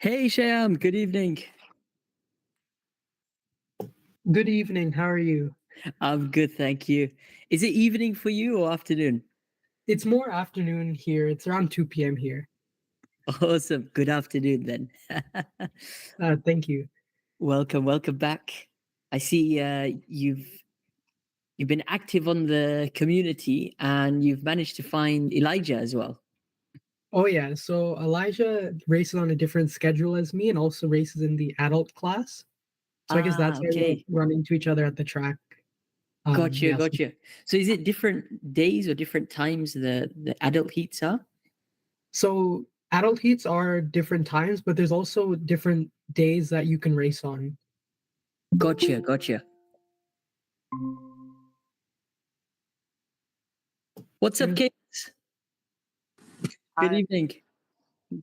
Hey Shyam, good evening. Good evening. How are you? I'm good, thank you. Is it evening for you or afternoon? It's more afternoon here. It's around 2 p.m. here. Awesome. Good afternoon then. Thank you. Welcome back. I see you've been active on the community and you've managed to find Elijah as well. Oh, yeah. So Elijah races on a different schedule as me and also races in the adult class. So I guess Ah, that's why we okay. run into each other at the track. Gotcha, Yes. gotcha. So is it different days or different times the adult heats are? So adult heats are different times, but there's also different days that you can race on. Gotcha. What's up, And kids? Good Hi, evening.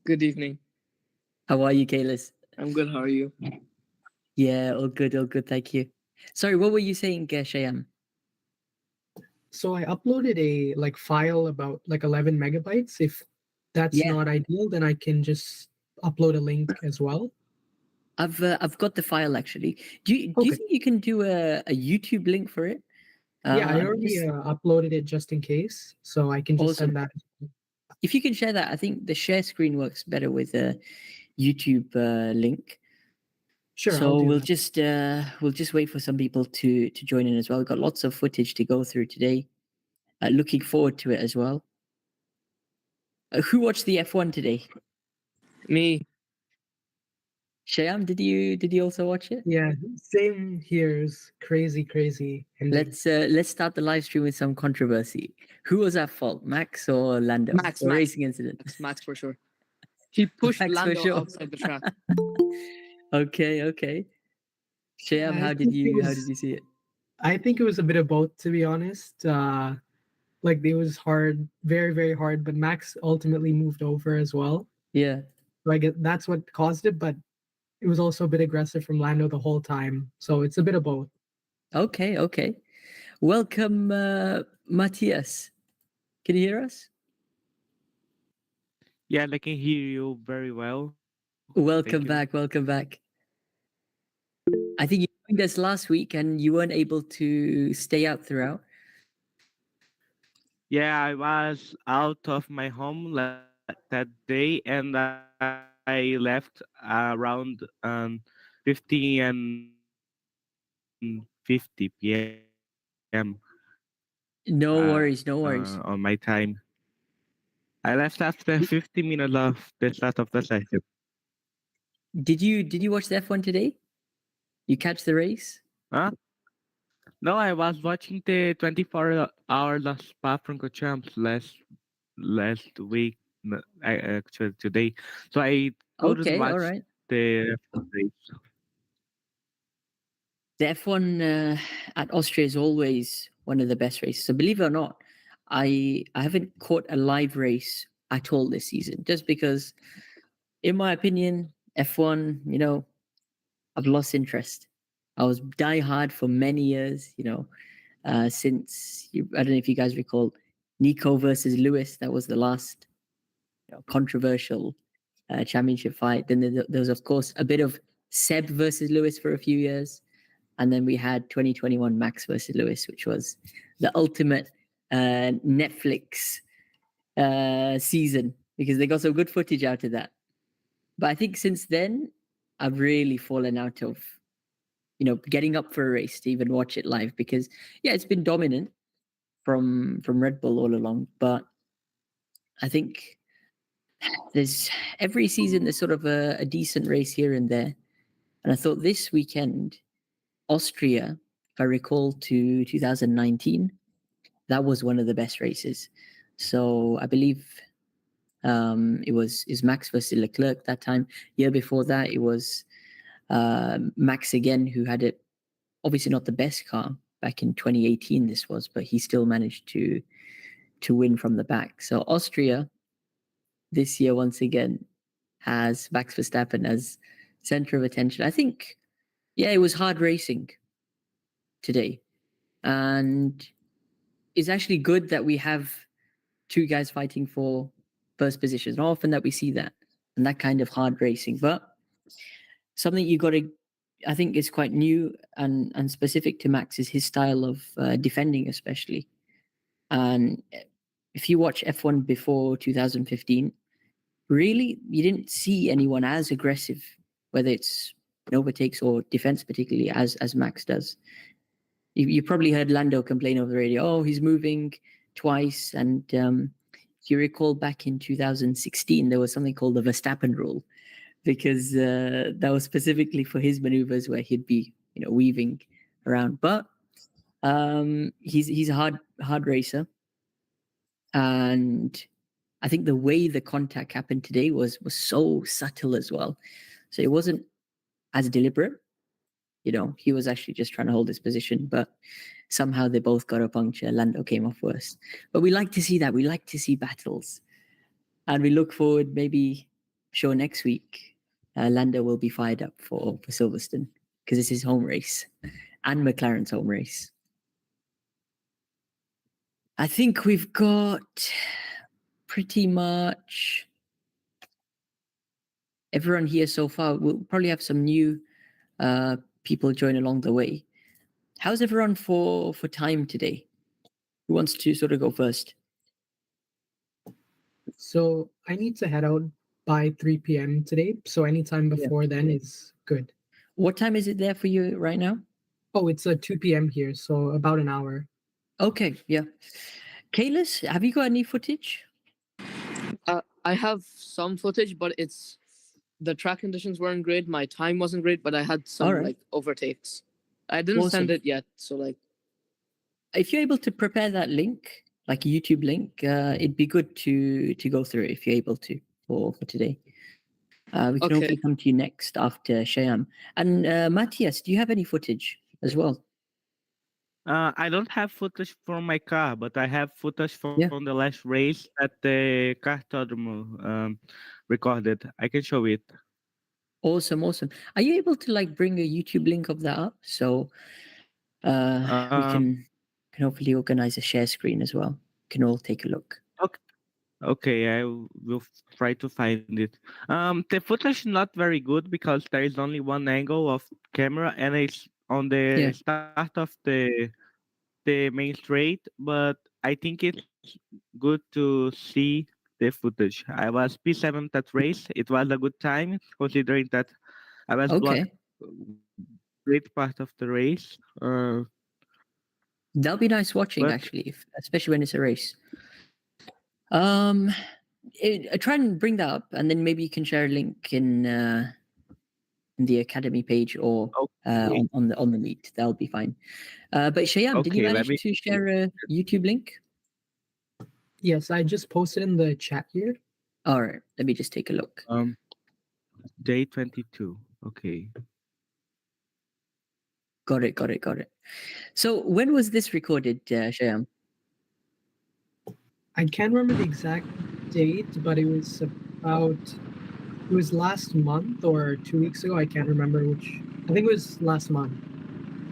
good evening. How are you, Kaylis? I'm good. How are you? Yeah, all good, thank you. Sorry, what were you saying, Shayam? so I uploaded a file about 11 megabytes. If that's Yeah, not ideal, then I can just upload a link as well. I've got the file actually. Do you Okay. think you can do a YouTube link for it? Yeah, I I'm already just uploaded it just in case, so I can just awesome. send that. If you can share that, I think the share screen works better with a YouTube link. Sure, I'll So do we'll that. just wait for some people to join in as well. We've got lots of footage to go through today. Looking forward to it as well. Who watched the F1 today? Me. Shayam, did you also watch it? Yeah, same here. It's crazy, crazy ending. Let's start the live stream with some controversy. Who was at fault, Max or Lando Max, for Max, racing incident? Max for sure. He pushed Max for Lando sure. outside the track. Okay. Shayam, I think it how did was. you see it? I think it was a bit of both, to be honest. It was hard, very, very hard. But Max ultimately moved over as well. Yeah. So I get that's what caused it. But it was also a bit aggressive from Lando the whole time. So it's a bit of both. Okay. Welcome, Matthias. Can you hear us? Yeah, I can hear you very well. Thank you. Welcome back. I think you joined us last week and you weren't able to stay out throughout. Yeah, I was out of my home that day and I left around 50 and 50 p.m. No worries, no On my worries. time. I left after 50 minutes of the start of the session. Did you watch the F1 today? You catch the race? Huh? No, I was watching the 24-hour last Spa Francorchamps last week, actually today. So I couldn't Okay, all watch right. the race. The F1 at Austria is always one of the best races. So believe it or not, I haven't caught a live race at all this season, just because, in my opinion, F1, I've lost interest. I was die hard for many years, since I don't know if you guys recall Nico versus Lewis. That was the last controversial championship fight. Then there was, of course, a bit of Seb versus Lewis for a few years. And then we had 2021 Max versus Lewis, which was the ultimate Netflix season because they got some good footage out of that. But I think since then, I've really fallen out of, getting up for a race to even watch it live because, yeah, it's been dominant from Red Bull all along. But I think there's every season there's sort of a decent race here and there. And I thought this weekend, Austria, if I recall, to 2019, that was one of the best races. So I believe it was is Max versus Leclerc that time. Year before that, it was Max again who had it. Obviously, not the best car back in 2018. This was, but he still managed to win from the back. So Austria this year once again has Max Verstappen as center of attention. I think, yeah, it was hard racing today. And it's actually good that we have two guys fighting for first positions. Not often that we see that and that kind of hard racing. But something you got to, I think, is quite new and specific to Max is his style of defending, especially. And if you watch F1 before 2015, really, you didn't see anyone as aggressive, whether it's overtakes or defense, particularly as Max does. You probably heard Lando complain over the radio, oh, he's moving twice. And if you recall back in 2016, there was something called the Verstappen rule, because that was specifically for his maneuvers where he'd be, weaving around. But he's a hard racer. And I think the way the contact happened today was so subtle as well. So it wasn't as deliberate. He was actually just trying to hold his position, but somehow they both got a puncture. Lando came off worse. But we like to see that. We like to see battles. And we look forward, maybe sure next week, Lando will be fired up for Silverstone because it's his home race and McLaren's home race. I think we've got pretty much everyone here so far. We'll probably have some new people join along the way. How's everyone for time today? Who wants to sort of go first? So I need to head out by 3 p.m. today. So anytime before then is good. What time is it there for you right now? Oh, it's 2 p.m. here, so about an hour. Okay, yeah. Kalis, have you got any footage? I have some footage, but the track conditions weren't great. My time wasn't great, but I had some All right. like overtakes. I didn't send Awesome. it yet, so like. If you're able to prepare that link, like a YouTube link, it'd be good to go through it if you're able to for today. We can Okay. hopefully come to you next after Shayam. And Matthias, do you have any footage as well? I don't have footage from my car, but I have footage from Yeah. the last race that the Kartodromo recorded. I can show it. Awesome. Are you able to like bring a YouTube link of that up so we can hopefully organize a share screen as well? Can all take a look. Okay, I will try to find it. The footage is not very good because there is only one angle of camera, and it's on the Yeah. start of the main straight. But I think it's good to see the footage. I was P7 that race. It was a good time considering that I was blocked Okay. great part of the race. That'll be nice watching But- actually, especially when it's a race. Try and bring that up, and then maybe you can share a link in the academy page or Okay. on the meet. That'll be fine. But Shayam, did you Okay, let manage me- to share a YouTube link? Yes, I just posted in the chat here. All right, let me just take a look. Day 22. Okay. Got it. So when was this recorded, Shayam? I can't remember the exact date, but it was last month or 2 weeks ago. I can't remember which. I think it was last month.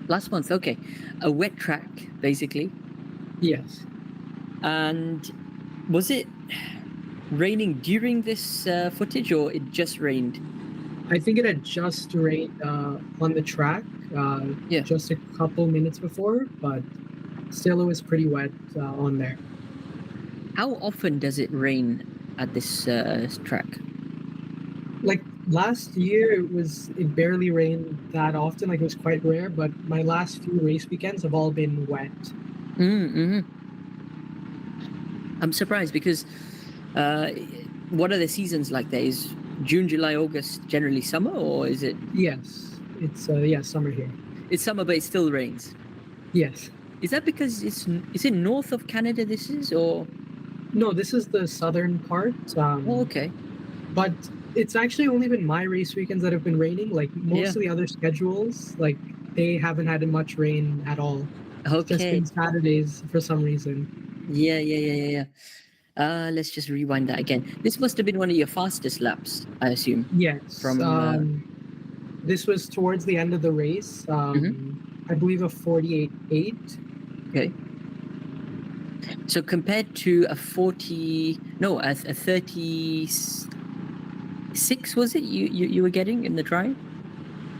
Last month. Okay, a wet track, basically. Yes. And was it raining during this footage, or it just rained? I think it had just rained on the track Yeah. just a couple minutes before, but still it was pretty wet on there. How often does it rain at this track? Like last year, it barely rained that often. Like it was quite rare, but my last few race weekends have all been wet. Mm-hmm. I'm surprised because what are the seasons like there? Is June, July, August generally summer, or is it? Yes, it's summer here. It's summer, but it still rains. Yes. Is that because is it north of Canada? This is, or No, this is the southern part. oh, okay. But it's actually only been my race weekends that have been raining. Like most Yeah. of the other schedules, like they haven't had much rain at all. It's just Okay. been Saturdays for some reason. Yeah. Let's just rewind that again. This must have been one of your fastest laps, I assume. Yes. From, this was towards the end of the race. I believe a 48.8. Okay. So compared to a 30, 6 was it you were getting in the dry?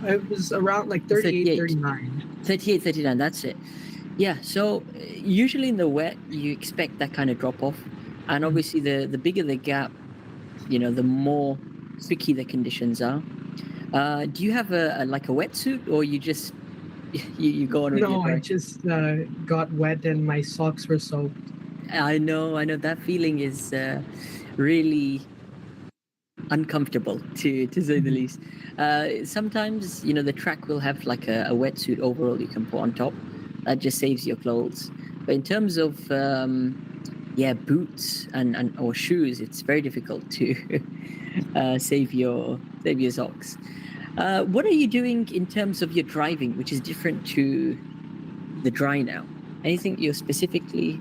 It was around like 38, 38. 39. 38, 39, that's it. Yeah, so usually in the wet, you expect that kind of drop off. And obviously, the bigger the gap, the more tricky the conditions are. Do you have like a wetsuit, or you just you go on with your No, I dry? just got wet and my socks were soaked. I know that feeling is really uncomfortable to say the least. Sometimes the track will have like a wetsuit overall you can put on top. That just saves your clothes. But in terms of boots and or shoes, it's very difficult to save your socks. What are you doing in terms of your driving, which is different to the dry now? Anything you're specifically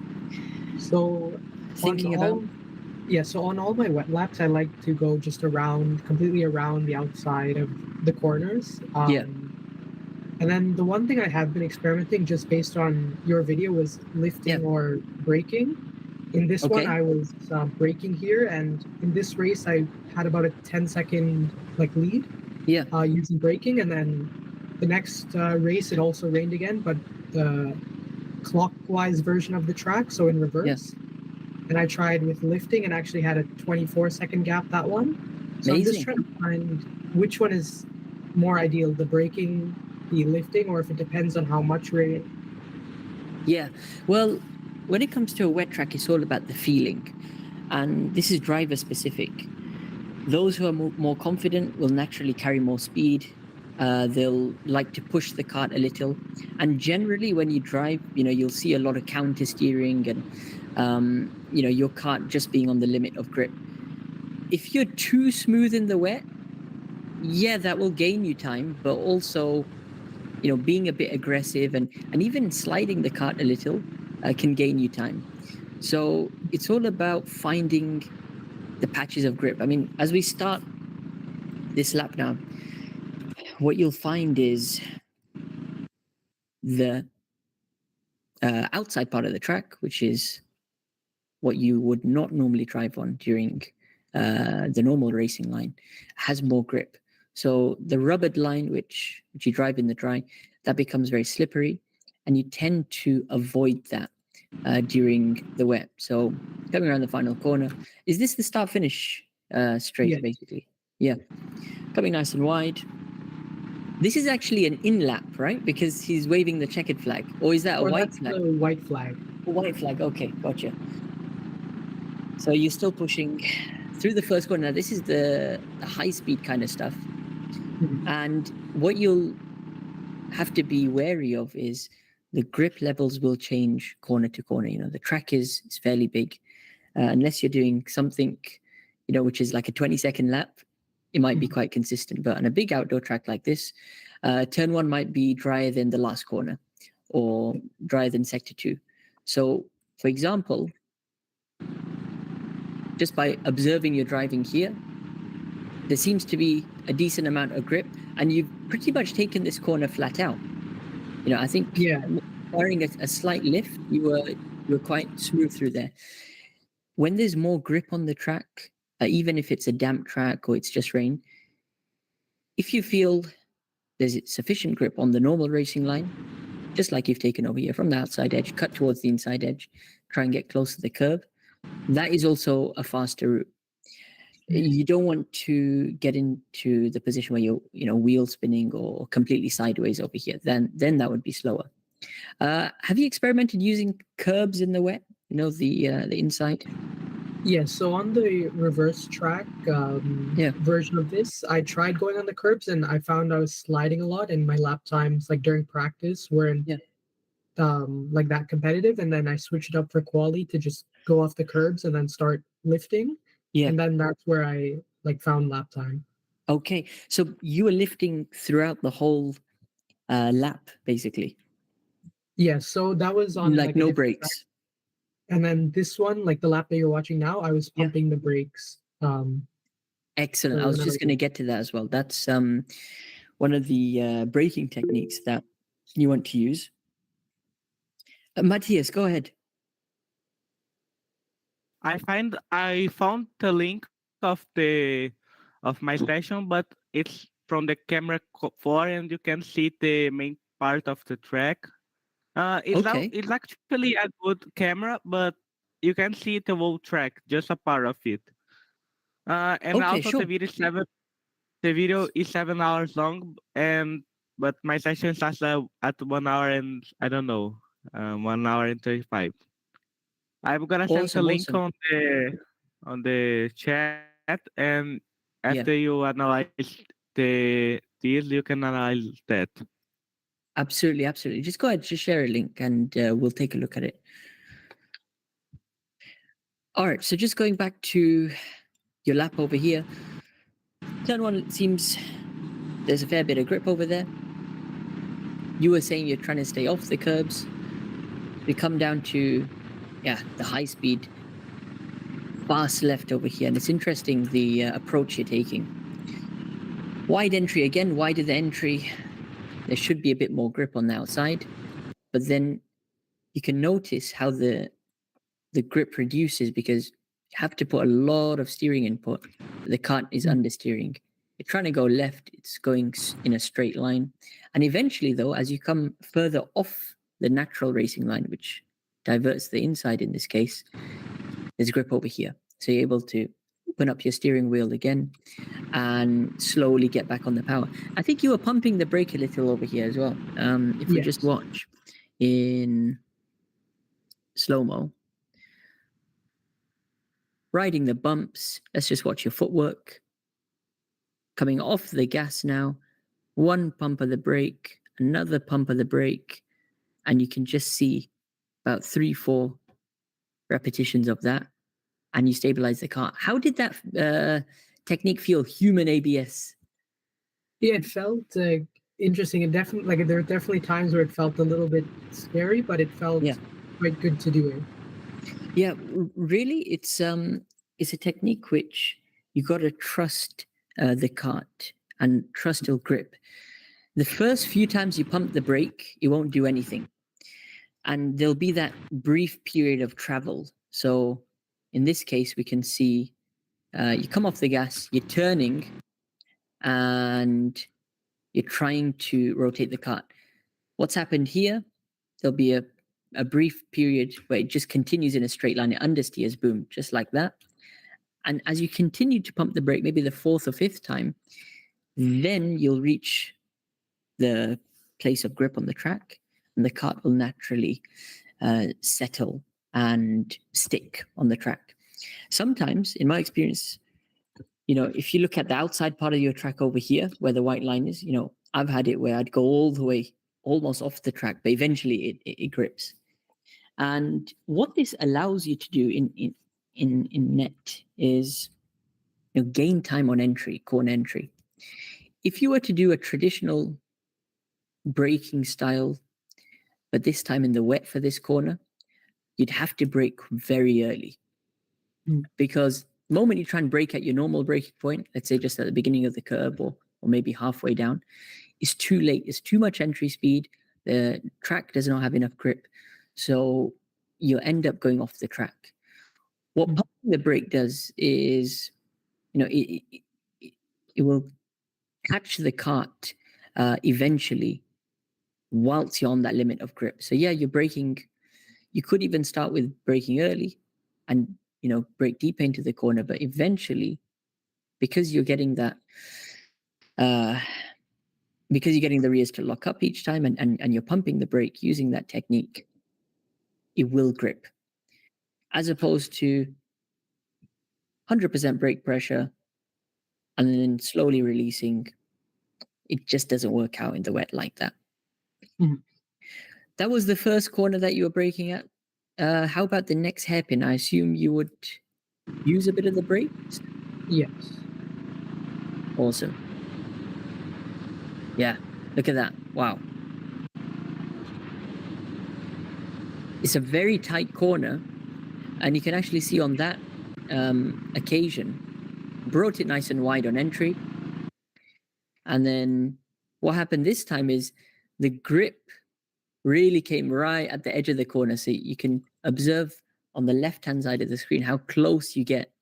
So thinking on about? all Yeah, so on all my wet laps, I like to go just around, completely around the outside of the corners. Yeah. And then the one thing I have been experimenting just based on your video was lifting Yeah. or braking. In this one, Okay. I was braking here, and in this race, I had about a 10-second like lead Yeah. using braking. And then the next race, it also rained again, but the clockwise version of the track, so in reverse. And I tried with lifting and actually had a 24-second gap that one. So I'm just Amazing. trying to find which one is more ideal, the braking, the lifting, or if it depends on how much rain. Yeah. Well, when it comes to a wet track, it's all about the feeling. And this is driver specific. Those who are more confident will naturally carry more speed. They'll like to push the cart a little. And generally, when you drive, you'll see a lot of counter steering and, your cart just being on the limit of grip. If you're too smooth in the wet, yeah, that will gain you time, but also being a bit aggressive and even sliding the cart a little can gain you time. So it's all about finding the patches of grip. I mean, as we start this lap now, what you'll find is the outside part of the track, which is what you would not normally drive on during the normal racing line, has more grip. So the rubbered line, which you drive in the dry, that becomes very slippery, and you tend to avoid that during the wet. So coming around the final corner, is this the start finish straight, Yes. basically? Yeah, coming nice and wide. This is actually an in lap, right? Because he's waving the checkered flag, or is that a Or white that's flag? the white flag. A white flag. Okay, gotcha. So you're still pushing through the first corner. Now, this is the high speed kind of stuff. And what you'll have to be wary of is the grip levels will change corner to corner. The track is fairly big. Unless you're doing something, which is like a 20-second lap, it might be quite consistent. But on a big outdoor track like this, turn one might be drier than the last corner or drier than sector 2. So, for example, just by observing your driving here, there seems to be a decent amount of grip, and you've pretty much taken this corner flat out. I think barring a slight lift, you were quite smooth through there. When there's more grip on the track, even if it's a damp track or it's just rain, if you feel there's sufficient grip on the normal racing line, just like you've taken over here from the outside edge, cut towards the inside edge, try and get close to the curb, that is also a faster route. You don't want to get into the position where you're wheel spinning or completely sideways over here. Then that would be slower. Have you experimented using curbs in the wet? The inside. Yeah, so on the reverse track version of this, I tried going on the curbs and I found I was sliding a lot, and my lap times, like during practice, weren't like that competitive. And then I switched it up for quali to just go off the curbs and then start lifting. Yeah. And then that's where I found lap time. Okay, so you were lifting throughout the whole lap, basically. Yeah, so that was on like a no different track. brakes. And then this one, like the lap that you're watching now, I was pumping the brakes. Excellent. I was just going to get to that as well. That's one of the braking techniques that you want to use. Matthias, go ahead. I found the link of of my session, but it's from the camera 4, and you can see the main part of the track. Okay. It's actually a good camera, but you can see the whole track, just a part of it. And Okay, also sure. the video is 7 hours long, and but my session starts at 1 hour and I don't know, 1 hour and 35. I'm gonna send the Awesome, link awesome. on the chat, and after Yeah, you analyze this, you can analyze that. absolutely, absolutely. Just go ahead, just share a link and we'll take a look at it. All right, so just going back to your lap over here. Turn one, it seems there's a fair bit of grip over there. You were saying you're trying to stay off the curbs. We come down to, yeah, the high speed, fast left over here. And it's interesting the approach you're taking. Wide entry again, wider the entry. There should be a bit more grip on the outside. But then you can notice how the grip reduces because you have to put a lot of steering input. The cart is understeering. You're trying to go left, it's going in a straight line. And eventually, though, as you come further off the natural racing line, which diverts the inside in this case, there's grip over here. So you're able to open up your steering wheel again and slowly get back on the power. I think you were pumping the brake a little over here as well. If we just watch in slow-mo, riding the bumps, let's just watch your footwork. Coming off the gas now, one pump of the brake, another pump of the brake, and you can just see about 3-4 repetitions of that, and you stabilize the car. How did that technique feel, human ABS? Yeah, it felt interesting. It definitely, like, there were definitely times where it felt a little bit scary, but it felt quite good to do it. Yeah, really, it's a technique which you got to trust the cart and trust it'll grip. The first few times you pump the brake, it won't do anything. And there'll be that brief period of travel. So in this case, we can see you come off the gas, you're turning, and you're trying to rotate the cart. What's happened here? There'll be a brief period where it just continues in a straight line. It understeers, boom, just like that. And as you continue to pump the brake, maybe the fourth or fifth time, then you'll reach the place of grip on the track, and the cart will naturally settle and stick on the track. Sometimes, in my experience, if you look at the outside part of your track over here, where the white line is, I've had it where I'd go all the way, almost off the track, but eventually it grips. And what this allows you to do in net is gain time on entry, corner entry. If you were to do a traditional braking style, but this time in the wet for this corner, you'd have to brake very early. Because the moment you try and brake at your normal braking point, let's say just at the beginning of the curb or maybe halfway down, it's too late. It's too much entry speed. The track does not have enough grip. So you end up going off the track. What pumping the brake does is, it will catch the cart eventually whilst you're on that limit of grip. So yeah, you're braking. You could even start with braking early and brake deep into the corner, but eventually, because you're getting that because you're getting the rears to lock up each time and you're pumping the brake using that technique, it will grip. As opposed to 100% brake pressure and then slowly releasing, it just doesn't work out in the wet like that. That was the first corner that you were braking at. How about the next hairpin? I assume you would use a bit of the brakes? Yes. Awesome. Yeah, look at that. Wow. It's a very tight corner, and you can actually see on that occasion, brought it nice and wide on entry. And then what happened this time is the grip really came right at the edge of the corner. So you can observe on the left-hand side of the screen how close you get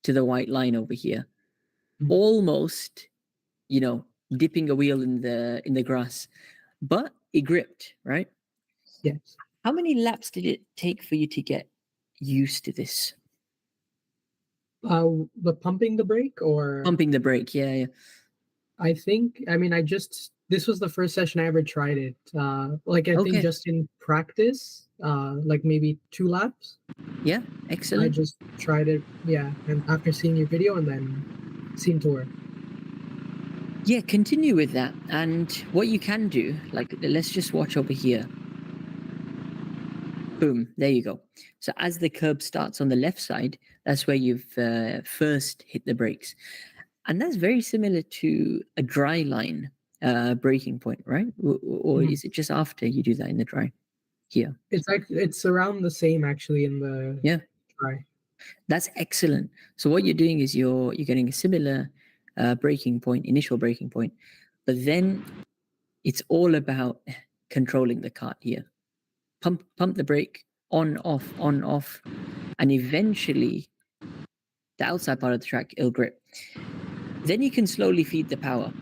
to the white line over here. almost, dipping a wheel in the grass, but it gripped, right? Yes. How many laps did it take for you to get used to this? The pumping the brake or Pumping the brake, yeah. I think, this was the first session I ever tried it. I think just in practice, like maybe 2 laps. Yeah, I excellent. just tried it, yeah, and after seeing your video and then seemed to work. Yeah, continue with that. And what you can do, let's just watch over here. Boom, there you go. So as the curb starts on the left side, that's where you've first hit the brakes. And that's very similar to a dry line braking point, right? Or is it just after you do that in the dry here? It's around the same actually in the dry. That's excellent. So what you're doing is you're getting a similar braking point, initial braking point, but then it's all about controlling the kart here. Pump the brake, on, off, and eventually the outside part of the track, it'll grip. Then you can slowly feed the power.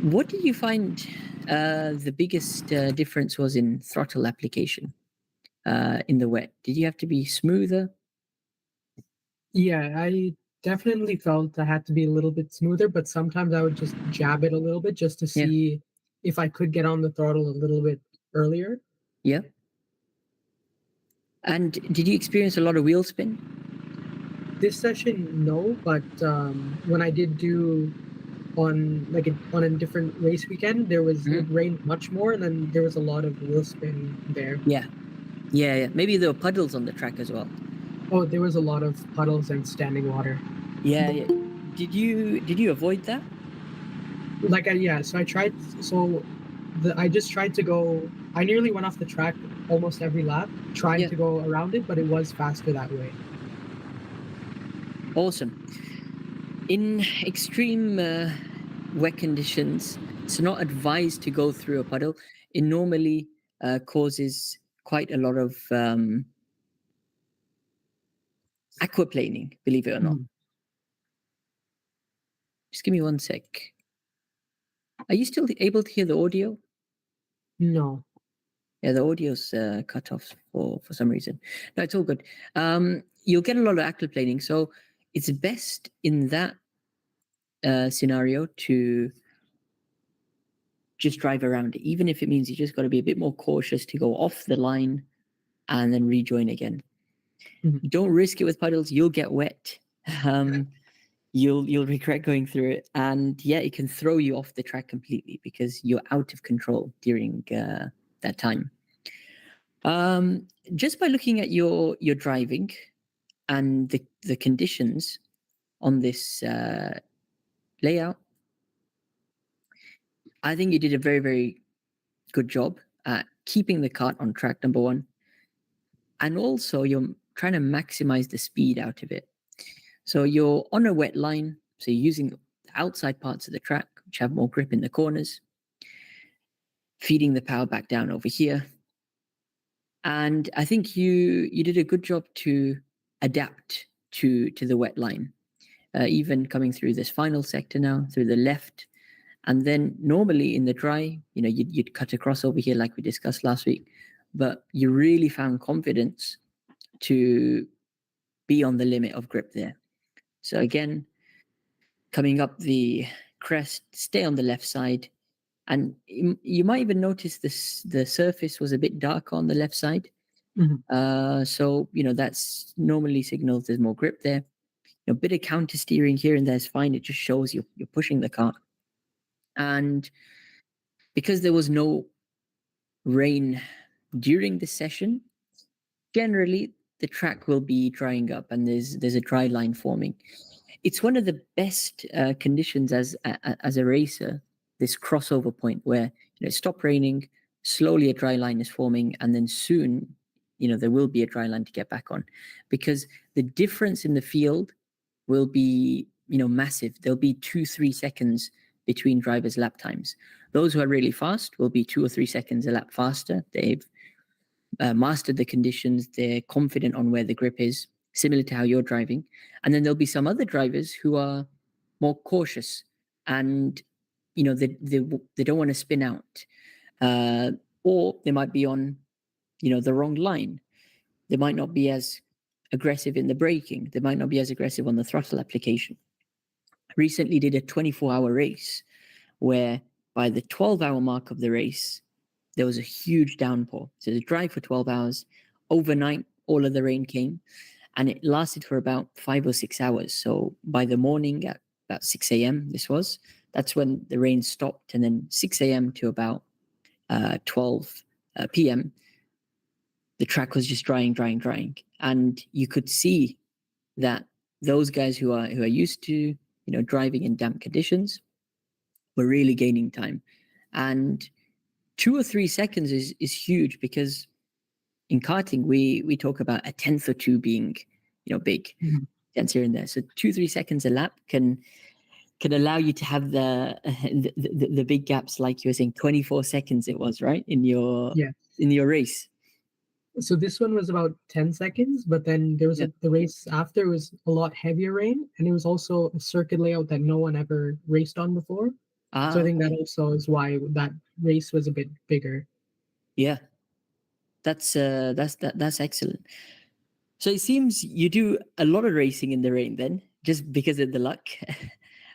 What did you find the biggest difference was in throttle application in the wet? Did you have to be smoother? Yeah, I definitely felt I had to be a little bit smoother, but sometimes I would just jab it a little bit just to see if I could get on the throttle a little bit earlier. Yeah. And did you experience a lot of wheel spin? This session, no, but when I did do on a different race weekend, it rained much more, and then there was a lot of wheel spin there. Yeah. Maybe there were puddles on the track as well. Oh, there was a lot of puddles and standing water. Yeah. Did you avoid that? So I tried. I just tried to go. I nearly went off the track almost every lap, trying to go around it, but it was faster that way. Awesome. In extreme wet conditions, it's not advised to go through a puddle. It normally causes quite a lot of aquaplaning, believe it or not. Just give me 1 sec. Are you still able to hear the audio? No. Yeah, the audio's cut off for some reason. No, it's all good. You'll get a lot of aquaplaning, so it's best in that scenario to just drive around it, even if it means you just got to be a bit more cautious to go off the line and then rejoin again. Don't risk it with puddles. You'll get wet. You'll regret going through it, and it can throw you off the track completely because you're out of control during that time. Just by looking at your driving and the conditions on this layout, I think you did a very, very good job at keeping the kart on track, number one. And also you're trying to maximize the speed out of it. So you're on a wet line, so you're using the outside parts of the track, which have more grip in the corners, feeding the power back down over here. And I think you did a good job to adapt to the wet line, even coming through this final sector now, through the left. And then normally in the dry, you'd cut across over here like we discussed last week, but you really found confidence to be on the limit of grip there. So again, coming up the crest, stay on the left side. And you might even notice the surface was a bit darker on the left side. So, that's normally signals there's more grip there. A bit of counter steering here and there is fine. It just shows you're pushing the car. And because there was no rain during the session, generally the track will be drying up and there's a dry line forming. It's one of the best conditions as a racer, this crossover point where it stopped raining, slowly a dry line is forming, and then soon there will be a dry line to get back on, because the difference in the field will be massive. There'll be 2-3 seconds between drivers' lap times. Those who are really fast will be 2 or 3 seconds a lap faster. They've mastered the conditions. They're confident on where the grip is, similar to how you're driving. And then there'll be some other drivers who are more cautious, and they don't want to spin out, or they might be on the wrong line. They might not be as aggressive in the braking. They might not be as aggressive on the throttle application. Recently did a 24-hour race where by the 12-hour mark of the race, there was a huge downpour. So the drive for 12 hours. Overnight, all of the rain came, and it lasted for about 5 or 6 hours. So by the morning at about 6 a.m., that's when the rain stopped. And then 6 a.m. to about 12 p.m., the track was just drying. And you could see that those guys who are used to driving in damp conditions were really gaining time. And 2 or 3 seconds is huge, because in karting we talk about a tenth or two being big, dents here and there. So 2-3 seconds a lap can allow you to have the big gaps, like you were saying. 24 seconds it was, right, in your race. So this one was about 10 seconds, but then there was the race after was a lot heavier rain, and it was also a circuit layout that no one ever raced on before. So I think that also is why that race was a bit bigger. Yeah, that's excellent. So it seems you do a lot of racing in the rain then, just because of the luck.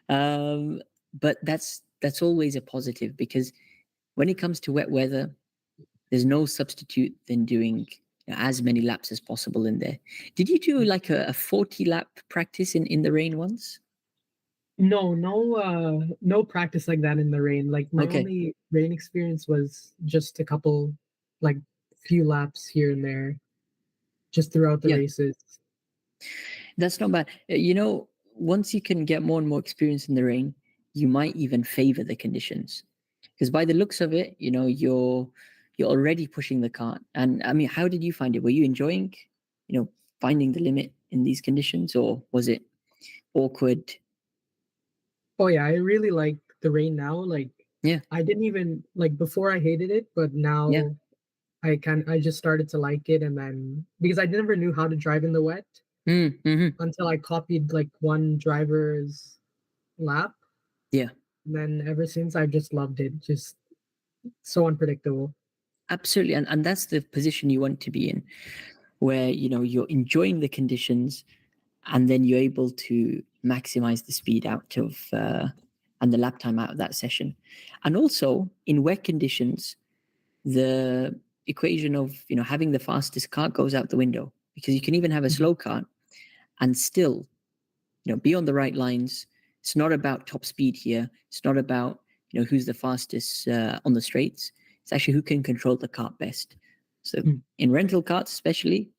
But that's always a positive, because when it comes to wet weather, there's no substitute than doing as many laps as possible in there. Did you do like a 40-lap practice in the rain once? No practice like that in the rain. Like my only rain experience was just a couple, like few laps here and there, just throughout the races. That's not bad. Once you can get more and more experience in the rain, you might even favor the conditions, because by the looks of it, you're already pushing the cart. And I mean, how did you find it? Were you enjoying, finding the limit in these conditions, or was it awkward? Oh yeah, I really like the rain now. Like, I didn't even before I hated it, but now I just started to like it. And then because I never knew how to drive in the wet until I copied one driver's lap. Yeah. And then ever since, I've just loved it. Just so unpredictable. Absolutely. And that's the position you want to be in, where you're enjoying the conditions, and then you're able to maximize the speed out of and the lap time out of that session. And also in wet conditions, the equation of having the fastest kart goes out the window, because you can even have a slow kart and still be on the right lines. It's not about top speed here. It's not about who's the fastest on the straights. It's actually who can control the kart best. So in rental karts especially,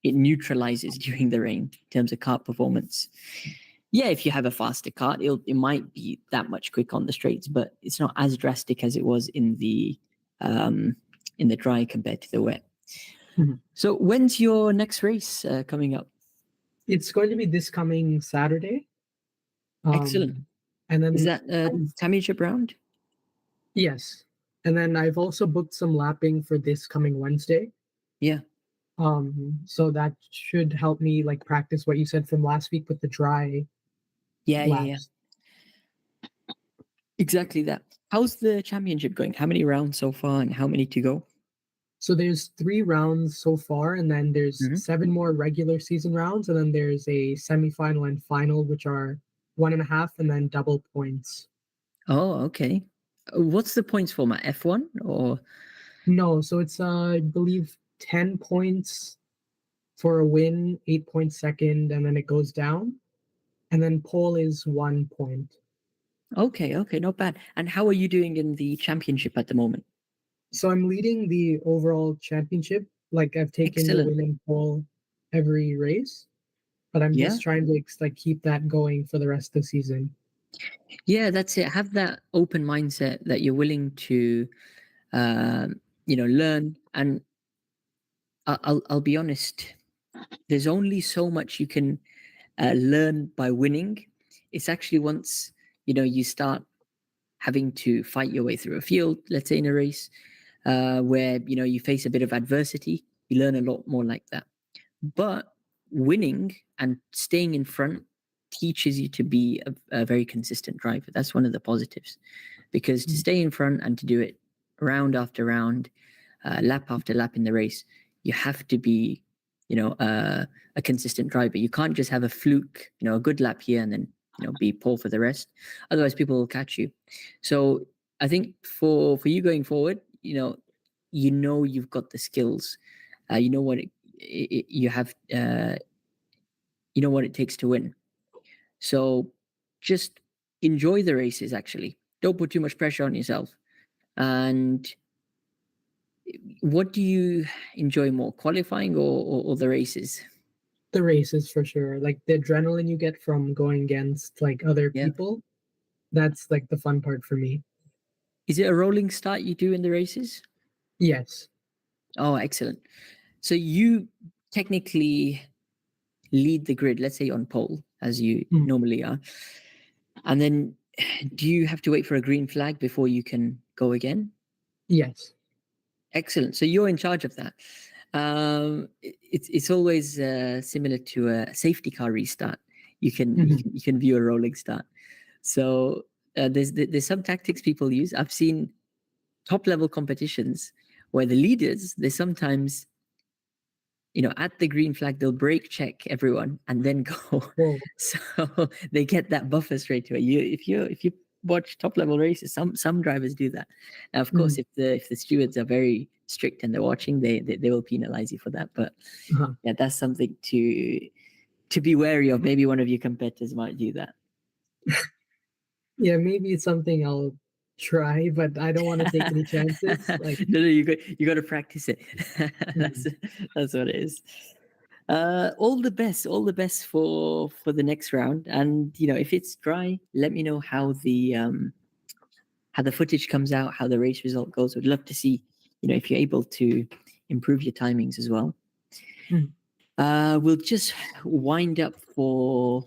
it neutralizes during the rain in terms of kart performance. Yeah, if you have a faster kart, it might be that much quick on the straights, but it's not as drastic as it was in the dry compared to the wet. So when's your next race coming up? It's going to be this coming Saturday. Excellent. And then is that a championship round? Yes. And then I've also booked some lapping for this coming Wednesday. Yeah. So that should help me practice what you said from last week with the dry laps. Yeah. Exactly that. How's the championship going? How many rounds so far, and how many to go? So there's 3 rounds so far, and then there's 7 more regular season rounds, and then there's a semifinal and final, which are 1.5, and then double points. Oh, okay. What's the points format? F1 or? No, so it's I believe 10 points for a win, 8 points second, and then it goes down. And then pole is 1 point. Okay, not bad. And how are you doing in the championship at the moment? So I'm leading the overall championship. I've taken the win and pole every race, but I'm just trying to keep that going for the rest of the season. Yeah, that's it. Have that open mindset that you're willing to, learn. And I'll be honest, there's only so much you can learn by winning. It's actually once you start having to fight your way through a field, let's say in a race, where you face a bit of adversity, you learn a lot more like that. But winning and staying in front teaches you to be a very consistent driver. That's one of the positives, because to stay in front and to do it round after round, lap after lap in the race, you have to be, a consistent driver. You can't just have a fluke, a good lap here and then, be poor for the rest. Otherwise, people will catch you. So I think for you going forward, you've got the skills. You know what you have. You know what it takes to win. So just enjoy the races. Actually, don't put too much pressure on yourself. And what do you enjoy more, qualifying or the races? The races for sure. Like the adrenaline you get from going against like other people, that's like the fun part for me. Is it a rolling start you do in the races? Yes. Oh, excellent. So you technically lead the grid, let's say on pole, as you normally are. And then do you have to wait for a green flag before you can go again? Yes. Excellent. So you're in charge of that. It's always similar to a safety car restart. You can view a rolling start. So there's some tactics people use. I've seen top level competitions where the leaders, they sometimes, at the green flag, they'll brake check everyone and then go. Whoa. So they get that buffer straight away. If you watch top level races, some drivers do that. Now, of course, if the stewards are very strict and they're watching, they will penalize you for that. But yeah, that's something to be wary of. Maybe one of your competitors might do that. Yeah, maybe it's something I'll try, but I don't want to take any chances. Like no, you got to practice it. That's what it is. All the best for the next round. And if it's dry, let me know how the footage comes out, how the race result goes. Would love to see, if you're able to improve your timings as well. We'll just wind up for.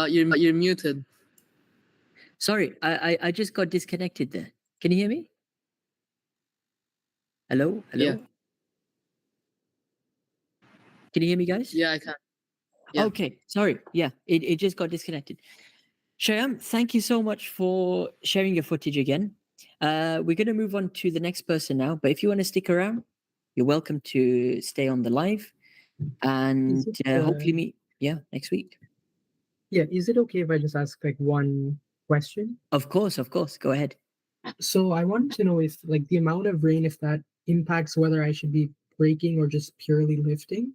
You're muted. Sorry, I just got disconnected there. Can you hear me? Hello? Yeah. Can you hear me, guys? Yeah, I can. Yeah. Okay, sorry. Yeah, it just got disconnected. Shyam, thank you so much for sharing your footage again. We're going to move on to the next person now, but if you want to stick around, you're welcome to stay on the live and hopefully meet next week. Yeah, is it okay if I just ask like one question? Of course. Go ahead. So I wanted to know if like the amount of rain, if that impacts whether I should be braking or just purely lifting.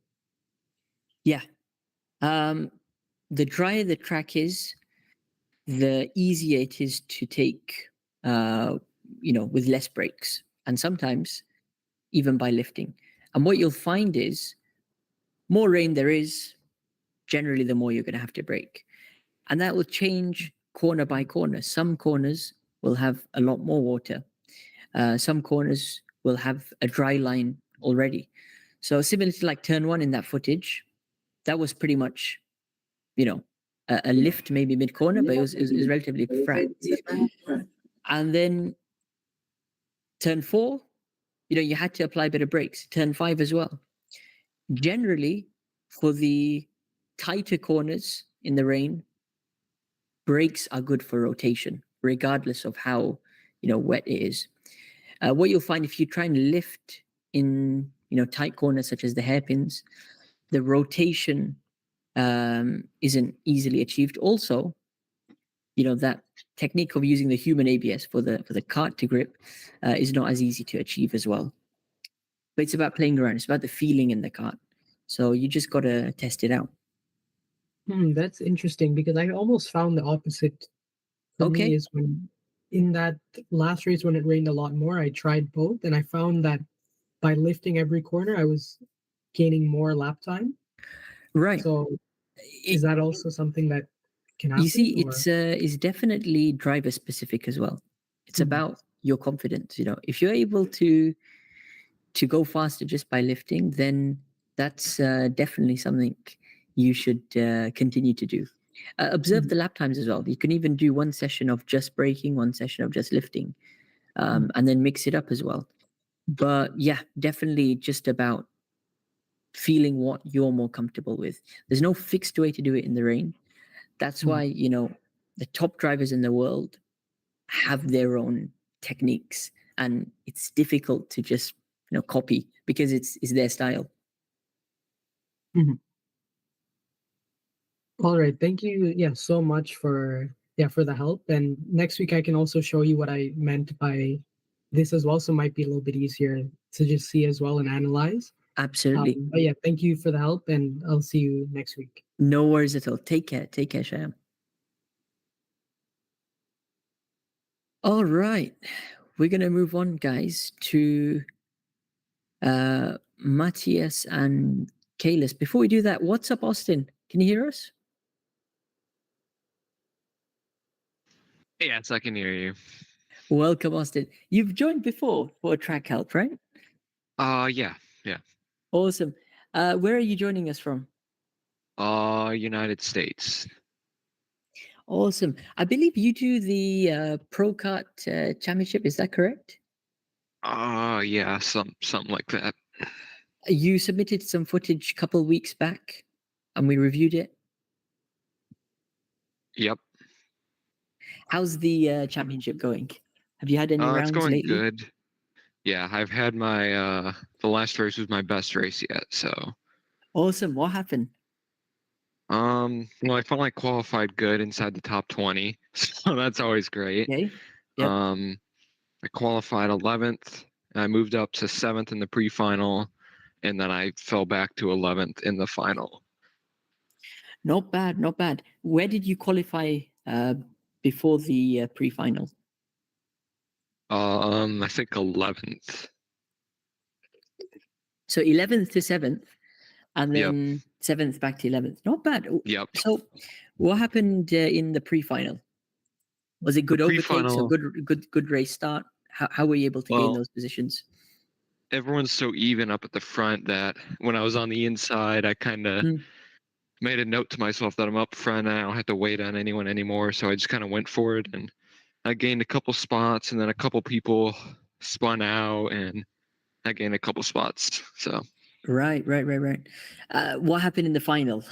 Yeah. The drier the track is, the easier it is to take, with less brakes, and sometimes even by lifting. And what you'll find is, more rain there is, generally the more you're going to have to brake. And that will change corner by corner. Some corners will have a lot more water. Some corners will have a dry line already. So similar to like turn one in that footage, that was pretty much, a lift maybe mid-corner, but it was relatively flat. And then turn four, you had to apply a bit of brakes. Turn five as well. Generally, for the tighter corners in the rain, brakes are good for rotation, regardless of how wet it is. What you'll find if you try and lift in tight corners such as the hairpins, the rotation isn't easily achieved. Also, that technique of using the human ABS for the kart to grip is not as easy to achieve as well. But it's about playing around. It's about the feeling in the kart. So you just got to test it out. That's interesting because I almost found the opposite for me is when in that last race when it rained a lot more, I tried both and I found that by lifting every corner, I was gaining more lap time. Right. So is that also something that can happen? You see, it's definitely driver specific as well. It's about your confidence. If you're able to go faster just by lifting, then that's definitely something you should continue to do. Observe the lap times as well. You can even do one session of just braking, one session of just lifting, and then mix it up as well. But yeah, definitely just about feeling what you're more comfortable with. There's no fixed way to do it in the rain. That's why, the top drivers in the world have their own techniques, and it's difficult to just, copy because it's their style. All right. Thank you. Yeah, so much for the help. And next week I can also show you what I meant by this as well. So it might be a little bit easier to just see as well and analyze. Absolutely. But yeah, thank you for the help, and I'll see you next week. No worries at all. Take care, Shyam. All right, we're gonna move on, guys, to Matthias and Kalis. Before we do that, what's up, Austin? Can you hear us? Yes, I can hear you. Welcome, Austin. You've joined before for track help, right? Yeah. Awesome. Where are you joining us from? United States. Awesome. I believe you do the Pro Kart Championship. Is that correct? Yeah, something like that. You submitted some footage a couple of weeks back, and we reviewed it. Yep. How's the championship going? Have you had any rounds it's going lately? good. Yeah, I've had my the last race was my best race yet. So. Awesome. What happened? Well, I felt like qualified good inside the top 20, so that's always great. Okay. Yep. I qualified 11th, and I moved up to 7th in the pre-final, and then I fell back to 11th in the final. Not bad, not bad. Where did you qualify before the pre-final? I think 11th. So 11th to 7th, and Yep. then 7th back to 11th. Not bad. Yep. So what happened in the pre-final? Was it good overtakes or good race start? How were you able to gain those positions? Everyone's so even up at the front that when I was on the inside, I kind of made a note to myself that I'm up front and I don't have to wait on anyone anymore. So I just kind of went for it, and I gained a couple spots, and then a couple people spun out, and I gained a couple spots. So right. What happened in the final?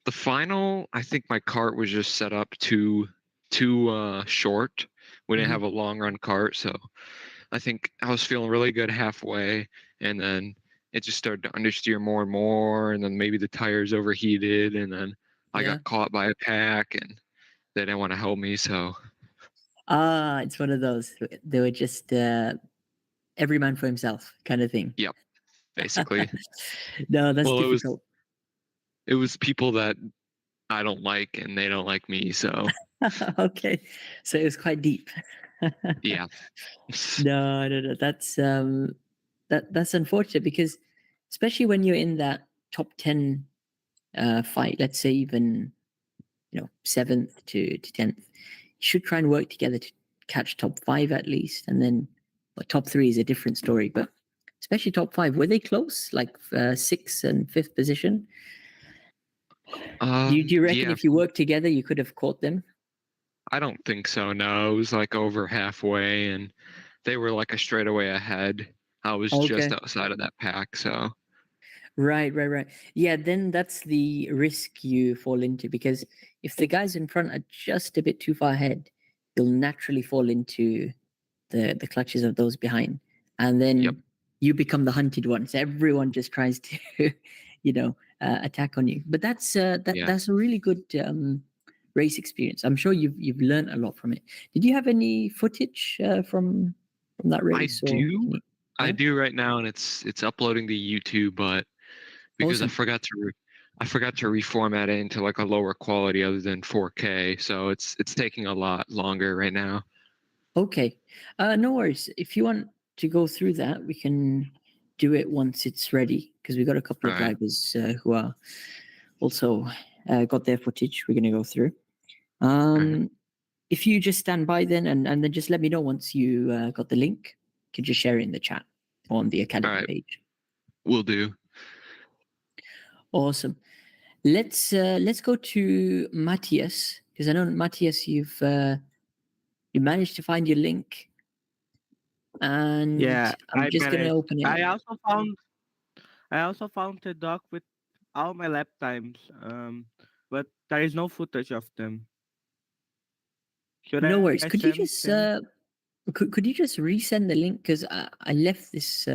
The final, I think my cart was just set up too short. We didn't have a long run cart, so I think I was feeling really good halfway, and then it just started to understeer more and more, and then maybe the tires overheated, and then I got caught by a pack, and they didn't want to help me, so. It's one of those. They were just every man for himself kind of thing. Yep, basically. No, that's difficult. It was people that I don't like, and they don't like me, so. Okay, so it was quite deep. Yeah. No. That's unfortunate, because especially when you're in that top 10 fight, let's say even 7th to 10th, you should try and work together to catch top 5 at least, and then top 3 is a different story. But especially top 5, were they close, like 6th and 5th position? Do you reckon if you worked together you could have caught them? I don't think so. No, it was like over halfway, and they were like a straightaway ahead. I was just outside of that pack, so. Right. Yeah, then that's the risk you fall into, because if the guys in front are just a bit too far ahead, you'll naturally fall into the clutches of those behind, and then you become the hunted ones. Everyone just tries to, attack on you. But that's a really good race experience. I'm sure you've learned a lot from it. Did you have any footage from that race? I do right now, and it's uploading to YouTube, but because I forgot to reformat it into like a lower quality other than 4K, so it's taking a lot longer right now. Okay, no worries. If you want to go through that, we can do it once it's ready, because we've got a couple of drivers who are also got their footage we're going to go through. if you just stand by then and then just let me know once you got the link. You can just share it in the chat or on the Academy All right, page. will do. Awesome. Let's go to Matthias, because I know Matthias, you managed to find your link, and Yeah, I'm I just gonna managed. open it. I also found a doc with all my lap times. But there is no footage of them. Should No I worries. send them? Could you just resend the link, because I left this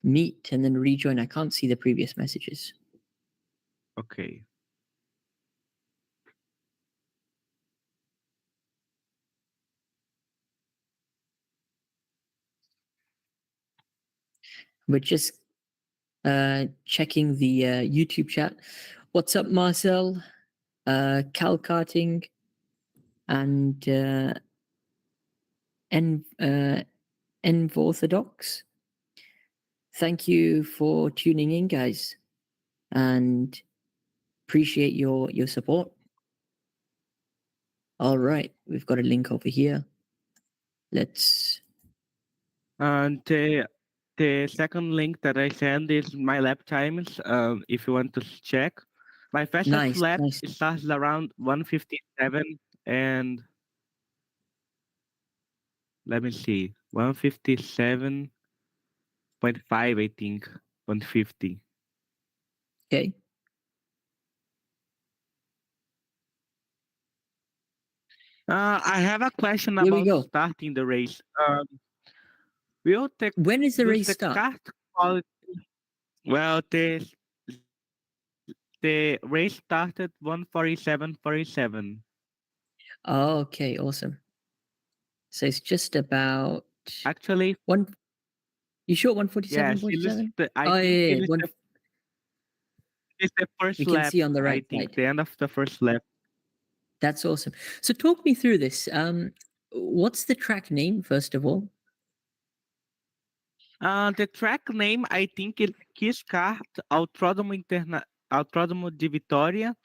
meet and then rejoin. I can't see the previous messages. Okay. We're just checking the YouTube chat. What's up, Marcel? Cal Karting and Env Orthodox. Thank you for tuning in, guys, and appreciate your support. All right, we've got a link over here. Let's. And the second link that I send is my lap times. If you want to check, my fastest Nice, lap nice. starts around 157, and let me see, 157.5, I think, 150. Okay. I have a question Here we about go. starting the race. Will the When is the does race the start? kart quality? Well, the race started 147.47. Oh, okay, awesome. So it's just about Actually, one. You sure yeah, 147.7? I Oh think yeah, yeah. One. it's the We first can lap. see on the I right think side. the end of the first lap. That's awesome. So talk me through this. What's the track name, first of all? The track name I think is Kiss Kart Autódromo de Vitória,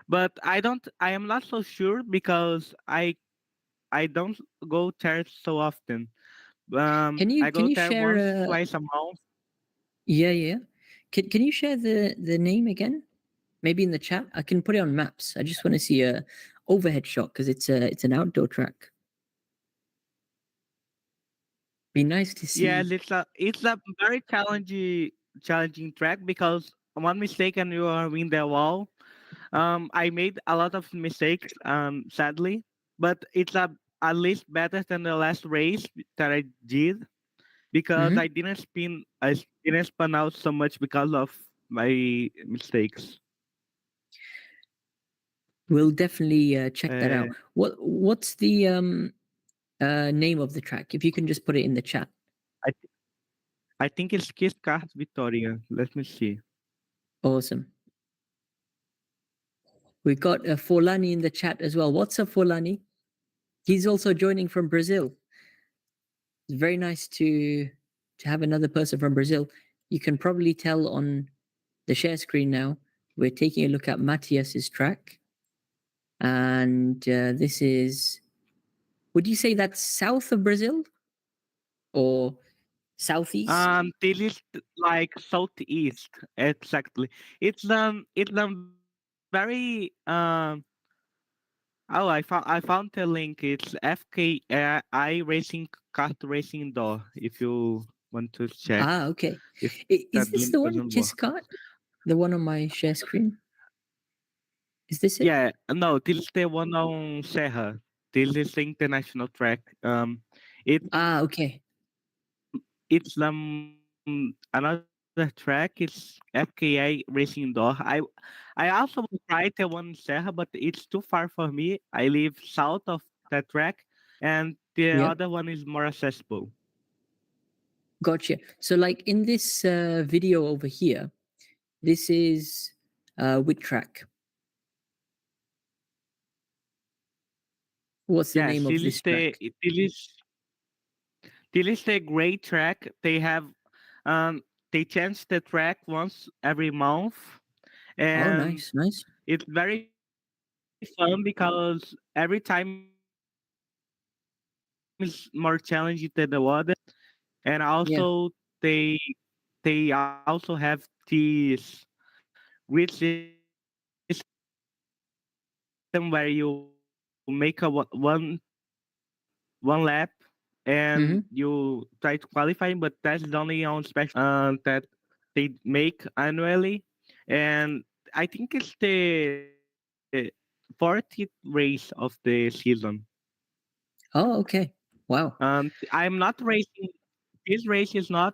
but I am not so sure because I don't go there so often. I Can go you there share once, twice a month. yeah, yeah. Can you share the name again? Maybe in the chat. I can put it on maps. I just want to see a overhead shot because it's an outdoor track. Be nice to Yes, see. it's a very challenging track because one mistake and you are in the wall. I made a lot of mistakes, sadly, but it's at least better than the last race that I did because Mhm. I didn't spin out so much because of my mistakes. We'll definitely check that Uh, out. What's the name of the track? If you can just put it in the chat. I th- I think it's Kiss Kart Victoria. Let me see. Awesome. We got Forlani in the chat as well. What's up, Forlani? He's also joining from Brazil. It's very nice to have another person from Brazil. You can probably tell on the share screen now. We're taking a look at Matthias's track, and this is. Would you say that's south of Brazil or southeast? This is like southeast exactly. It's very Oh, I found the link. It's FKI Racing Kart Racing Door. If you want to check, Ah, okay. if Is that this link the one, doesn't work. Kiscart? The one on my share screen? Is this it? Yeah, no, this is the one on Serra. This is the international track. It Ah, okay. it's another track. It's FKI Racing Door. I also tried the one in Serra, but it's too far for me. I live south of that track, and the Yeah, other one is more accessible. gotcha. So, like in this video over here, this is which track? What's the Yes, name of this track? this is a great track. Um they change the track once every month, Oh, and nice, nice. it's very fun because every time you is more challenging than the other, and Yeah. also they also have this grid system where you make one lap and Mm-hmm. you try to qualify, but that's only on special that they make annually, and I think it's the 40th race of the season. Oh, okay. Wow. I'm not racing. This race is not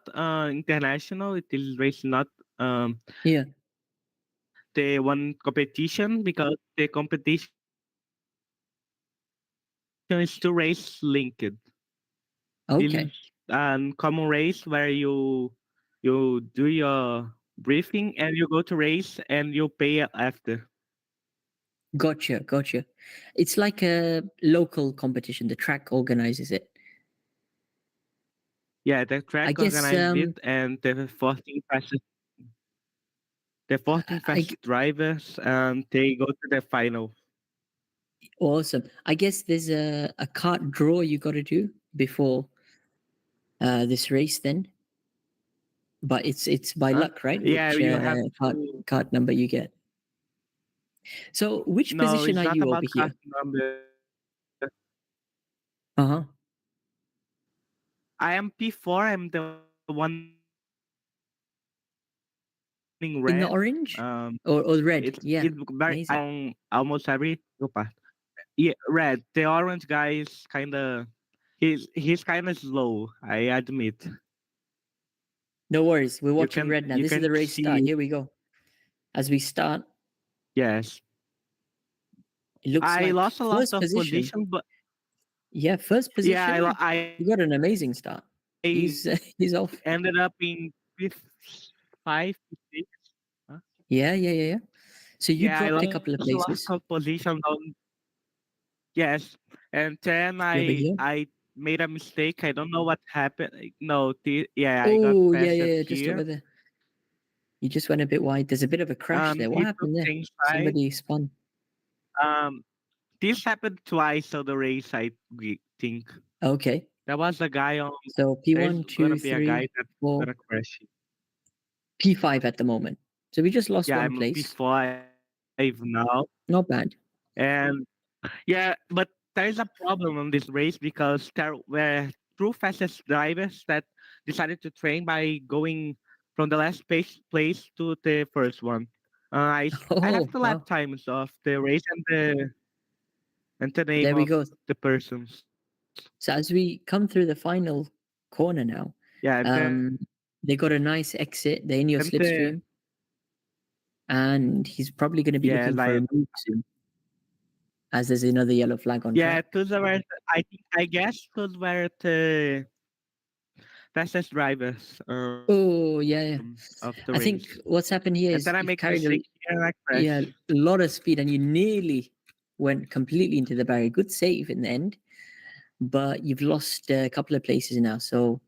international. It is race not um, Yeah. the one competition because the competition is two race linked. This is an Okay. common race where you do your briefing and you go to race and you pay after. Gotcha. Gotcha. It's like a local competition. The track organizes it. Yeah, the I track guess. organized it, and the 14 I fastest drivers, they go to the final. Awesome. I guess there's a cart draw you got to do before this race then, but it's by Huh? luck, right? Yeah, Which you have to. cart number you get. So which No, position it's are not you about over cast here? number. Uh-huh. I am P4. I'm the one in red. In the orange or It's red? very Yeah. Amazing. on almost every go part. Yeah, red. The orange guy is he's kind of slow. I admit. No worries. We're watching red now. You This is can the race start. see. Here we go. As we start, Yes, it looks I like lost a lot first of position. position, but Yeah, first yeah, position. You got an amazing start. He's he's off. ended up in fifth, five, six. Huh? Yeah, yeah, yeah, yeah. So you Yeah, I dropped a lost couple of a lot places. of position on. Yes, and then You over here. I made a mistake. I don't know what happened. No, yeah, I got Oh, yeah, passed yeah, yeah. Just over here. there. You just went a bit wide. There's a bit of a crash there. What He took happened there? things side. Somebody spun. Um, this happened twice on the race. Think Okay. there was a guy on. So There's P1, gonna 2, be a guy 3, that's 4, gonna crash. P5 at the moment. So we just lost Yeah, one I'm place. P5 now, Not bad. and yeah, but there is a problem on this race because there were two fastest drivers that decided to train by going from the last place to the first one. I have Oh, the lap wow. times of the race and the name There we of go. the persons. So as we come through the final corner now, Yeah, um, they got a nice exit. They're in your and the slipstream, and he's probably going to be yeah looking for a like move soon, as there's another yellow flag on yeah, track. those were I guess those were the fastest drivers Oh, yeah, yeah. of the race. I think what's happened here And then is I make you've a carried mistake here and I yeah, crash. a lot of speed, and you nearly went completely into the barrier. Good save in the end, but you've lost a couple of places now. So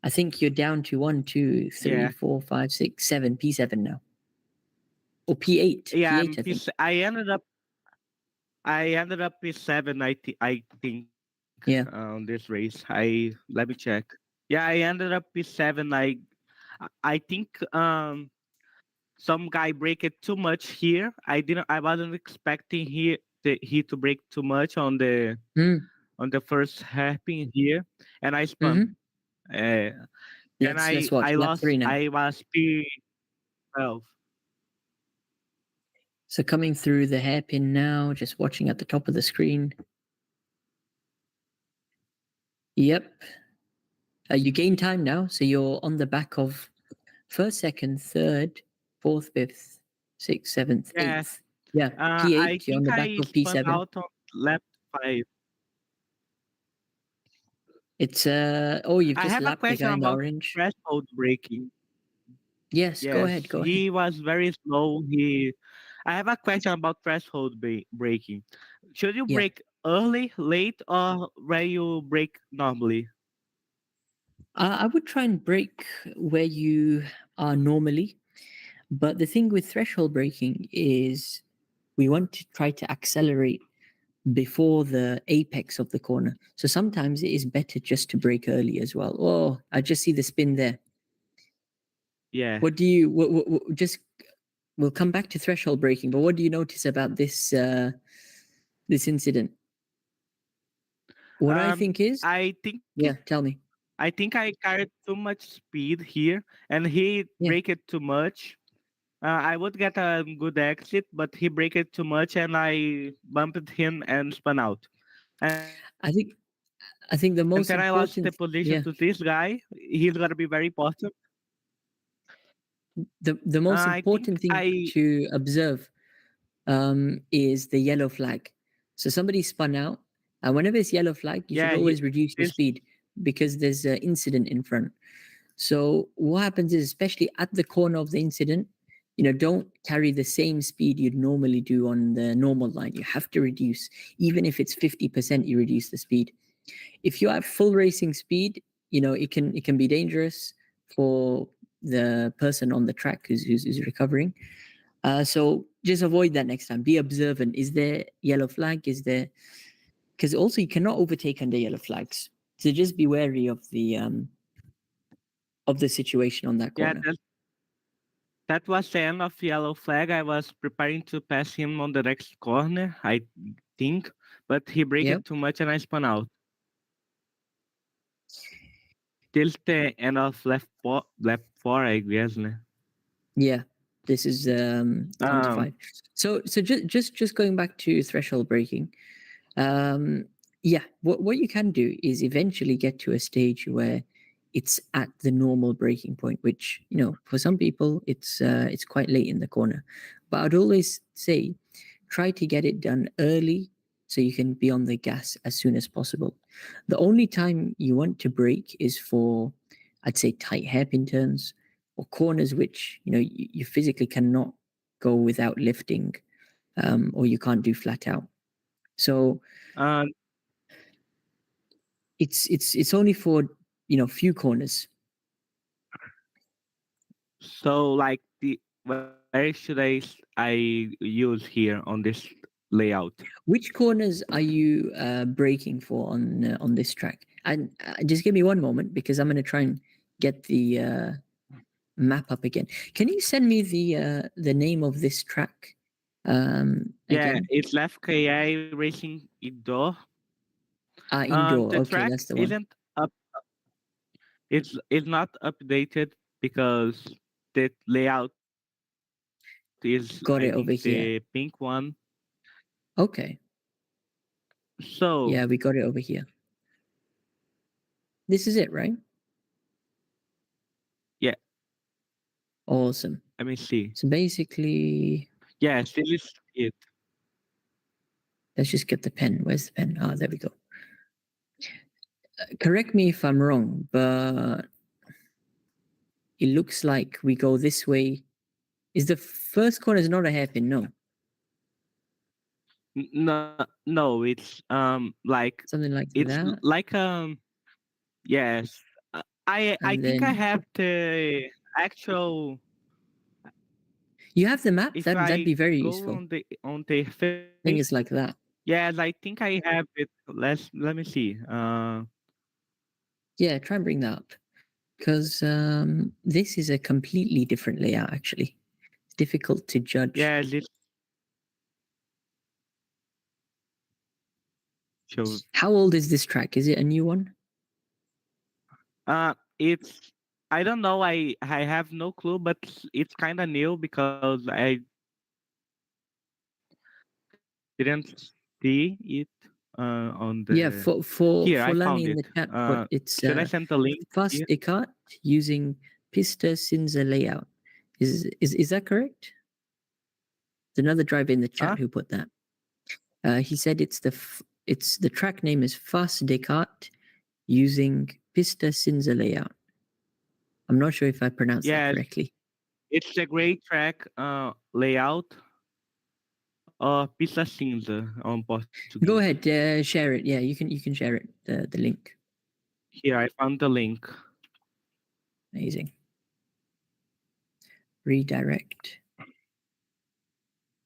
I think you're down to 1, 2, 3, Yeah. 4, 5, 6, 7, P7 now. Or P8. Yeah, P8, I think. I ended up with seven. I think Yeah. on this race. I let me check. Yeah, I ended up with seven. I think some guy break it too much here. I wasn't expecting he to break too much Mm. on the first hairpin here, and I spun. Mm-hmm. Uh, and Let's watch. I Lap lost. 3 now. I was P12. So coming through the hairpin now, just watching at the top of the screen. Yep. You gain time now, so you're on the back of first, second, third, fourth, fifth, sixth, seventh, Yeah. eighth. Yeah, I P8. You're on think the back I of spun P7. out on lap 5. It's oh, you've I just have a lapped the question guy in the about orange. threshold braking. Yes, go Yes, ahead. Go ahead. he was very slow. I have a question about threshold braking. Should you Yeah, brake early, late, or where you brake normally? I would try and brake where you are normally, but the thing with threshold braking is we want to try to accelerate before the apex of the corner. So sometimes it is better just to brake early as well. Oh, I just see the spin there. Yeah. What do you just? We'll come back to threshold braking, but what do you notice about this this incident? What I think is, I think tell me. I think I carried too much speed here, and he braked it too much. I would get a good exit, but he braked it too much, and I bumped him and spun out. And I think the most then I lost the important, position to this guy. He's gonna be very important. the most I think important thing to observe is the yellow flag. So somebody spun out, and whenever it's yellow flag, you should always reduce your speed because there's an incident in front. So what happens is, especially at the corner of the incident, don't carry the same speed you'd normally do on the normal line. You have to reduce, even if it's 50%, you reduce the speed. If you have full racing speed, it can be dangerous for the person on the track who's recovering. So just avoid that next time. Be observant. Is there yellow flag? Is there? Because also you cannot overtake under yellow flags. So just be wary of the situation on that corner. Yeah, that was the end of yellow flag. I was preparing to pass him on the next corner, I think, but he braked it too much and I spun out. Till the end of lap four, I guess. Né? Yeah, this is time to 5. So just going back to threshold braking. What you can do is eventually get to a stage where it's at the normal braking point, which for some people it's quite late in the corner. But I'd always say try to get it done early so you can be on the gas as soon as possible. The only time you want to brake is for, I'd say, tight hairpin turns or corners which you physically cannot go without lifting, or you can't do flat out. So it's only for few corners. So like where should I use here on this layout? Which corners are you braking for on this track? And just give me one moment because I'm going to try and get the map up again. Can you send me the name of this track? Again? It's Left KI Racing Indoor. Indoor. The Okay, track that's the one. isn't up. It's not updated because the layout is Got I it over think here. the pink one. Okay. So yeah, we got it over here. This is it, right? Yeah. Awesome. Let me see. So basically, yeah, still is it. Let's just get the pen. Where's the pen? Ah, there we go. Correct me if I'm wrong, but it looks like we go this way. Is the first corner is not a hairpin? No. No, it's like something like it's that. like yes. I think I have the actual. You have the map. If That'd be very go useful. on the I think it's like that. Yes, I think I have it. Let me see. Yeah, try and bring that up because this is a completely different layout. Actually, it's difficult to judge. Yeah, this. How old is this track? Is it a new one? It's. I don't know. I have no clue, but it's kind of new because I didn't see it on the. Yeah, for Here, I Lani found in the it. chat, but it's Should I send the link? fast here? Descartes using Pista Cinza layout. Is that correct? There's another driver in the chat who put that. He said it's the track name is Fast Descartes using Pista Cinza layout. I'm not sure if I pronounced that correctly. It's a great track layout. Pista Cinza on Portuguese. Go ahead, share it. Yeah, you can share it. The link. Here, I found the link. Amazing. Redirect.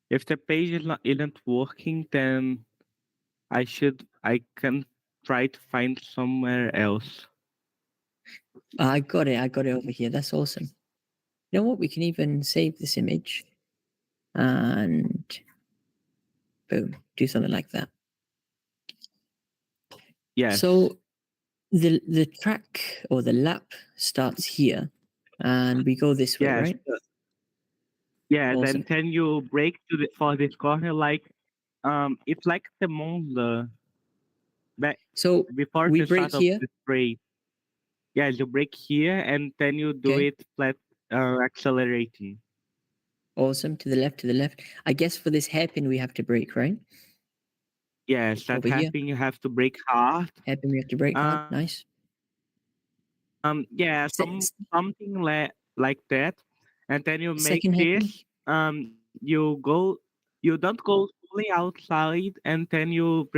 If the page isn't working, then I can try to find somewhere else. I got it over here. That's awesome. You know what? We can even save this image and boom, do something like that. Yes. So the track or the lap starts here and we go this way, yes. right? Yeah, Awesome. then you break for this corner like it's like the Monza back So before we the break start of here. the straight. Yeah, you break here and then you do Okay. it flat accelerating. Awesome. To the left. I guess for this hairpin we have to break, right? Yes, that Over here. happen you have to break hard. Hairpin we have to break hard. Nice. Yeah, Se- something like that. And then you make second hairpin. this. You don't go fully outside, and then you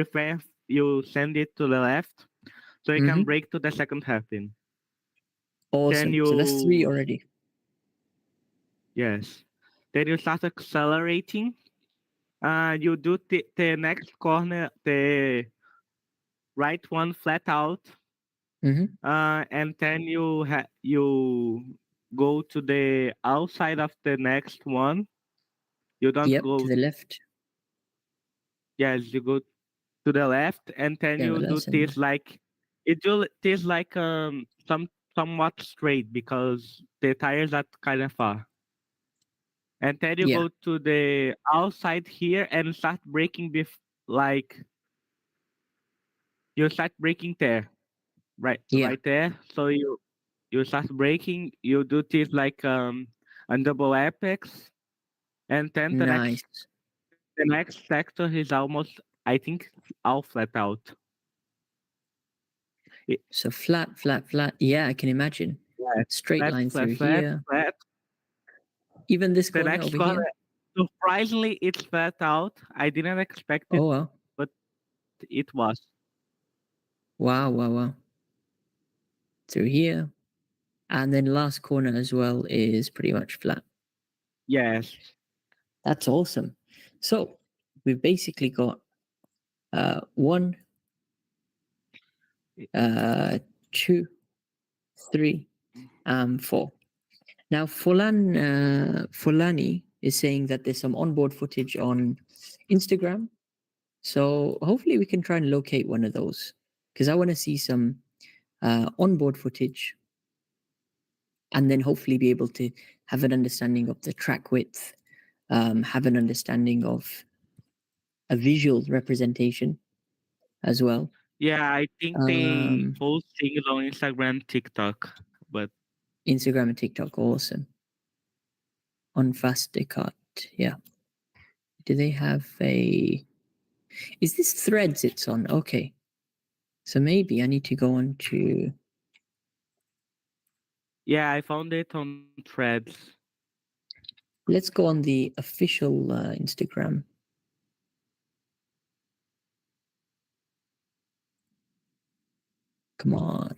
send it to the left, so you can break to the second hairpin. Then Awesome. So that's 3 already. yes. Then you start accelerating. You do the next corner, the right one flat out. And then you go to the outside of the next one. You don't Yep, go. to the left. Yes, you go to the left, and then Yeah, you do this like this like somewhat straight because the tires are kind of far. And then you go to the outside here and start braking like you start braking there, right there. So you start braking. You do this like a double apex, and then Nice. the next sector is almost I think all flat out. So flat. Yeah, I can imagine. Yeah, Straight line through flat, here. flat. Even this The corner next over corner, here. surprisingly, it's flat out. I didn't expect it, Oh wow. but it was. Wow. Through here. And then last corner as well is pretty much flat. Yes. That's awesome. So we've basically got 1, 2, 3, 4. Now Fulani is saying that there's some onboard footage on Instagram. So hopefully we can try and locate one of those because I want to see some onboard footage and then hopefully be able to have an understanding of the track width, have an understanding of a visual representation as well. Yeah, I think they post things on Instagram, TikTok, but Instagram and TikTok, awesome. On Fasticut, yeah. Do they have a? Is this Threads it's on? Okay, so maybe I need to go on to. Yeah, I found it on Threads. Let's go on the official Instagram. Come on.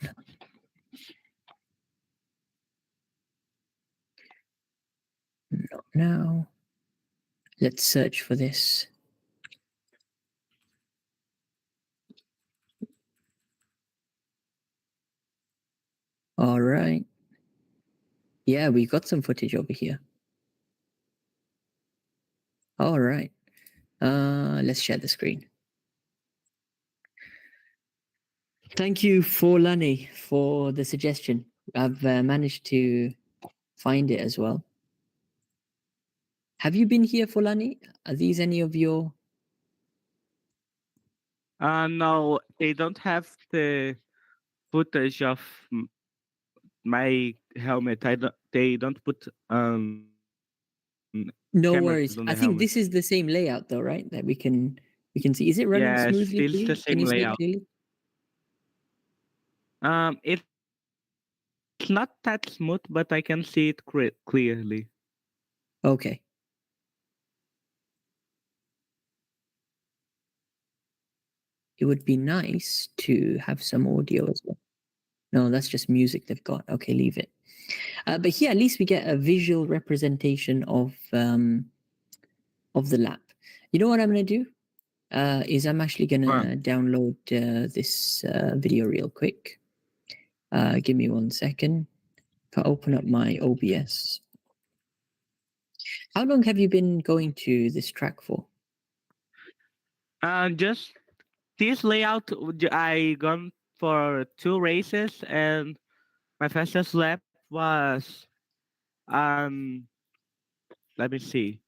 Not now. Let's search for this. All right. Yeah, we got some footage over here. All right. Let's share the screen. Thank you, Forlani, for the suggestion. I've managed to find it as well. Have you been here, Forlani? Are these any of your? No, they don't have the footage of my helmet. They don't put No cameras worries. on the I think helmet. this is the same layout, though, right? That we can see. Is it running Yes, smoothly? still the Clearly? Can same you see it layout. clearly? It's not that smooth, but I can see it clearly. Okay. It would be nice to have some audio as well. No, that's just music they've got. Okay, leave it. But here, at least we get a visual representation of the lap. You know what I'm going to do? is I'm actually gonna download this video real quick. Give me 1 second. If I open up my OBS. How long have you been going to this track for? Just this layout. I gone for 2 races, and my fastest lap was let me see.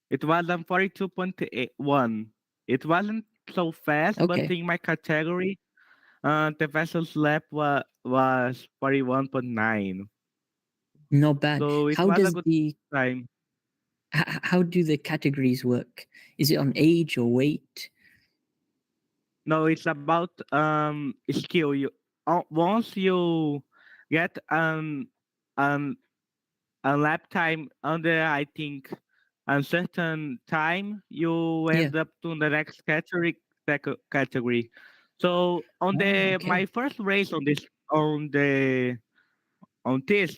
It was 42.81. It wasn't so fast, but Okay, in my category, the fastest lap was 41.9. not bad. So it How was a does good the time. how do the categories work? Is it on age or weight? No, it's about skill. Once you get um a lap time under, I think, a certain time, you Yeah. end up to the next category. So on Oh, the okay. my first race on this,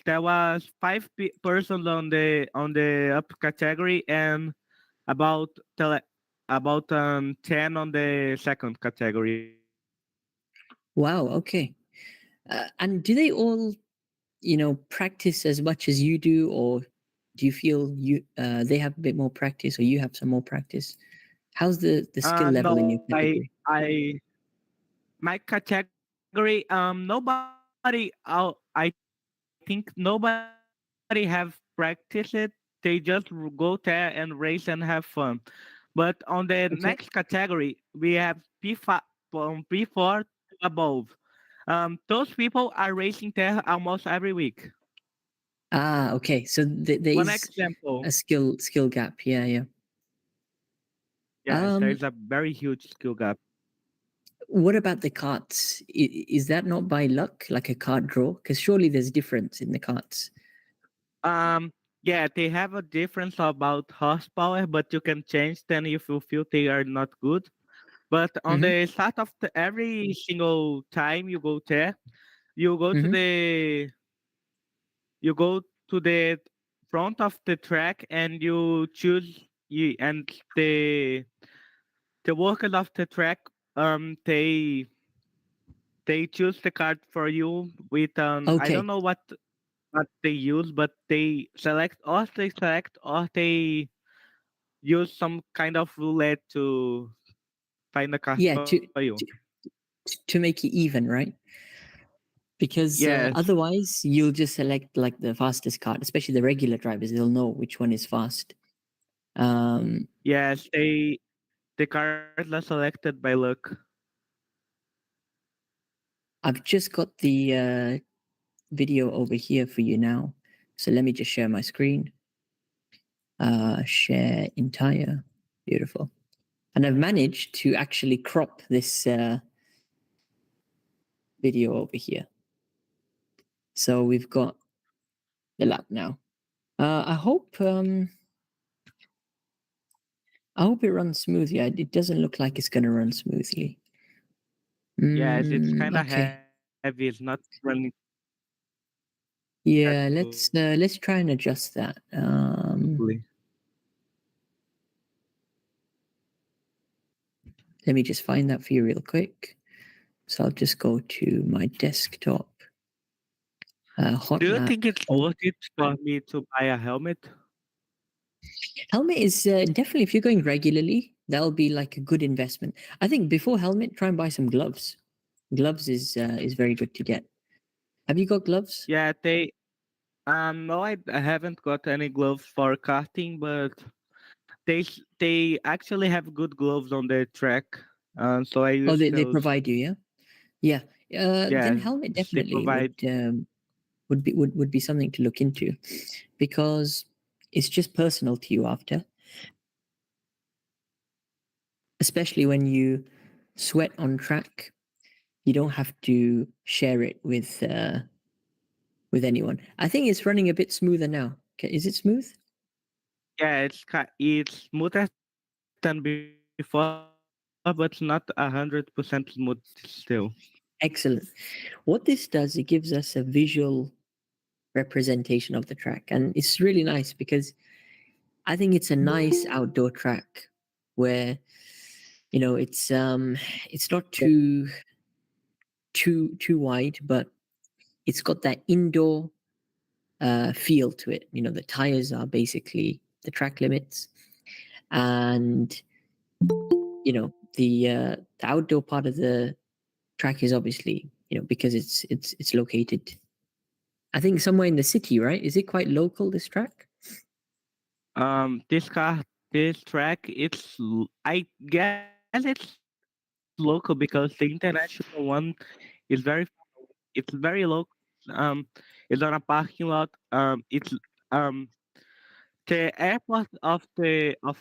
there was 5 persons on the up category, and about about 10 on the second category. Wow. Okay. And do they all, practice as much as you do, or do you feel they have a bit more practice, or you have some more practice? How's the skill level in your No, category? my category, I think nobody have practiced it. They just go there and race and have fun. But on the Okay. next category, we have P5 from P4 to above. Those people are racing there almost every week. Ah, okay. So there One is example, a skill gap. Yeah, yeah. yes, there Um, is a very huge skill gap. what about the carts? Is that not by luck, like a cart draw? Because surely there's difference in the carts. Yeah, they have a difference about horsepower, but you can change them if you feel they are not good. But on Mm-hmm. the start of every single time you go there, you go to Mm-hmm. the you go to the front of the track, and you choose you and the workers of the track, they choose the card for you with I don't Okay. know what they use, but they select or they use some kind of roulette to find a card Yeah, for you. to to make it even, right? Because Yes, otherwise you'll just select like the fastest cart, especially the regular drivers. They'll know which one is fast. Um, yes, the cards are selected by luck. I've just got the video over here for you now. So let me just share my screen. Share entire. Beautiful. And I've managed to actually crop this video over here. So we've got the lap now. I hope it runs smoothly. It doesn't look like it's going to run smoothly. Yes, it's kind of Okay. heavy. It's not running that Yeah, smoothly. let's try and adjust that. Let me just find that for you real quick. So I'll just go to my desktop. Hot Do you lap. think it's worth it for me to buy a helmet? Helmet is definitely, if you're going regularly, that'll be like a good investment. I think before helmet, try and buy some gloves. Gloves is very good to get. Have you got gloves? Yeah, no, I haven't got any gloves for karting, but they actually have good gloves on the track. So I Oh, use they those. provide you, yeah, yeah. Then Yes, helmet they definitely provide. would be something to look into, because it's just personal to you after, especially when you sweat on track. You don't have to share it with anyone. I think it's running a bit smoother now. Is it smooth? Yeah, it's smoother than before, but it's not 100% smooth still. Excellent. What this does, it gives us a visual representation of the track, and it's really nice because I think it's a nice outdoor track. where it's not too wide, but it's got that indoor feel to it. The tires are basically the track limits, and the outdoor part of the track is obviously because it's located, I think, somewhere in the city, right? Is it quite local, this track? This track, I guess it's local because the international one is it's very local. Um, it's on a parking lot. It's um the airport of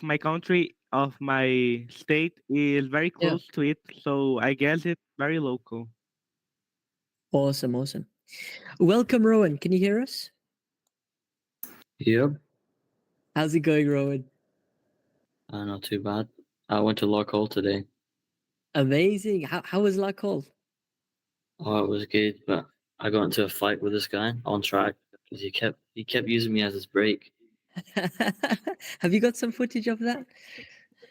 my country, of my state, is very Yeah. close to it, so I guess it's very local. Awesome. Welcome, Rowan. Can you hear us? Yep. How's it going, Rowan? Not too bad. I went to Lock Hole today. Amazing. How was La Cole? Oh, it was good, but I got into a fight with this guy on track because he kept using me as his brake. Have you got some footage of that?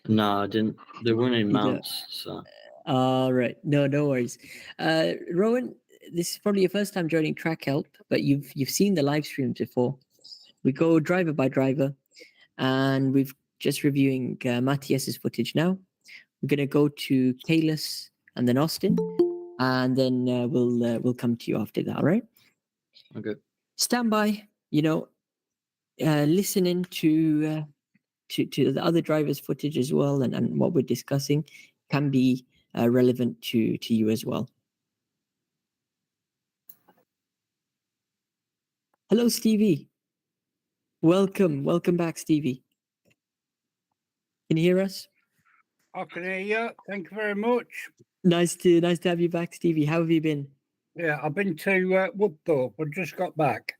No, I didn't. There weren't any You don't. mounts, so All right. No worries. Rowan, this is probably your first time joining Track Help, but you've seen the live streams before. We go driver by driver, and we've just reviewing Matthias's footage now. We're gonna go to Kalis and then Austin, and then we'll come to you after that. All right. okay. Stand by. Listening to the other drivers' footage as well, and what we're discussing can be relevant to you as well. Hello, Stevie. Welcome back, Stevie. Can you hear us? I can hear you. Thank you very much. Nice to have you back, Stevie. How have you been? Yeah, I've been to Woodthorpe. I just got back.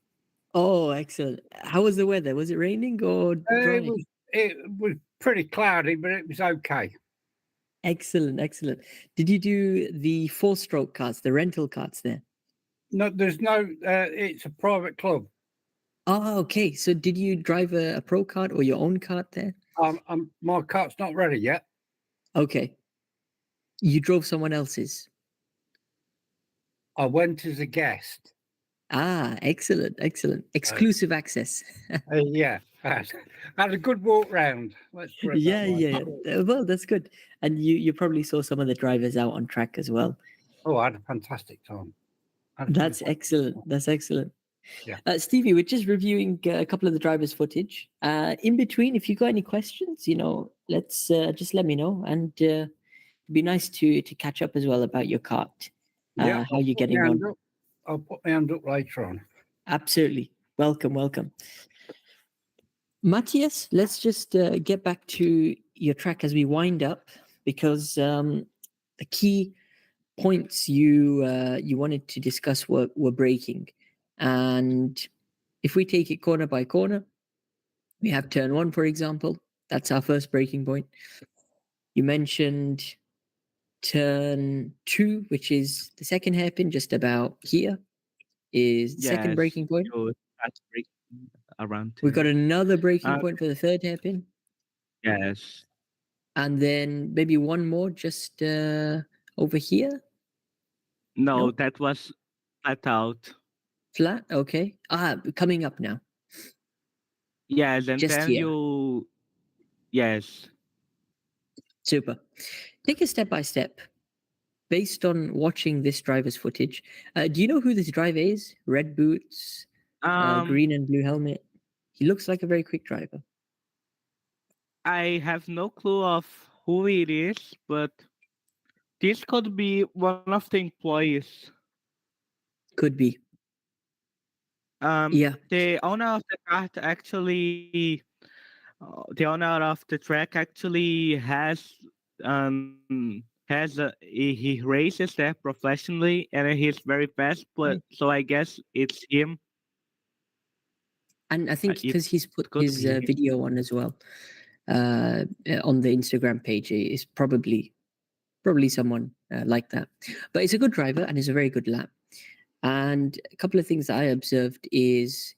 Oh, excellent. How was the weather? Was it raining or dry? It was pretty cloudy, but it was okay. Excellent. Did you do the 4-stroke carts, the rental carts there? No, there's no. It's a private club. Oh, okay. So did you drive a pro kart or your own kart there? My cart's not ready yet. Okay. You drove someone else's? I went as a guest. Ah, excellent. Exclusive access. Yeah, I had a good walk round. Let's put it that way. Yeah. Well, that's good. And you probably saw some of the drivers out on track as well. Oh, I had a fantastic time. That's excellent. Yeah. Stevie, we're just reviewing a couple of the drivers' footage. In between, if you got any questions, let's just let me know, and it'd be nice to catch up as well about your kart. Yeah, how you getting on? I'll put my hand up later on. Absolutely. Welcome. Matthias, let's just get back to your track as we wind up, because the key points you wanted to discuss were braking. And if we take it corner by corner, we have turn 1, for example. That's our first braking point. You mentioned turn 2, which is the second hairpin, just about here, is the second braking point. So that's braking around. We've got another braking point for the third hairpin. Yes. And then maybe one more just over here. No, No? that was flat out. Flat, okay. Coming up now. Yes, and Just then here. yes. Super. Take it step by step. Based on watching this driver's footage, do you know who this driver is? Red boots, green and blue helmet. He looks like a very quick driver. I have no clue of who it is, but this could be one of the employees. Could be. Yeah. The owner of the kart actually, the owner of the track actually he races there professionally, and he's very fast. But so I guess it's him. And I think because he's put his be him. video on as well on the Instagram page, is probably someone like that. But it's a good driver and it's a very good lap. And a couple of things that I observed is,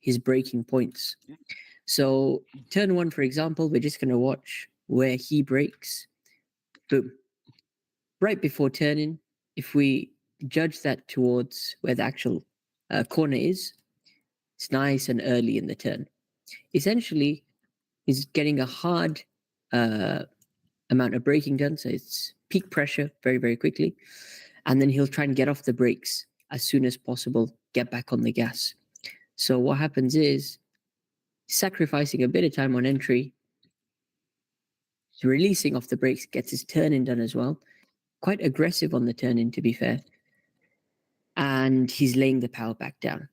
his braking points. So turn 1, for example, we're just going to watch. where he brakes. Boom. Right before turning, if we judge that towards where the actual corner is, it's nice and early in the turn. Essentially, he's getting a hard amount of braking done, so it's peak pressure very, very quickly. And then he'll try and get off the brakes as soon as possible, get back on the gas. So what happens is, sacrificing a bit of time on entry, releasing off the brakes, gets his turn-in done as well. Quite aggressive on the turn-in, to be fair. And he's laying the power back down.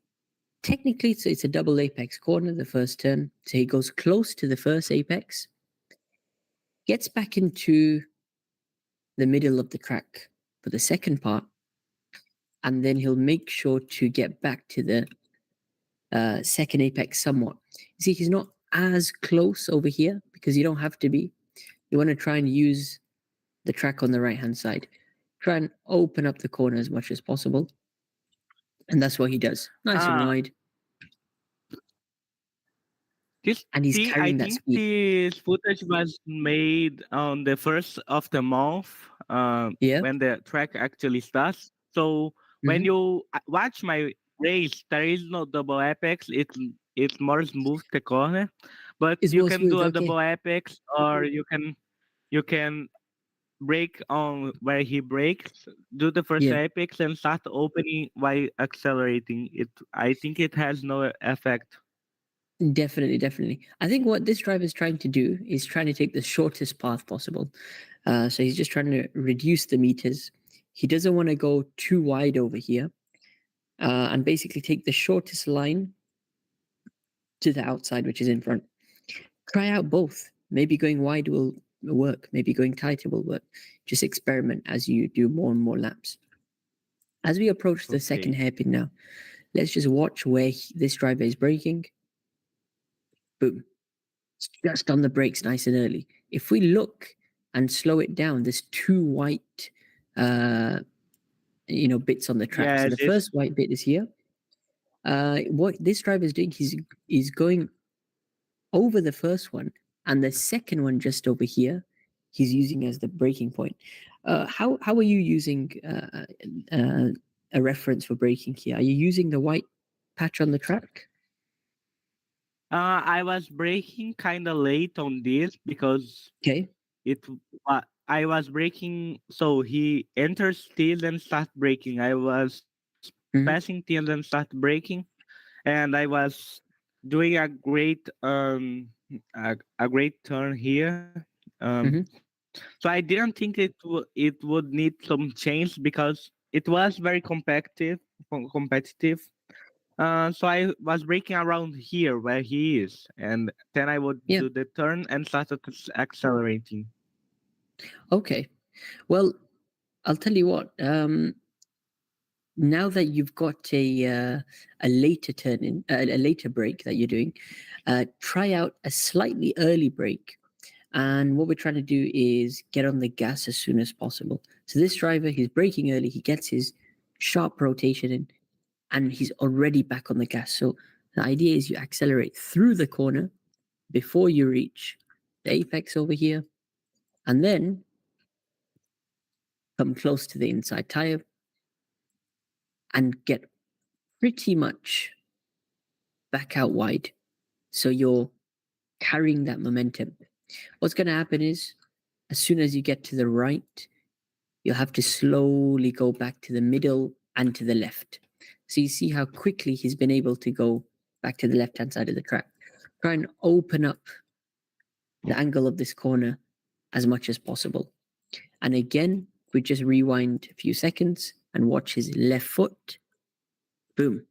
Technically, it's a double apex corner, the first turn. So he goes close to the first apex, gets back into the middle of the track for the second part, and then he'll make sure to get back to the second apex somewhat. You see, he's not as close over here because you don't have to be. You want to try and use the track on the right-hand side. Try and open up the corner as much as possible. And that's what he does. Nice and wide. And he's carrying that speed. This footage was made on the first of the month when the track actually starts. So when you watch my race, there is no double apex. It's more smooth the corner, but you can do a double apex, or you can brake on where he brakes, do the first apex, and start opening while accelerating. I think it has no effect. Definitely. I think what this driver is trying to do is trying to take the shortest path possible. So he's just trying to reduce the meters. He doesn't want to go too wide over here, and basically take the shortest line to the outside, which is in front. Try out both. Maybe going wide will work. Maybe going tighter will work. Just experiment as you do more and more laps. As we approach the second hairpin now, let's just watch where this driver is braking. Boom. It's just on the brakes nice and early. If we look and slow it down, there's two white bits on the track. So the first white bit is here. What this driver is doing, he's going over the first one, and the second one just over here, he's using as the braking point. How are you using a reference for braking here? Are you using the white patch on the track? I was braking kind of late on this because I was braking. So he enters still and start braking. I was passing till and start braking, and I was doing a great turn here. So I didn't think it would need some change because it was very competitive. So I was braking around here where he is, and then I would do the turn and started accelerating. Okay, well, I'll tell you what. Now that you've got a later turn-in, a later brake that you're doing, try out a slightly early brake. And what we're trying to do is get on the gas as soon as possible. So this driver, he's braking early, he gets his sharp rotation in, and he's already back on the gas. So the idea is you accelerate through the corner before you reach the apex over here, and then come close to the inside tire and get pretty much back out wide. So you're carrying that momentum. What's going to happen is, as soon as you get to the right, you'll have to slowly go back to the middle and to the left. So you see how quickly he's been able to go back to the left-hand side of the track. Try and open up the angle of this corner as much as possible. And again, we just rewind a few seconds and watch his left foot. Boom.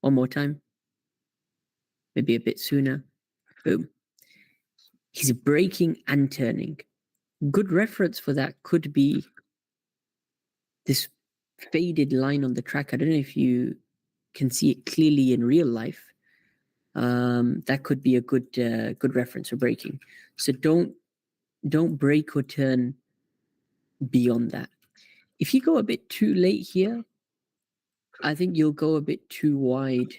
One more time. Maybe a bit sooner. Boom. He's braking and turning. Good reference for that could be this faded line on the track. I don't know if you can see it clearly in real life. That could be a good reference for braking. So don't brake or turn beyond that. If you go a bit too late here, I think you'll go a bit too wide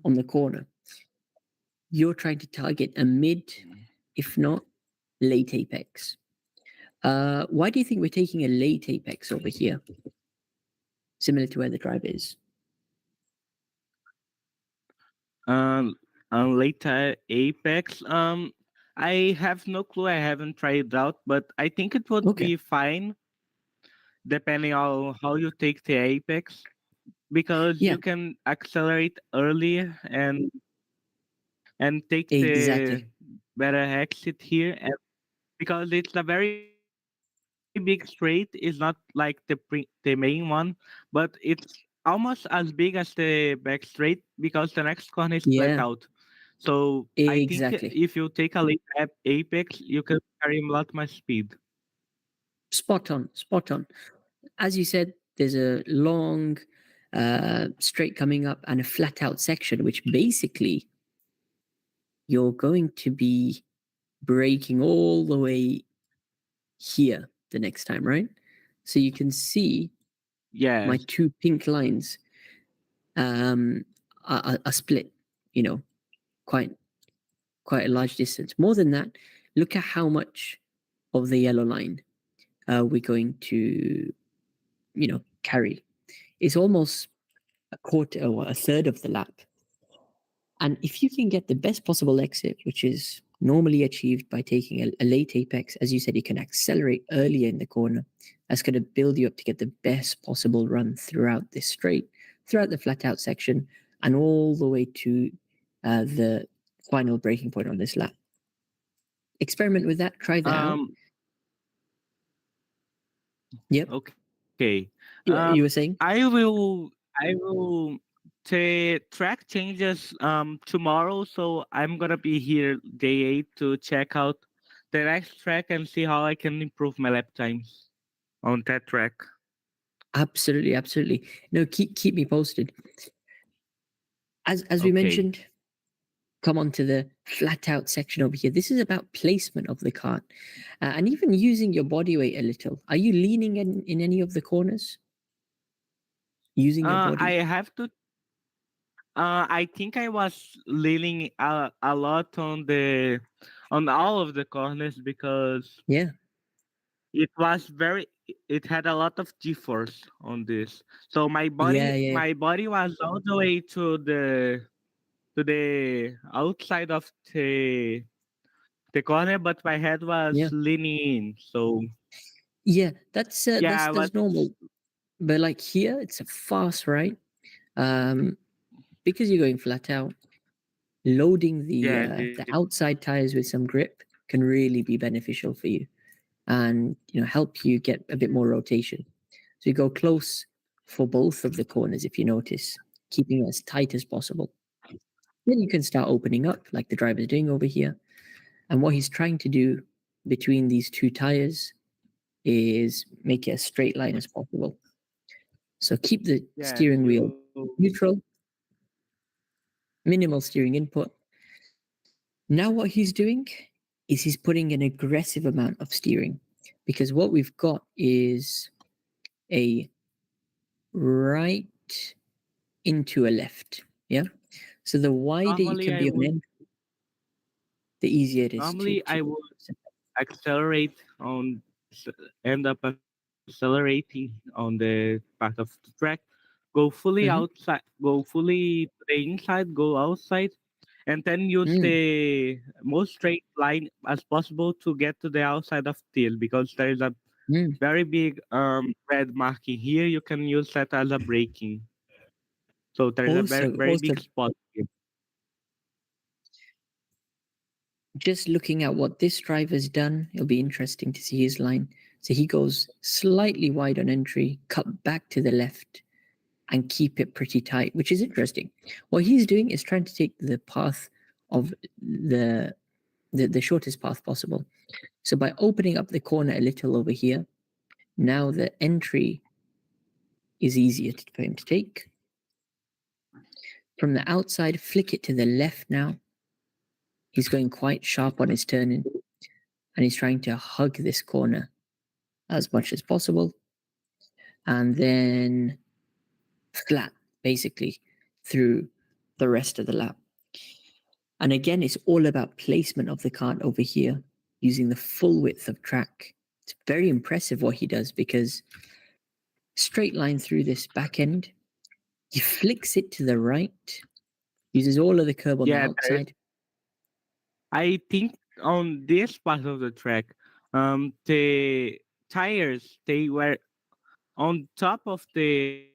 on the corner. You're trying to target a mid, if not late apex. Why do you think we're taking a late apex over here? Similar to where the drive is. Later apex. I have no clue. I haven't tried it out, but I think it would be fine depending on how you take the apex, because you can accelerate early and take the better exit here, and because it's a very big straight. It's not like the main one, but it's almost as big as the back straight because the next corner is flat out. So I think if you take a late apex, you can carry a lot more speed. Spot on. As you said, there's a long straight coming up and a flat out section, which basically you're going to be braking all the way here the next time, right? So you can see my two pink lines are split, quite a large distance. More than that, look at how much of the yellow line we're going to, carry. It's almost a quarter or a third of the lap. And if you can get the best possible exit, which is normally achieved by taking a late apex, as you said, you can accelerate earlier in the corner. That's going to build you up to get the best possible run throughout this straight, throughout the flat out section, and all the way to the final breaking point on this lap. Experiment with that. Try that out. Yep. Okay. You were saying? I will. The track changes tomorrow, so I'm gonna be here day 8 to check out the next track and see how I can improve my lap times on that track. Absolutely. No, keep me posted. As we mentioned, come on to the flat out section over here. This is about placement of the cart and even using your body weight a little. Are you leaning in any of the corners? Using your body? I have to. I think I was leaning a lot on all of the corners because it had a lot of G-force on this. So my body was all the way to the outside of the corner, but my head was leaning in. So that's normal. But like here, it's a fast right. Because you're going flat out, loading the outside tires with some grip can really be beneficial for you, and help you get a bit more rotation. So you go close for both of the corners, if you notice, keeping it as tight as possible. Then you can start opening up like the driver's doing over here. And what he's trying to do between these two tires is make it as straight line as possible. So keep the steering wheel neutral, minimal steering input. Now what he's doing is he's putting an aggressive amount of steering, because what we've got is a right into a left. Yeah. So the wider you can be on end, the easier it is. Normally, I would end up accelerating on the part of the track, go fully outside, go fully to the inside, go outside, and then use the most straight line as possible to get to the outside of tail, because there is a very big red marking here. You can use that as a braking. So there is a very big spot here. Just looking at what this driver's done, it'll be interesting to see his line. So he goes slightly wide on entry, cut back to the left, and keep it pretty tight, which is interesting. What he's doing is trying to take the path of the shortest path possible. So by opening up the corner a little over here, now the entry is easier for him to take. From the outside, flick it to the left now. He's going quite sharp on his turning, and he's trying to hug this corner as much as possible. And then flat, basically, through the rest of the lap. And again, it's all about placement of the cart over here. using the full width of track. It's very impressive what he does, because straight line through this back end, he flicks it to the right, uses all of the curb on the outside. I think on this part of the track, the tires, they were on top of the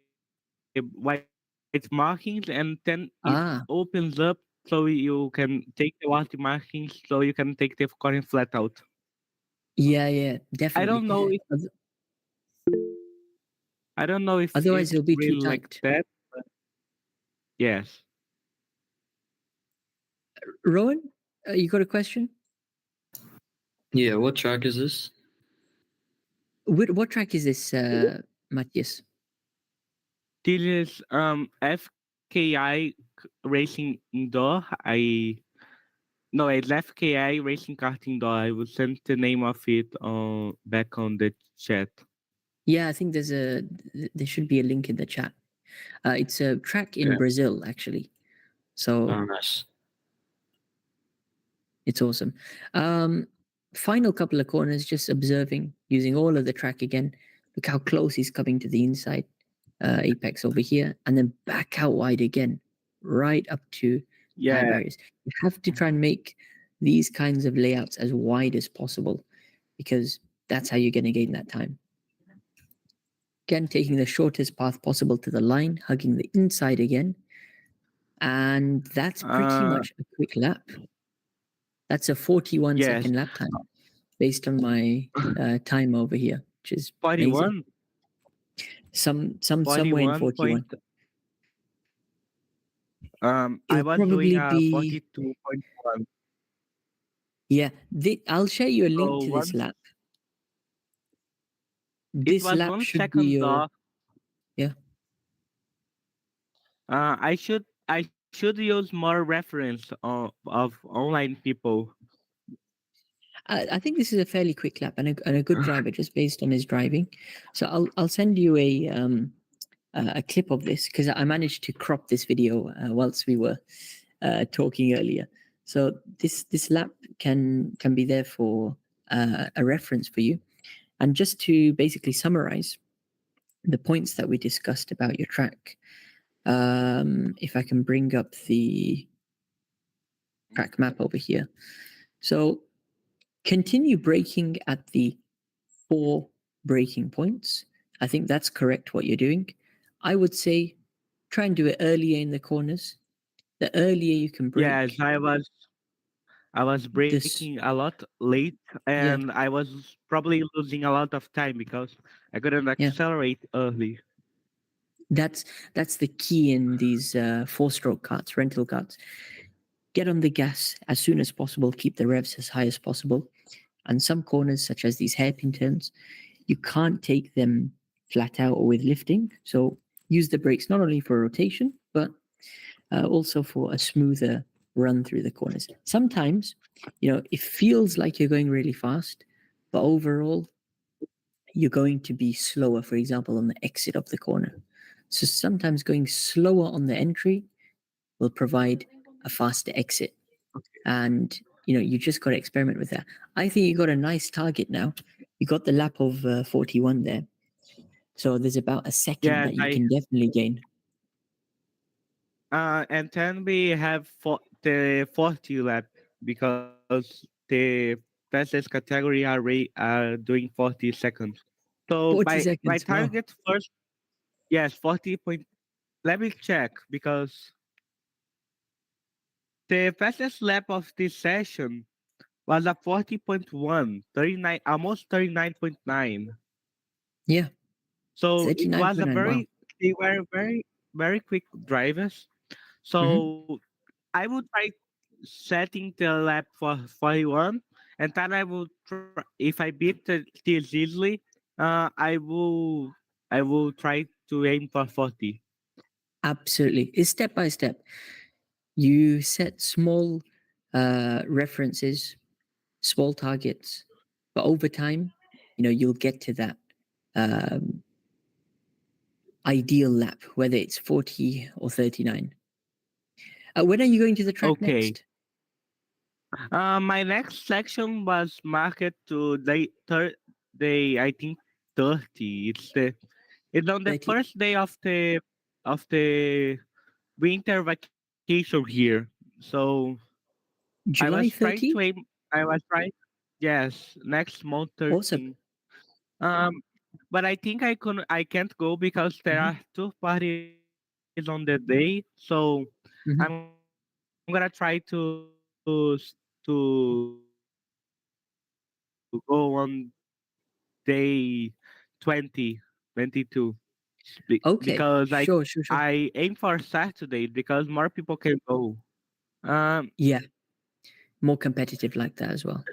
white markings, and then it opens up so you can take the white markings, so you can take the corner flat out. Yeah, definitely. I don't know if Otherwise it's it'll be too really like tight. that. But yes. Rowan, you got a question? Yeah, what track is this? What track is this, Matthias? This is FKI Racing Indoor. It's FKI Racing Kart Indoor. I will send the name of it back on the chat. Yeah, I think there should be a link in the chat. It's a track in Brazil, actually. So nice. It's awesome. Final couple of corners, just observing, using all of the track again. Look how close he's coming to the inside apex over here, and then back out wide again, right up to high barriers. You have to try and make these kinds of layouts as wide as possible, because that's how you're going to gain that time. Again, taking the shortest path possible to the line, hugging the inside again, and that's pretty much a quick lap. That's a 41-second lap time, based on my time over here, which is 41. Somewhere in 41. I was doing 42.1. Yeah, I'll share you a link to this lap. This lap should be your... Yeah. I should use more reference of online people. I think this is a fairly quick lap and a good driver, just based on his driving. So I'll send you a clip of this, because I managed to crop this video whilst we were talking earlier. So this lap can be there for a reference for you. And just to basically summarize the points that we discussed about your track, if I can bring up the track map over here. So continue braking at the 4 braking points. I think that's correct what you're doing. I would say try and do it earlier in the corners. The earlier you can brake. Yes, I was braking a lot late, and I was probably losing a lot of time because I couldn't accelerate early. That's the key in these 4-stroke karts, rental karts. Get on the gas as soon as possible. Keep the revs as high as possible. And some corners, such as these hairpin turns, you can't take them flat out or with lifting. So use the brakes not only for rotation, but also for a smoother run through the corners. Sometimes, it feels like you're going really fast, but overall, you're going to be slower, for example, on the exit of the corner. So sometimes going slower on the entry will provide a faster exit. And, you just got to experiment with that. I think you got a nice target now. You got the lap of 41 there. So there's about a second that you can definitely gain. And then we have the 40 lap, because the fastest category are doing 40 seconds. So 40 seconds, my target first, 40 point. Let me check, because the fastest lap of this session was a 40.1, 39, almost 39.9. Yeah. So it was they were very, very quick drivers. So I would try setting the lap for 41, and then I will try, if I beat this easily, I will try to aim for 40. Absolutely. It's step by step. You set small references, small targets, but over time, you'll get to that ideal lap, whether it's 40 or 39. When are you going to the track next? My next section was market to day I think 30. It's on the 30. first day of the winter vacation here. So I was July trying to 30? aim. I was trying. Yes, next month Awesome. 13. Um, but I think I can't go because there Mhm. are two parties on the day. So I'm gonna try to go on day 2022 because Okay. Sure, sure, sure. I aim for Saturday because more people can go. Um, Yeah. More competitive like that as well.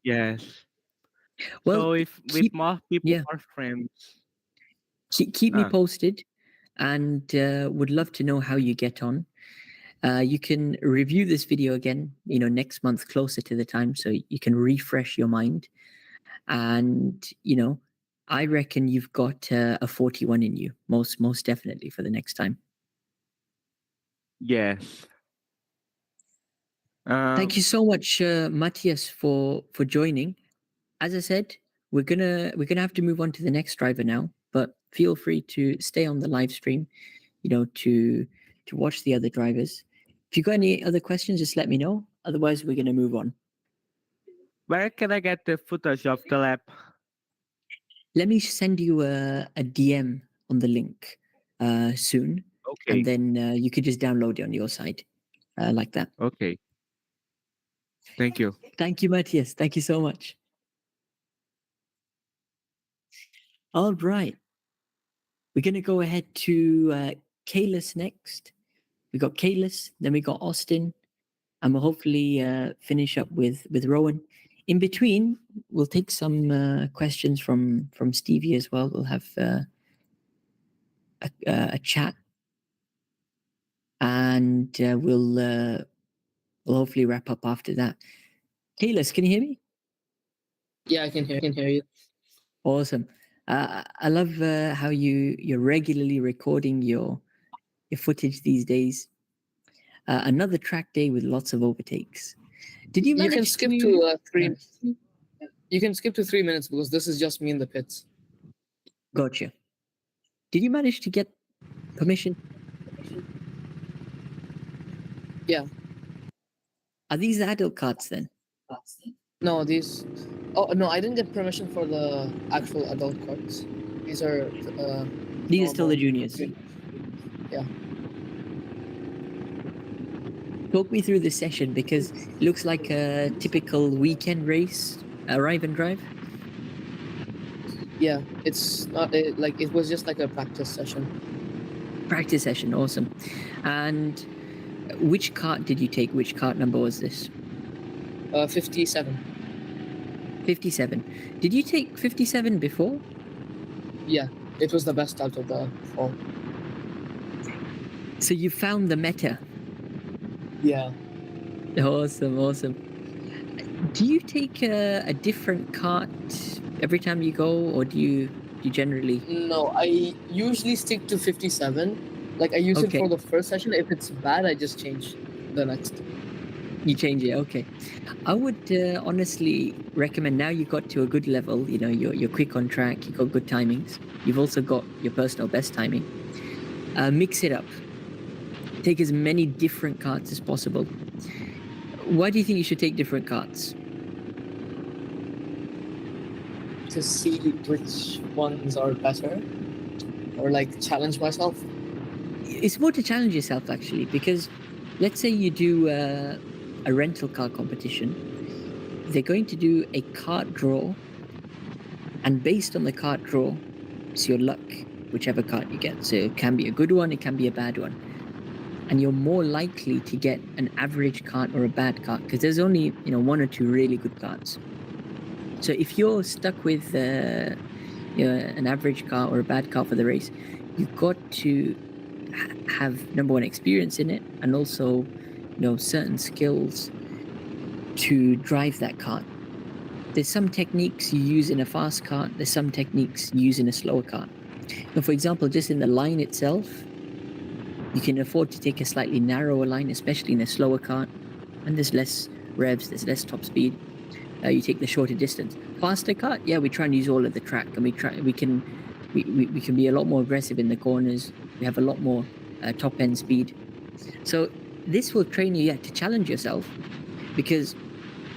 yes. Well, So if with keep more people, yeah, more friends. keep me Ah, posted, and would love to know how you get on. You can review this video again, next month closer to the time, so you can refresh your mind. And I reckon you've got a 41 in you, most definitely for the next time. yes. Thank Um, you so much, Matthias, for joining. As I said, we're gonna have to move on to the next driver now, but feel free to stay on the live stream, to watch the other drivers. If you got any other questions, just let me know. Otherwise, we're gonna move on. where can I get the footage of the lab? Let me send you a DM on the link soon, and Okay, then you could just download it on your side, like that. okay. Thank you. Thank you, Matthias. Thank you so much. All right, we're gonna go ahead to Kalis next. We got Kalis, then we got Austin, and we'll hopefully finish up with Rowan. In between, we'll take some questions from Stevie as well. We'll have a chat, and we'll hopefully wrap up after that. Kalis, can you hear me? Yeah, I can hear you. Awesome. I love how you're regularly recording your footage these days. Another track day with lots of overtakes. Did you You can manage skip to? to 3. You can skip to 3 minutes because this is just me in the pits. Gotcha. Did you manage to get permission? Yeah. Are these adult cards then? No, these. Oh no, I didn't get permission for the actual adult cards. These are. These are still the normal. juniors. Yeah. Talk me through the session because it looks like a typical weekend race, arrive and drive. Yeah, it's not like it was just like a practice session. Practice session, awesome. And which cart did you take? Which cart number was this? 57. 57. Did you take 57 before? Yeah, it was the best out of the all. So you found the meta. Yeah. Awesome, awesome. Do you take a different cart every time you go, or do you generally? No, I usually stick to 57. Like I use it Okay. for the first session. If it's bad, I just change the next. You change it, okay. I would honestly recommend, now you got to a good level, you're quick on track, you got good timings, you've also got your personal best timing. Mix it up. Take as many different carts as possible. Why do you think you should take different carts? To see which ones are better, or like challenge myself. It's more to challenge yourself actually, because let's say you do a rental car competition. They're going to do a cart draw, and based on the cart draw, it's your luck, whichever cart you get. So it can be a good one, it can be a bad one. And you're more likely to get an average cart or a bad cart because there's only one or two really good carts. So if you're stuck with an average car or a bad car for the race, you've got to have number one experience in it, and also certain skills to drive that cart. There's some techniques you use in a fast cart, there's some techniques you use in a slower cart. Now, for example, just in the line itself, you can afford to take a slightly narrower line, especially in a slower cart, and there's less revs, there's less top speed. You take the shorter distance. Faster kart, yeah, we try and use all of the track, and we can be a lot more aggressive in the corners. We have a lot more top end speed. So this will train you to challenge yourself, because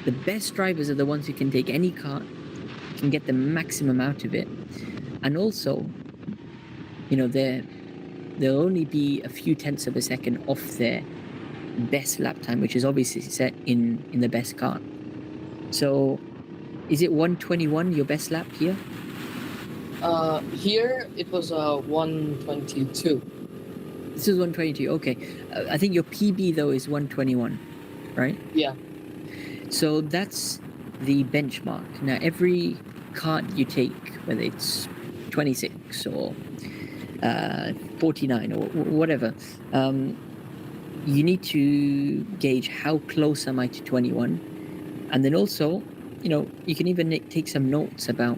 the best drivers are the ones who can take any kart, can get the maximum out of it, and also, there'll only be a few tenths of a second off their best lap time, which is obviously set in the best kart. So, is it 121 your best lap here? Here it was 122. This is 122. Okay, I think your PB though is 121, right? Yeah. So that's the benchmark. Now every kart you take, whether it's 26 or 49 or whatever, you need to gauge how close am I to 21, and then also, you can even take some notes about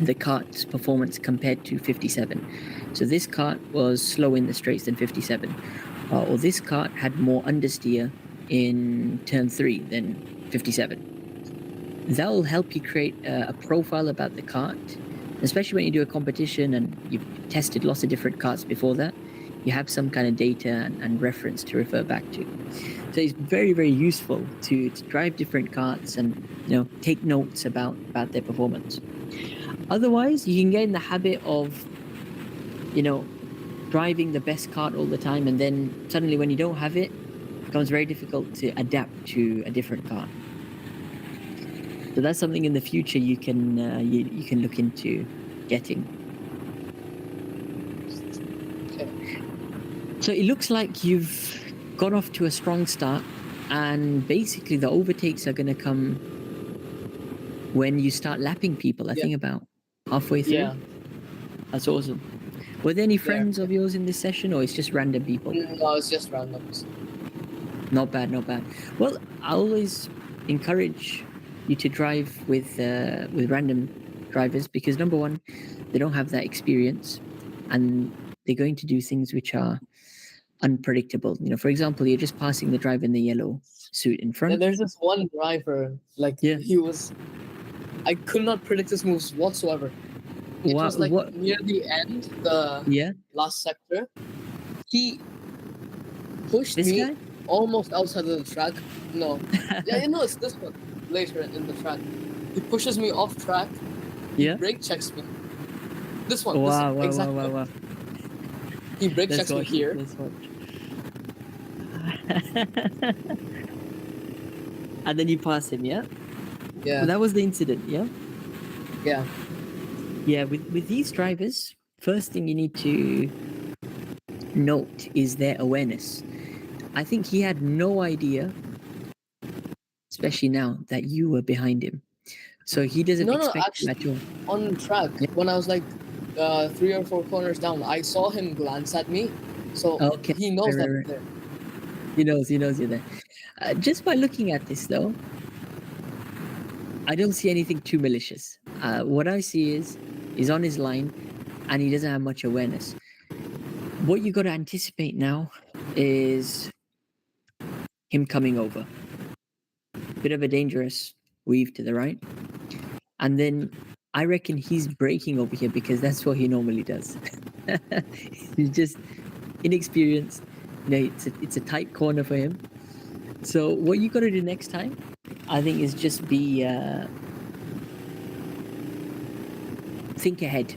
the kart's performance compared to 57. So this kart was slow in the straights than 57, or this kart had more understeer in turn 3 than 57. That will help you create a profile about the kart, especially when you do a competition and you've tested lots of different karts before that. You have some kind of data and reference to refer back to. So it's very, very useful to drive different karts and take notes about their performance. Otherwise, you can get in the habit of driving the best kart all the time, and then suddenly when you don't have it, it becomes very difficult to adapt to a different kart. So that's something in the future you can look into getting. Okay. So it looks like you've got off to a strong start, and basically the overtakes are going to come when you start lapping people. I think about halfway through. Yeah. That's awesome. Were there any friends of yours in this session, or it's just random people? No, it's just randoms. Not bad, not bad. Well, I always encourage you to drive with random drivers, because number one, they don't have that experience, and they're going to do things which are unpredictable. For example, you're just passing the driver in the yellow suit in front. Yeah, there's this one driver, I could not predict his moves whatsoever. It was near the end, the last sector. He pushed me almost outside of the track. No. It's this one. Later in the track. He pushes me off track. He brake checks me. This one. Wow. He brake checks me here. And then you pass him, yeah? Yeah. So that was the incident, yeah? Yeah. Yeah, with these drivers, first thing you need to note is their awareness. I think he had no idea, especially now, that you were behind him. So he doesn't expect you at all. On track, when I was 3 or 4 corners down, I saw him glance at me. So he knows that I'm there. He knows you're there. Just by looking at this, though, I don't see anything too malicious. What I see is he's on his line, and he doesn't have much awareness. What you got to anticipate now is him coming over. Bit of a dangerous weave to the right. And then I reckon he's braking over here because that's what he normally does. He's just inexperienced. It's a tight corner for him. So what you got to do next time, I think, is just be think ahead.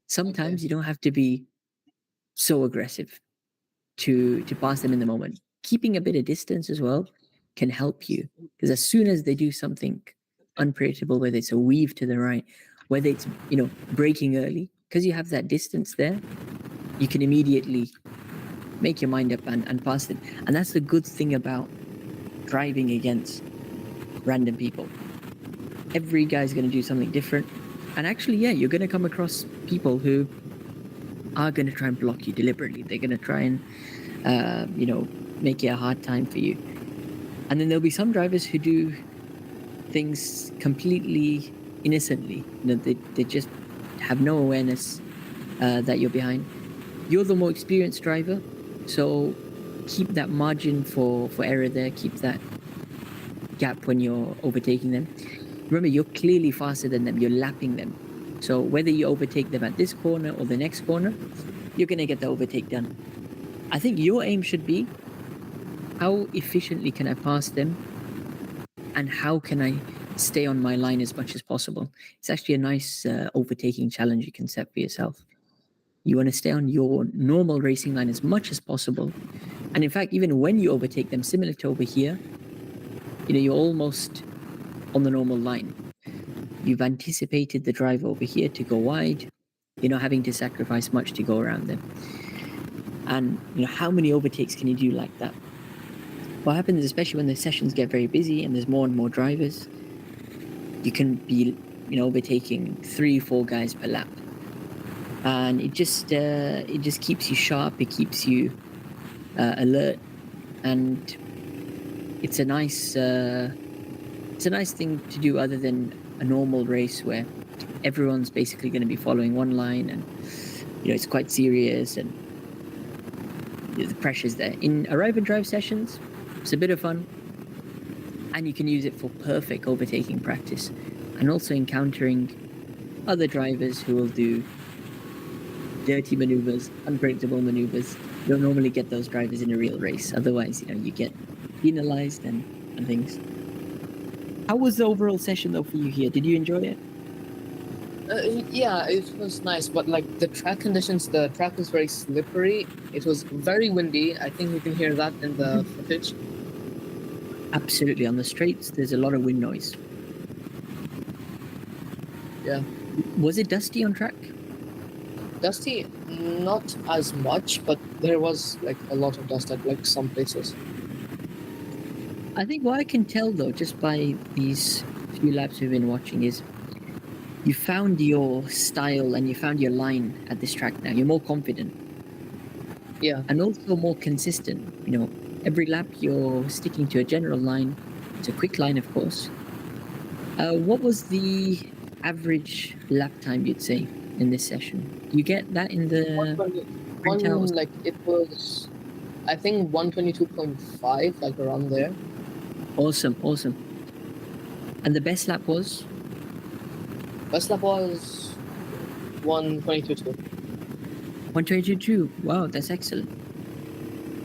Sometimes you don't have to be so aggressive to pass them in the moment. Keeping a bit of distance as well can help you, because as soon as they do something unpredictable, whether it's a weave to the right, whether it's braking early, because you have that distance there, you can immediately make your mind up and pass them. And that's the good thing about driving against random people. Every guy's going to do something different, and actually, you're going to come across people who are going to try and block you deliberately. They're going to try and make it a hard time for you. And then there'll be some drivers who do things completely innocently. They just have no awareness that you're behind. You're the more experienced driver, so keep that margin for error there, keep that gap when you're overtaking them. Remember, you're clearly faster than them, you're lapping them. So whether you overtake them at this corner or the next corner, you're going to get the overtake done. I think your aim should be, how efficiently can I pass them, and how can I stay on my line as much as possible? It's actually a nice overtaking challenge you can set for yourself. You want to stay on your normal racing line as much as possible. And in fact, even when you overtake them, similar to over here, you're almost on the normal line. You've anticipated the driver over here to go wide. You're not having to sacrifice much to go around them. And how many overtakes can you do like that? What happens, especially when the sessions get very busy and there's more and more drivers, you can be overtaking 3-4 guys per lap, and it just keeps you sharp. It keeps you alert, and it's a nice thing to do, other than a normal race where everyone's basically going to be following one line, and it's quite serious, and the pressure's there. In arrive and drive sessions, it's a bit of fun, and you can use it for perfect overtaking practice, and also encountering other drivers who will do dirty maneuvers, unpredictable maneuvers. You don't normally get those drivers in a real race. Otherwise, you get penalized and things. How was the overall session though for you here? Did you enjoy it? Yeah, it was nice, but like the track conditions, the track was very slippery. It was very windy. I think you can hear that in the footage. Absolutely, on the straights, there's a lot of wind noise. Yeah. Was it dusty on track? Dusty, not as much, but there was like a lot of dust at like some places. I think what I can tell though, just by these few laps we've been watching, is you found your style and you found your line at this track now. You're more confident. Yeah. And also more consistent. Every lap you're sticking to a general line. It's a quick line, of course. What was the average lap time, you'd say, in this session? You get that in the printouts? Like it was, I think 122.5, like around there. Awesome. And the best lap was? Best lap was 122.2. 122.2. Wow, that's excellent.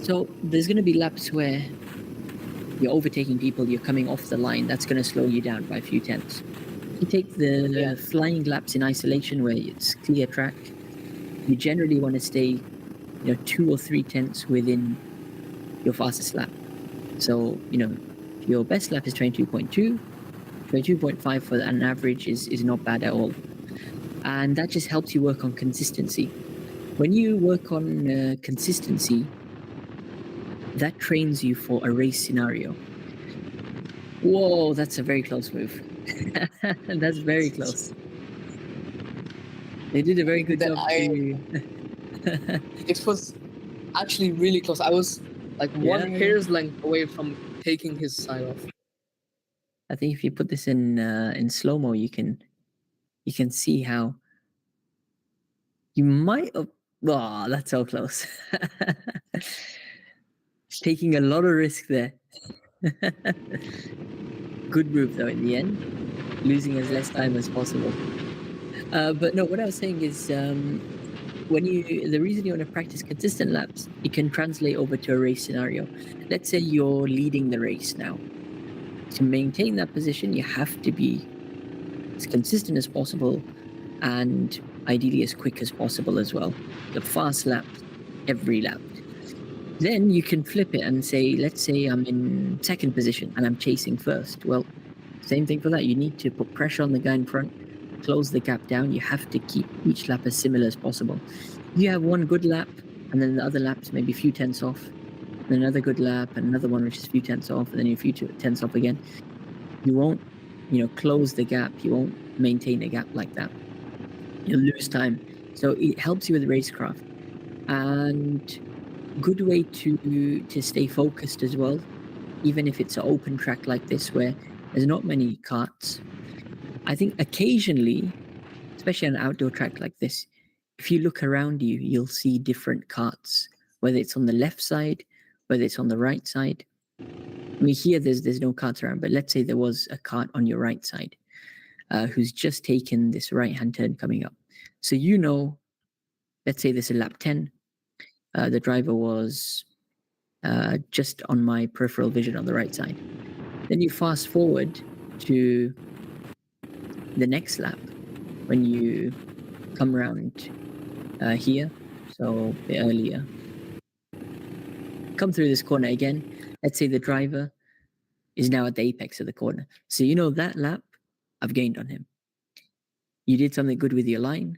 So there's going to be laps where you're overtaking people, you're coming off the line. That's going to slow you down by a few tenths. You take the flying laps in isolation where it's clear track. You generally want to stay 2 or 3 tenths within your fastest lap. So if your best lap is 22.2, 22.5 for an average is not bad at all. And that just helps you work on consistency. When you work on consistency, that trains you for a race scenario. Whoa, that's a very close move. That's very close. They did a very good job. It was actually really close. I was like one hair's length away from taking his side off. I think if you put this in slow-mo, you can see how you might have. Oh, that's so close. Taking a lot of risk there. Good move though in the end, losing as less time as possible. But no, what I was saying is, the reason you want to practice consistent laps, it can translate over to a race scenario. Let's say you're leading the race now. To maintain that position, you have to be as consistent as possible, and ideally as quick as possible as well. The fast lap, every lap. Then you can flip it and say, let's say I'm in second position and I'm chasing first. Well, same thing for that. You need to put pressure on the guy in front, close the gap down. You have to keep each lap as similar as possible. You have one good lap, and then the other laps maybe a few tenths off, and another good lap, and another one which is a few tenths off, and then a few tenths off again. You won't, close the gap. You won't maintain a gap like that. You'll lose time. So it helps you with racecraft, and good way to stay focused as well, even if it's an open track like this where there's not many karts. I think occasionally, especially on an outdoor track like this, if you look around you, you'll see different karts, whether it's on the left side whether it's on the right side. I mean, here there's no carts around, but let's say there was a cart on your right side who's just taken this right-hand turn coming up. So let's say this is lap 10. The driver was just on my peripheral vision on the right side. Then you fast forward to the next lap when you come around here, so a bit earlier. Come through this corner again. Let's say the driver is now at the apex of the corner. So that lap, I've gained on him. You did something good with your line.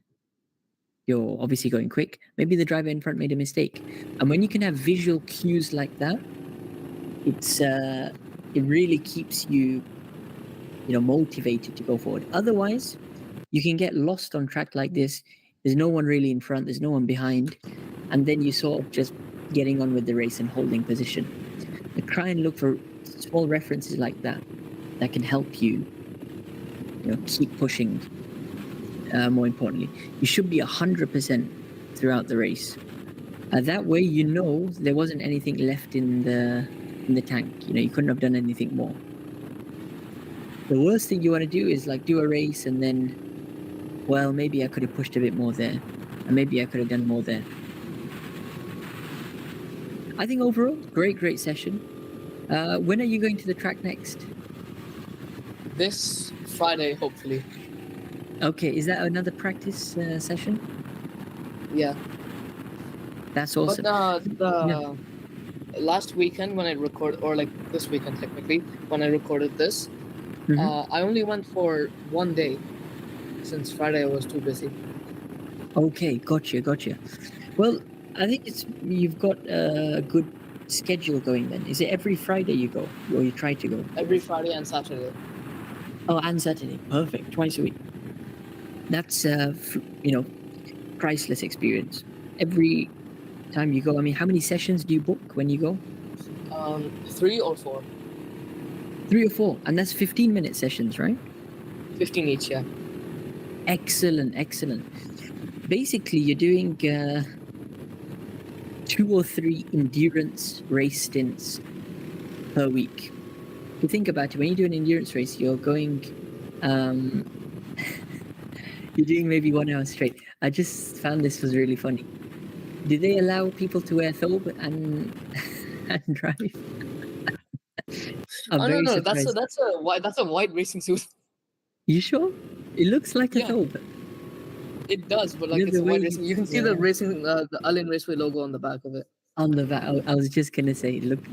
You're obviously going quick. Maybe the driver in front made a mistake. And when you can have visual cues like that, it really keeps you, motivated to go forward. Otherwise, you can get lost on track like this. There's no one really in front. There's no one behind. And then you sort of just getting on with the race and holding position. But try and look for small references like that can help you, keep pushing. More importantly, you should be 100% throughout the race. That way, there wasn't anything left in the tank. You couldn't have done anything more. The worst thing you want to do is do a race and then, well, maybe I could have pushed a bit more there, and maybe I could have done more there. I think overall, great session. When are you going to the track next? This Friday, hopefully. Okay, is that another practice session? Yeah. That's awesome. But last weekend when I or this weekend technically, when I recorded this, I only went for one day, since Friday I was too busy. Okay, gotcha. Well, I think you've got a good schedule going then. Is it every Friday you go, or you try to go? Every Friday and Saturday. Oh, and Saturday. Perfect. Twice a week. That's priceless experience. Every time you go, I mean, how many sessions do you book when you go? 3 or 4. 3 or 4, and that's 15-minute sessions, right? 15 each, yeah. Excellent. Basically, you're doing 2 or 3 endurance race stints per week. If you think about it, when you do an endurance race, you're going, you're doing maybe 1 hour straight. I just found this was really funny. Do they allow people to wear thobe and drive? No, that's a white racing suit. You sure? It looks like a thobe. It does, but it's a white racing. You can see the racing, the Alien Raceway logo on the back of it. On the back, I was just gonna say, look.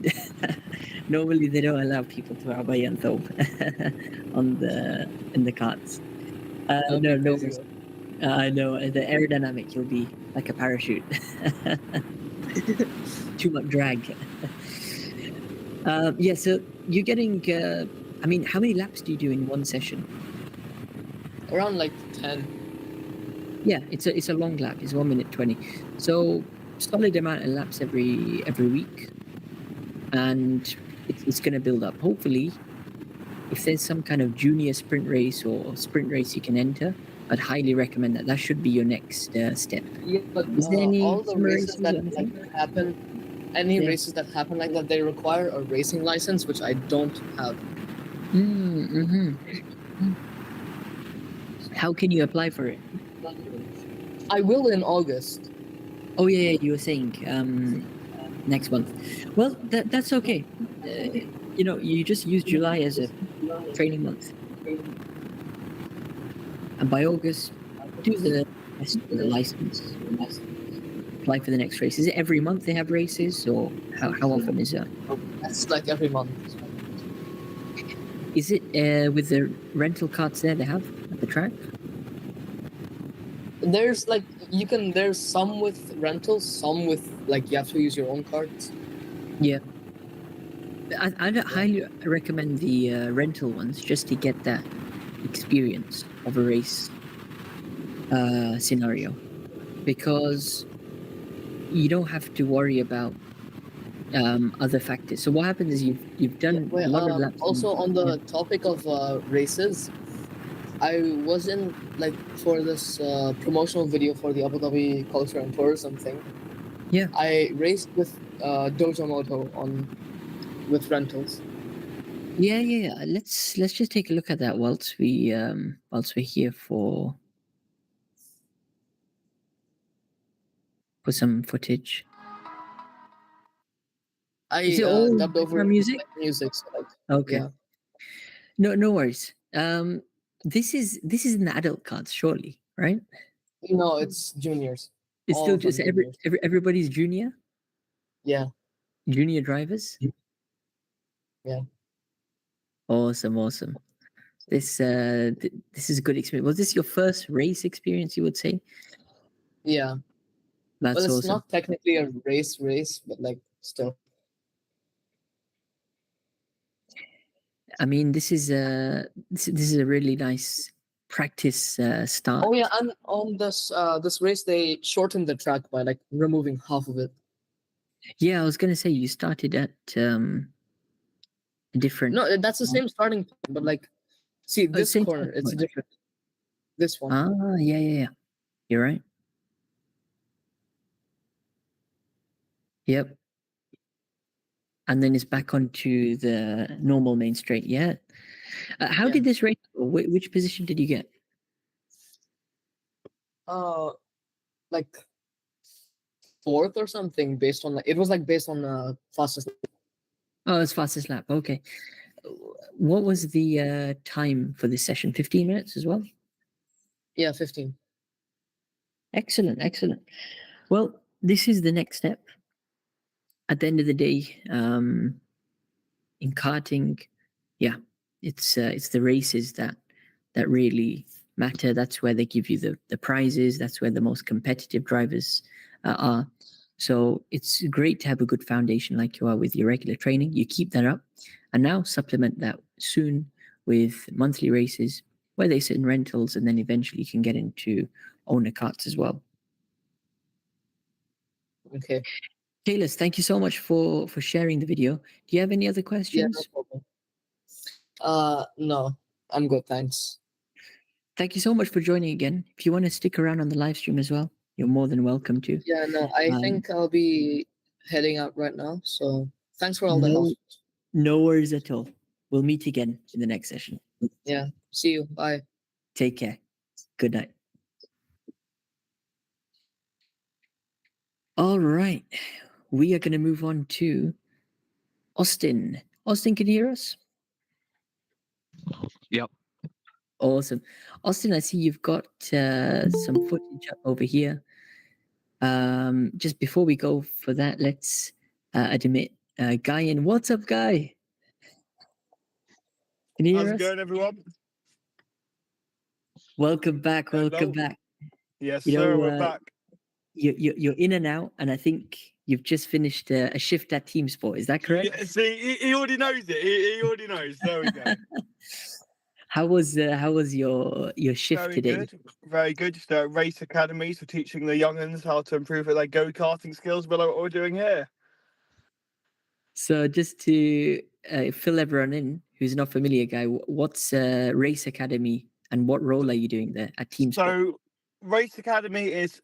Normally they don't allow people to wear abaya and thobe in the carts. No. I know the aerodynamic. You'll be like a parachute. Too much drag. So you're getting. I mean, how many laps do you do in one session? Around 10. Yeah, it's a long lap. It's 1 minute 20. So solid amount of laps every week, and it's going to build up. Hopefully, if there's some kind of junior sprint race or sprint race you can enter, I'd highly recommend that. That should be your next step. Yeah, but is there any all the races that happen, races that happen like that, they require a racing license, which I don't have. How can you apply for it? I will in August. Oh yeah, you were saying next month. Well, that's okay. You just use July as a training month, and by August, do the rest for the license. Apply for the next race. Is it every month they have races, or how often is that? That's every month. Is it with the rental carts there they have at the track? There's there's some with rentals, some with you have to use your own carts. Yeah. I highly recommend the rental ones just to get that experience of a race scenario, because you don't have to worry about other factors. So what happens is you've done a lot of laps. Also, on the topic of races, I was in for this promotional video for the Abu Dhabi Culture and Tourism thing. Yeah. I raced with Dojo Moto with rentals. Yeah. Let's just take a look at that whilst we're here for some footage. I dubbed over music. So okay. Yeah. No worries. This is in the adult cards, surely, right? No, it's juniors. It's still just everybody's junior. Yeah. Junior drivers. Yeah. Awesome. This is a good experience. Was this your first race experience, you would say? Yeah. That's it's awesome. not technically a race, but like still. I mean, this is a really nice practice start. Oh yeah, and on this race they shortened the track by like removing half of it. Yeah, I was gonna say you started at a different. No, that's the same starting point, but like, see this corner, it's different. This one. Ah, yeah. You're right. Yep. And then it's back onto the normal main straight. Yeah. How did this race go? Which position did you get? Like fourth or something, based on it was like based on fastest. Oh, it's fastest lap. Okay. What was the time for this session? 15 minutes as well? Yeah, 15. Excellent. Well, this is the next step. At the end of the day, in karting, yeah, it's the races that really matter. That's where they give you the prizes. That's where the most competitive drivers are. So it's great to have a good foundation like you are with your regular training. You keep that up, and now supplement that soon with monthly races where they sit in rentals, and then eventually you can get into owner karts as well. Okay. Kailas, thank you so much for sharing the video. Do you have any other questions? Yeah, no problem. No, I'm good, thanks. Thank you so much for joining again. If you want to stick around on the live stream as well, you're more than welcome to. Yeah, no, I think I'll be heading out right now. So thanks for all the help. No worries at all. We'll meet again in the next session. Yeah. See you. Bye. Take care. Good night. All right. We are going to move on to Austin. Austin, can you hear us? Yep. Awesome. Austin, I see you've got some footage up over here. Just before we go for that, let's admit Guy in. What's up, Guy? Can you hear us? How's it going, everyone? Welcome back. Welcome back. Yes, sir. We're back. You're in and out, and I think you've just finished a shift at Team Sport. Is that correct? Yeah, see, he already knows it. He already knows. There we go. How was your shift Very today? Good. Very good. Just a race academy, so teaching the young'uns how to improve their go karting skills. But like what we're doing here. So just to fill everyone in who's not familiar, Guy, what's Race Academy and what role are you doing there at Team Sport? So Race Academy is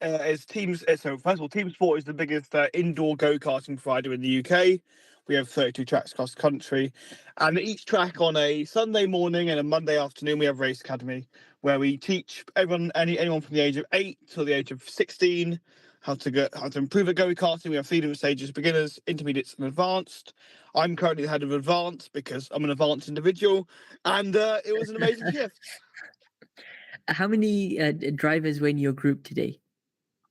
teams. So first of all, Team Sport is the biggest indoor go karting provider in the UK. We have 32 tracks across the country, and each track on a Sunday morning and a Monday afternoon we have Race Academy, where we teach anyone from the age of 8 till the age of 16 how to improve at go karting. We have 3 different stages: beginners, intermediates, and advanced. I'm currently the head of advanced because I'm an advanced individual, and it was an amazing shift. How many drivers were in your group today?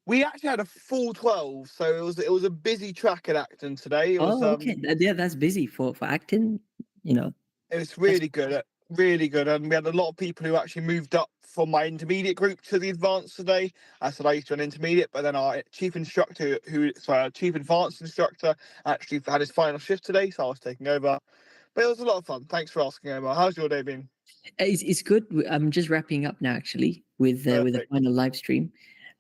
We actually had a full 12, so it was a busy track at Acton today. It was, okay. Yeah, that's busy for Acton. You know, it's really good, and we had a lot of people who actually moved up from my intermediate group to the advanced today. I said I used to an intermediate, but then our chief advanced instructor actually had his final shift today, so I was taking over. But it was a lot of fun. Thanks for asking, Omar. How's your day been? It's good. I'm just wrapping up now, actually, with the final live stream.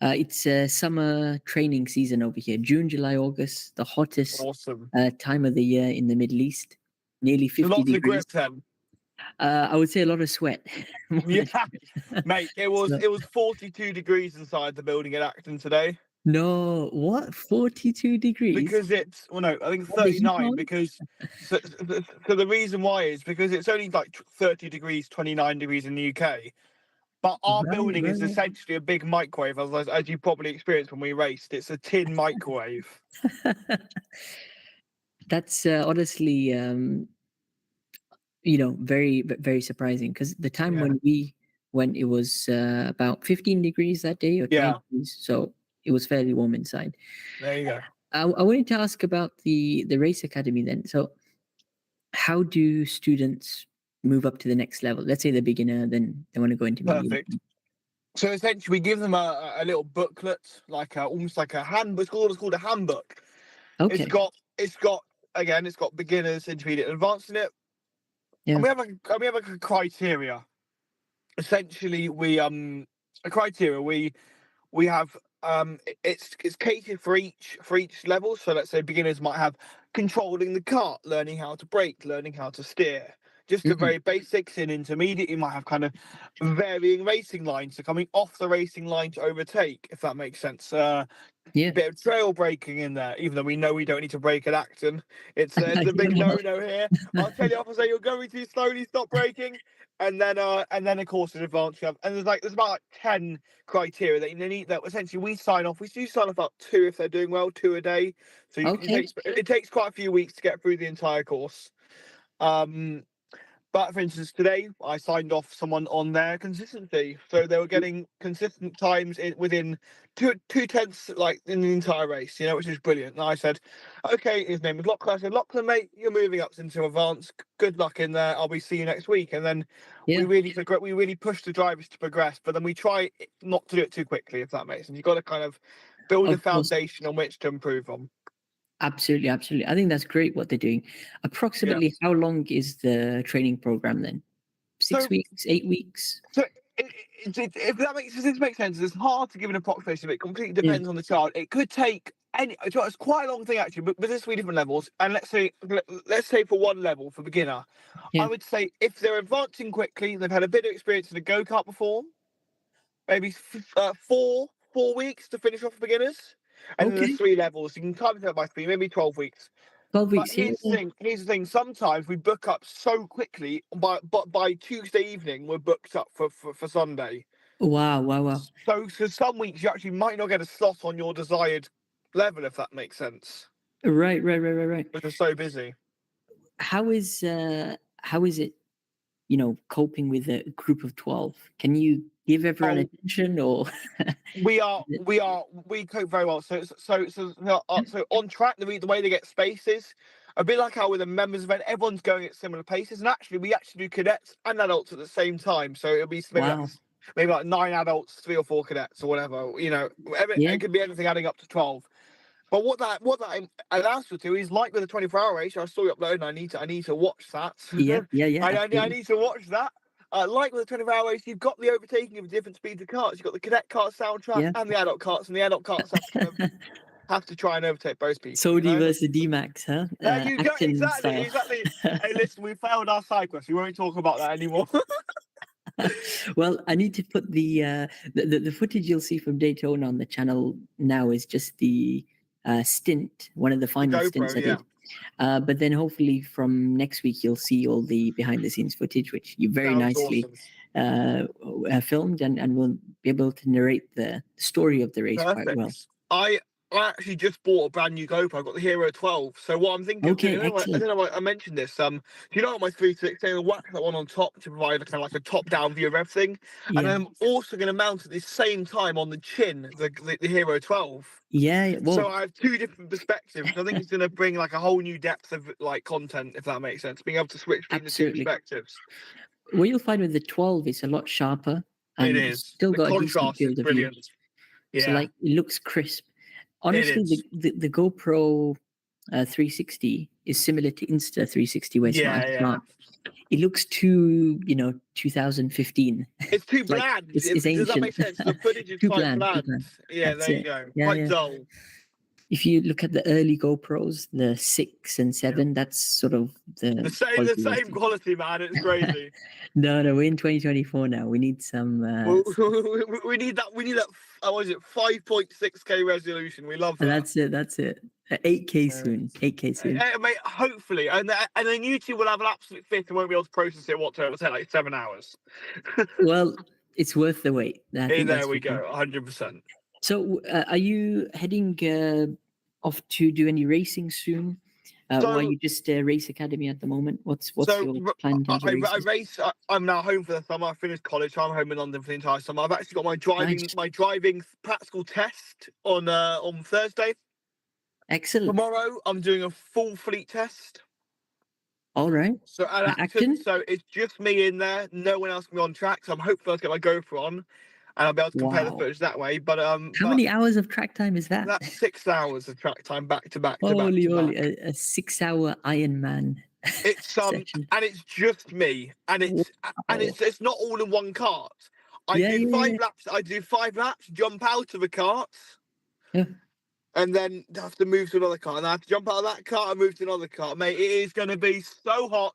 It's summer training season over here. June, July, August, the hottest time of the year in the Middle East. Nearly 50 lots degrees. Of grip, then. I would say a lot of sweat. Yeah, mate. It was 42 degrees inside the building at Acton today. No, what? 42 degrees? Because it's, well, no, I think 39. Because so the reason why is because it's only like 30 degrees, 29 degrees in the UK. But our building is essentially a big microwave, as you probably experienced when we raced. It's a tin microwave. That's honestly, very, very surprising, because the time when we went, it was about 15 degrees that day, or 20 degrees, so it was fairly warm inside. There you go. I wanted to ask about the race academy then. So how do students move up to the next level? Let's say they're beginner, then they want to go into Perfect. So essentially, we give them a little booklet, like almost like a handbook. It's called a handbook. Okay. It's got beginners, intermediate, and advanced in it. Yeah. And we have a criteria. Essentially, we have it's catered for each level. So let's say beginners might have controlling the cart, learning how to brake, learning how to steer. Just the very basics. In intermediate, you might have kind of varying racing lines, so coming off the racing line to overtake, if that makes sense. A bit of trail braking in there, even though we know we don't need to brake at Acton. It's a big no-no here. I'll tell you, officer, you're going too slowly, stop braking. And then of course, in advance, you have, and there's about like 10 criteria that you need. That essentially we sign off. We do sign off about 2 if they're doing well, 2 a day. So it takes quite a few weeks to get through the entire course. But for instance, today I signed off someone on their consistency, so they were getting consistent times within two tenths, like in the entire race, which is brilliant. And I said, okay, his name is Lachlan. I said, Lachlan, mate, you're moving up into advanced. Good luck in there. I'll see you next week. And then we really push the drivers to progress, but then we try not to do it too quickly, if that makes sense. You've got to kind of build a foundation on which to improve on. Absolutely. I think that's great what they're doing. Approximately how long is the training program then? 6 weeks, 8 weeks? So if this makes sense, it's hard to give an approximation. It completely depends on the child. It could take it's quite a long thing actually, but there's 3 different levels. And let's say for one level, for beginner, I would say if they're advancing quickly, they've had a bit of experience in a go-kart before, maybe 4 weeks to finish off beginners. And then there's 3 levels. You can times that by 3, maybe 12 weeks. 12 weeks. But here's the thing. Sometimes we book up so quickly, but by Tuesday evening we're booked up for Sunday. Wow. So some weeks you actually might not get a slot on your desired level, if that makes sense. Right. Because we're so busy. How is it, coping with a group of 12? Can you give everyone attention, or we cope very well. So on track, the way they get spaces, a bit like how with a members event, everyone's going at similar paces, and we actually do cadets and adults at the same time. So it'll be maybe like 9 adults, 3 or 4 cadets, or whatever. It could be anything adding up to 12. But what that allows you to is, like with the 24-hour race, I saw you upload, and I need to watch that. Yeah. I need to watch that. Like with the 24-hour race, you've got the overtaking of different speeds of carts. You've got the cadet cart soundtrack and the adult carts, and the adult carts have to try and overtake both people. Saudi versus D-Max, huh? You go, exactly. Hey, listen, we failed our side quest. We won't talk about that anymore. Well, I need to put the footage you'll see from Daytona on the channel now is just the stint, one of the final stints I did. But then hopefully from next week you'll see all the behind the scenes footage, which you very nicely filmed, and we'll be able to narrate the story of the race quite well. I actually just bought a brand new GoPro. I got the Hero 12. So what I'm thinking, I don't know why I mentioned this. Do you know what my 360? I'm gonna whack that one on top to provide a kind of like a top-down view of everything. And then I'm also going to mount at the same time on the chin the Hero 12. Yeah. Well, so I have 2 different perspectives. I think it's going to bring like a whole new depth of like content, if that makes sense. Being able to switch between the 2 perspectives. What you'll find with the 12 is a lot sharper. And it is. Still the got contrast a decent field of view. Yeah. So like it looks crisp. Honestly, the GoPro 360 is similar to Insta 360, where it's not. It looks too, 2015. It's too bland. It's Does ancient. that make sense? The footage is quite bland. Yeah, there you go. Quite dull. if you look at the early GoPros, the 6 and 7, that's sort of the same quality, man. It's crazy. No, we're in 2024 now. We need some. We need that. What is it? 5.6K resolution. We love that. That's it. 8K soon. 8K soon. Mate, hopefully, and then YouTube will have an absolute fit and won't be able to process it. It'll take like 7 hours. Well, it's worth the wait. There we go. 100%. So, are you heading off to do any racing soon? Or are you just Race Academy at the moment? What's your plan? I race. I'm now home for the summer. I finished college. So I'm home in London for the entire summer. I've actually got my driving practical test on Thursday. Excellent. Tomorrow I'm doing a full fleet test. All right. So at Acton, so it's just me in there. No one else can be on track. So I'm hoping I'll get my GoPro on. And I'll be able to compare the footage that way. But how many hours of track time is that? That's 6 hours of track time back to back. Holy, a 6-hour Ironman. It's and it's just me, and it's not all in one cart. I do 5 laps. I do 5 laps. Jump out of the cart. Yeah. And then have to move to another cart. And I have to jump out of that cart and move to another cart. Mate, it is going to be so hot.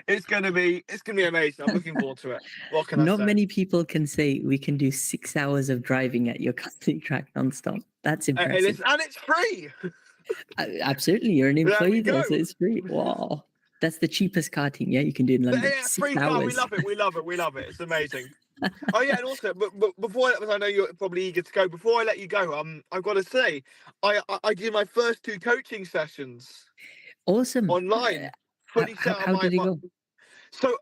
It's gonna be amazing. I'm looking forward to it. What can I say? Not many people can say we can do 6 hours of driving at your karting track nonstop. That's impressive. And it's free. Absolutely, you're an employee there, so it's free. Wow, that's the cheapest karting. Yeah, you can do in London. Yeah, 6 hours. We love it. It's amazing. Oh yeah, and also, but before I know you're probably eager to go. Before I let you go, I've got to say, I did my first 2 coaching sessions. Awesome. Online. How did it go? So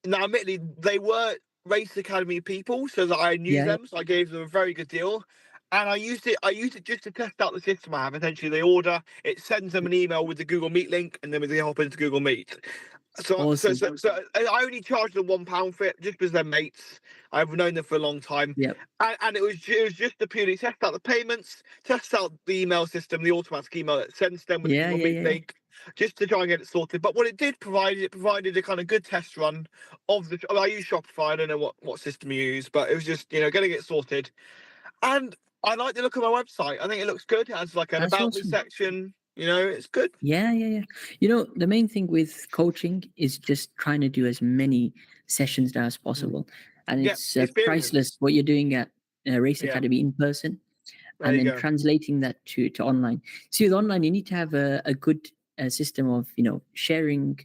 now, admittedly, they were Race Academy people, so that I knew them, so I gave them a very good deal. And I used it just to test out the system I have. Essentially, they order, it sends them an email with the Google Meet link, and then they hop into Google Meet. So I only charged them £1 for it, just because they're mates. I've known them for a long time. Yep. And it was just to purely test out the payments, test out the email system, the automatic email that sends them with the Google Meet link, just to try and get it sorted. But what it did provide, a kind of good test run of the. I use Shopify. I don't know what system you use, but it was just getting it sorted. And I like the look of my website. I think it looks good. It has like an about me section. It's good. Yeah. The main thing with coaching is just trying to do as many sessions now as possible, and it's priceless what you're doing at Race Academy in person, and then translating that to online. See, with online, you need to have a good system of sharing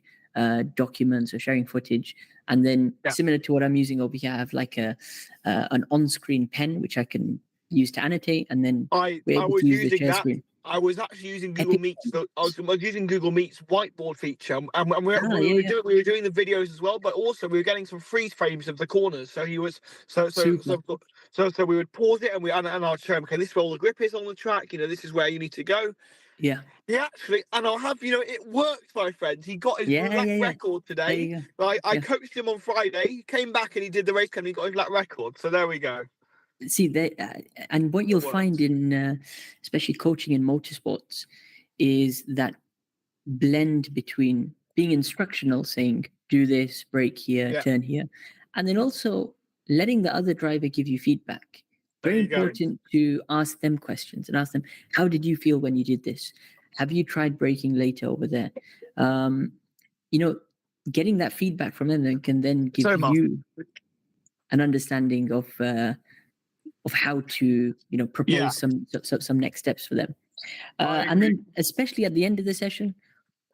documents or sharing footage, and then similar to what I'm using over here, I have like an on-screen pen which I can use to annotate, and then I was using that. Screen. I was actually using Google Meets. I was using Google Meets whiteboard feature, and we were doing the videos as well. But also we were getting some freeze frames of the corners. So he was so we would pause it and I'd show him, okay, this is where all the grip is on the track. This is where you need to go. Yeah. He actually, and I'll have it worked, my friends. He got his lap record today. I coached him on Friday. He came back and he did the race and he got his lap record. So there we go. See, and what you'll find in especially coaching in motorsports is that blend between being instructional, saying do this, brake here, turn here, and then also letting the other driver give you feedback. Very important to ask them questions and ask them, how did you feel when you did this? Have you tried braking later over there? Getting that feedback from them can then give you an understanding of how to propose some next steps for them. And then especially at the end of the session,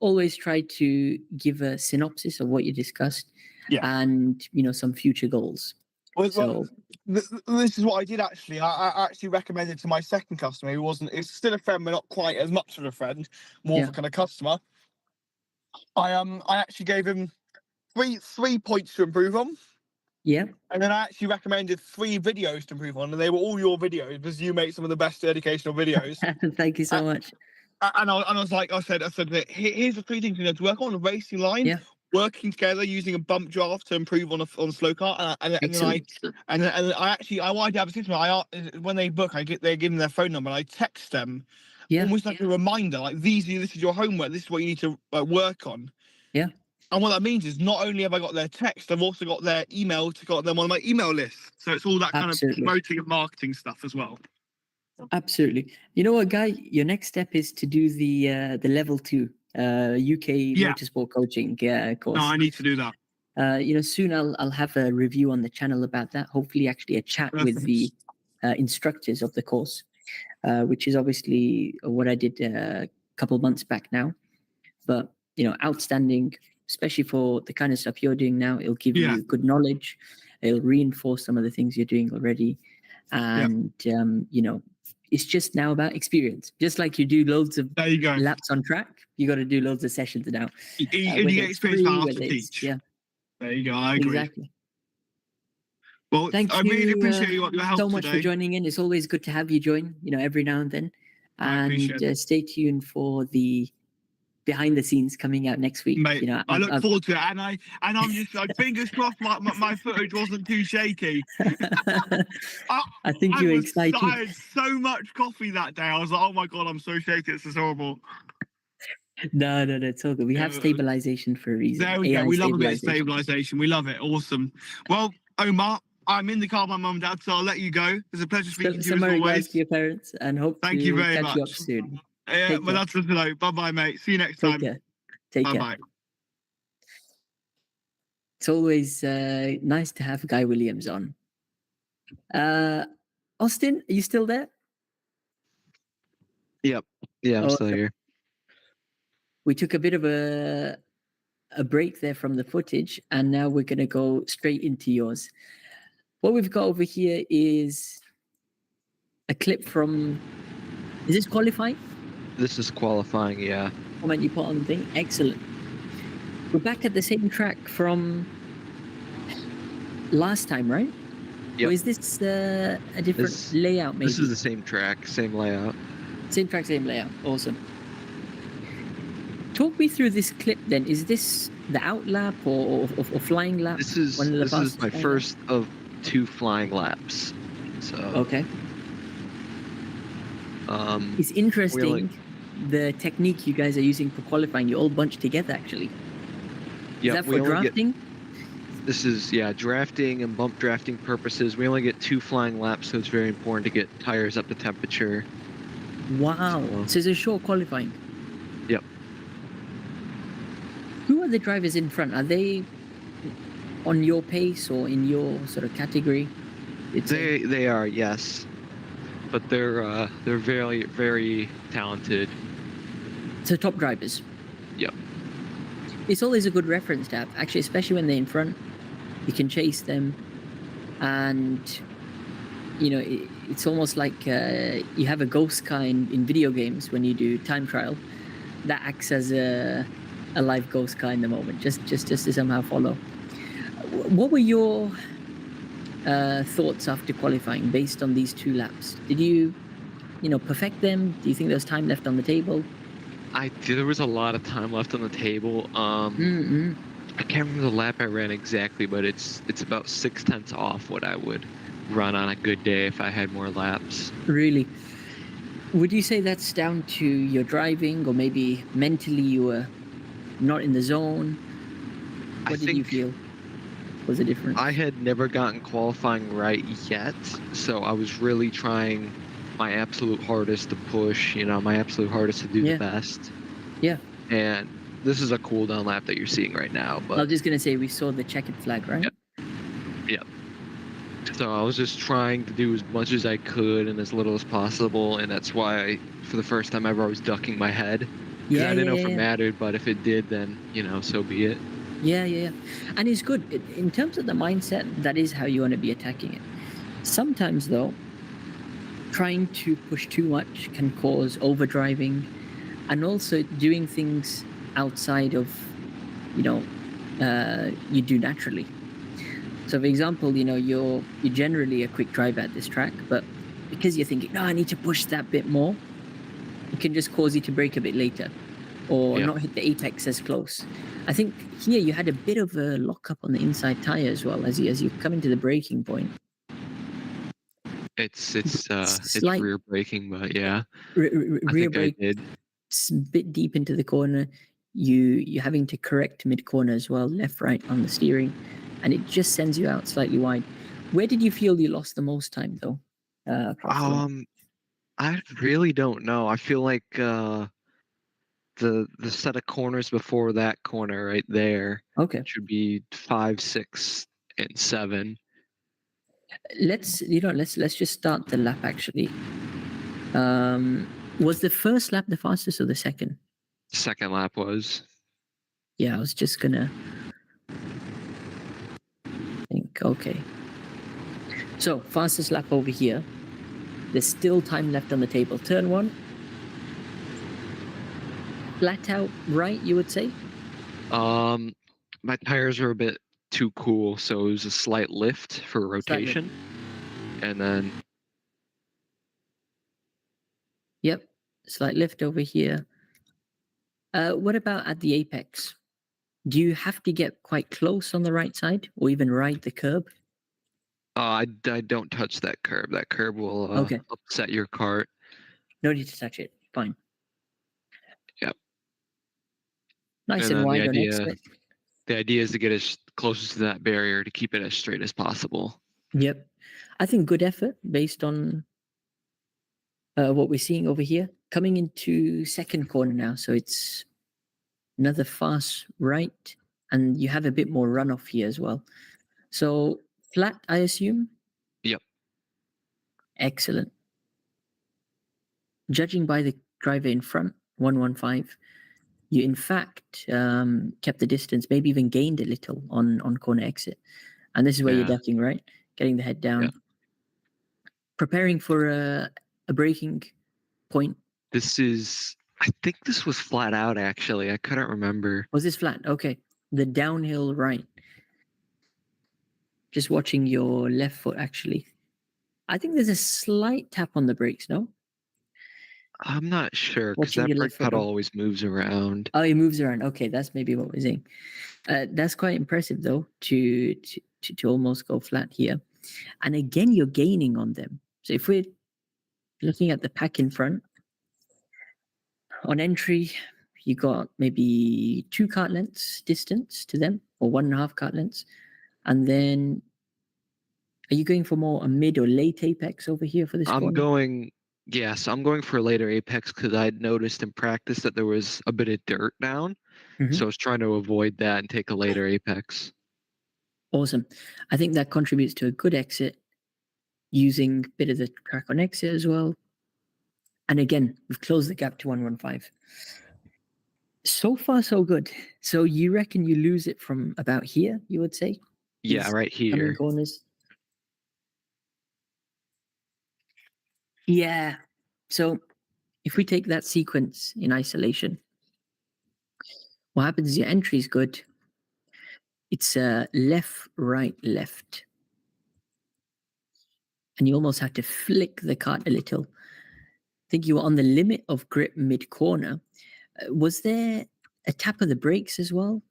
always try to give a synopsis of what you discussed and some future goals. Well, this is what I did actually. I actually recommended to my second customer who it's still a friend but not quite as much of a friend, more of a kind of customer. I actually gave him three points to improve on. Yeah. And then I actually recommended 3 videos to improve on, and they were all your videos because you make some of the best educational videos. Thank you so much. And I was like, I said that here's the 3 things you know to work on: the racing line, working together, using a bump draft to improve on a slow car, and I wanted to have a system. When they book, they give them their phone number, and I text them, almost like a reminder, like this is your homework, this is what you need to work on. Yeah. And what that means is not only have I got their text, I've also got their email to got them on my email list. So it's all that kind of promoting and marketing stuff as well. Absolutely. You know what, Guy? Your next step is to do the level 2 UK motorsport coaching course. No, I need to do that. Soon I'll have a review on the channel about that. Hopefully, actually a chat with the instructors of the course, which is obviously what I did a couple months back now. But outstanding, especially for the kind of stuff you're doing now. It'll give you good knowledge. It'll reinforce some of the things you're doing already, and it's just now about experience. Just like you do loads of laps on track, you got to do loads of sessions now. You get experience for us to teach. Yeah. There you go. I agree. Exactly. Well, thank I really appreciate your help so much today. for joining in. It's always good to have you join, every now and then. And stay tuned for the behind the scenes coming out next week. Mate, I look forward to it, and I'm just fingers crossed my footage wasn't too shaky. I think you're excited. I had so much coffee that day. I was like, oh my god, I'm so shaky. This is horrible. No, it's all good. We have stabilization for a reason. There we go. We love a bit of stabilization. We love it. Awesome. Well, Omar, I'm in the car with my mum and dad, so I'll let you go. It's a pleasure speaking to you as always. To your parents, and hope Thank you very catch much. You up soon. Yeah, well, that's the hello. Bye-bye, mate. See you next time. Take care. Bye-bye. It's always nice to have Guy Williams on. Austin, are you still there? Yep. Yeah, I'm still here. We took a bit of a break there from the footage, and now we're going to go straight into yours. What we've got over here is a clip from, is this qualifying? This is qualifying, yeah. Comment you put on the thing. Excellent. We're back at the same track from last time, right? Yep. Or is this a different layout, maybe? This is the same track, same layout. Same track, same layout. Awesome. Talk me through this clip then. Is this the outlap or flying lap? This is my first of 2 flying laps. So okay. It's interesting the technique you guys are using for qualifying. You all bunched together actually. Yeah. Is that for drafting? This is drafting and bump drafting purposes. We only get 2 flying laps, so it's very important to get tires up to temperature. Wow. So it's a short qualifying. Yep. Who are the drivers in front? Are they on your pace or in your sort of category? They are, yes, but they're very, very talented. So top drivers. Yep. It's always a good reference to have, actually, especially when they're in front. You can chase them, and it's almost like you have a ghost car in video games when you do time trial. That acts as a live ghost car in the moment, just to somehow follow. What were your thoughts after qualifying based on these 2 laps? Did you perfect them? Do you think there's time left on the table? There was a lot of time left on the table. I can't remember the lap I ran exactly, but it's about 0.6 off what I would run on a good day if I had more laps. Really? Would you say that's down to your driving, or maybe mentally you were not in the zone? What did you feel was the difference? I had never gotten qualifying right yet, so I was really trying my absolute hardest to push, my absolute hardest to do the best. Yeah. And this is a cool down lap that you're seeing right now. But I was just going to say, we saw the checkered flag, right? Yep. So I was just trying to do as much as I could and as little as possible, and that's why for the first time ever I was ducking my head. Yeah, I didn't know if it mattered, but if it did, then, so be it. Yeah. And it's good. In terms of the mindset, that is how you want to be attacking it. Sometimes, though, trying to push too much can cause overdriving, and also doing things outside of, you do naturally. So, for example, you're generally a quick driver at this track, but because you're thinking, no, I need to push that bit more, it can just cause you to brake a bit later, or not hit the apex as close. I think here you had a bit of a lockup on the inside tire as well as you come into the braking point. It's rear braking, but yeah, rear brake. I did. It's a bit deep into the corner. You're having to correct mid corner as well, left, right on the steering, and it just sends you out slightly wide. Where did you feel you lost the most time though? I really don't know. I feel like the set of corners before that corner right there should be 5, 6, and 7. Let's just start the lap actually. Was the first lap the fastest or the second? Second lap was. Yeah, I was just gonna think. Okay. So fastest lap over here. There's still time left on the table. Turn 1. Flat out right, you would say? My tires are a bit too cool, so it was a slight lift for rotation. And then. Yep, slight lift over here. What about at the apex? Do you have to get quite close on the right side or even ride the curb? I don't touch that curb. That curb will upset your cart. No need to touch it. Fine. Yep. Nice and wide on exit. The idea is to get as close to that barrier to keep it as straight as possible. Yep. I think good effort based on what we're seeing over here. Coming into second corner now, so it's another fast right, and you have a bit more runoff here as well. So flat, I assume? Yep. Excellent. Judging by the driver in front, 115, you in fact kept the distance, maybe even gained a little on corner exit. And this is where you're ducking, right? Getting the head down. Yeah. Preparing for a braking point. I think this was flat out, actually. I couldn't remember. Was this flat? Okay. The downhill right. Just watching your left foot, actually. I think there's a slight tap on the brakes, no? I'm not sure, because that brake pedal always moves around. Oh, it moves around. Okay, that's maybe what we're saying. That's quite impressive, though, to almost go flat here. And again, you're gaining on them. So if we're looking at the pack in front, on entry, you got maybe 2 kart lengths distance to them, or 1.5 kart lengths. And then, are you going for more a mid or late apex over here for this corner? I'm going for a later apex because I'd noticed in practice that there was a bit of dirt down. Mm-hmm. So I was trying to avoid that and take a later apex. Awesome. I think that contributes to a good exit, using a bit of the track on exit as well. And again, we've closed the gap to 115. So far, so good. So you reckon you lose it from about here, you would say? Yeah, right here. Coming corners. Yeah. So if we take that sequence in isolation, what happens is your entry is good. It's left, right, left. And you almost have to flick the cart a little. I think you were on the limit of grip mid-corner. Was there a tap of the brakes as well?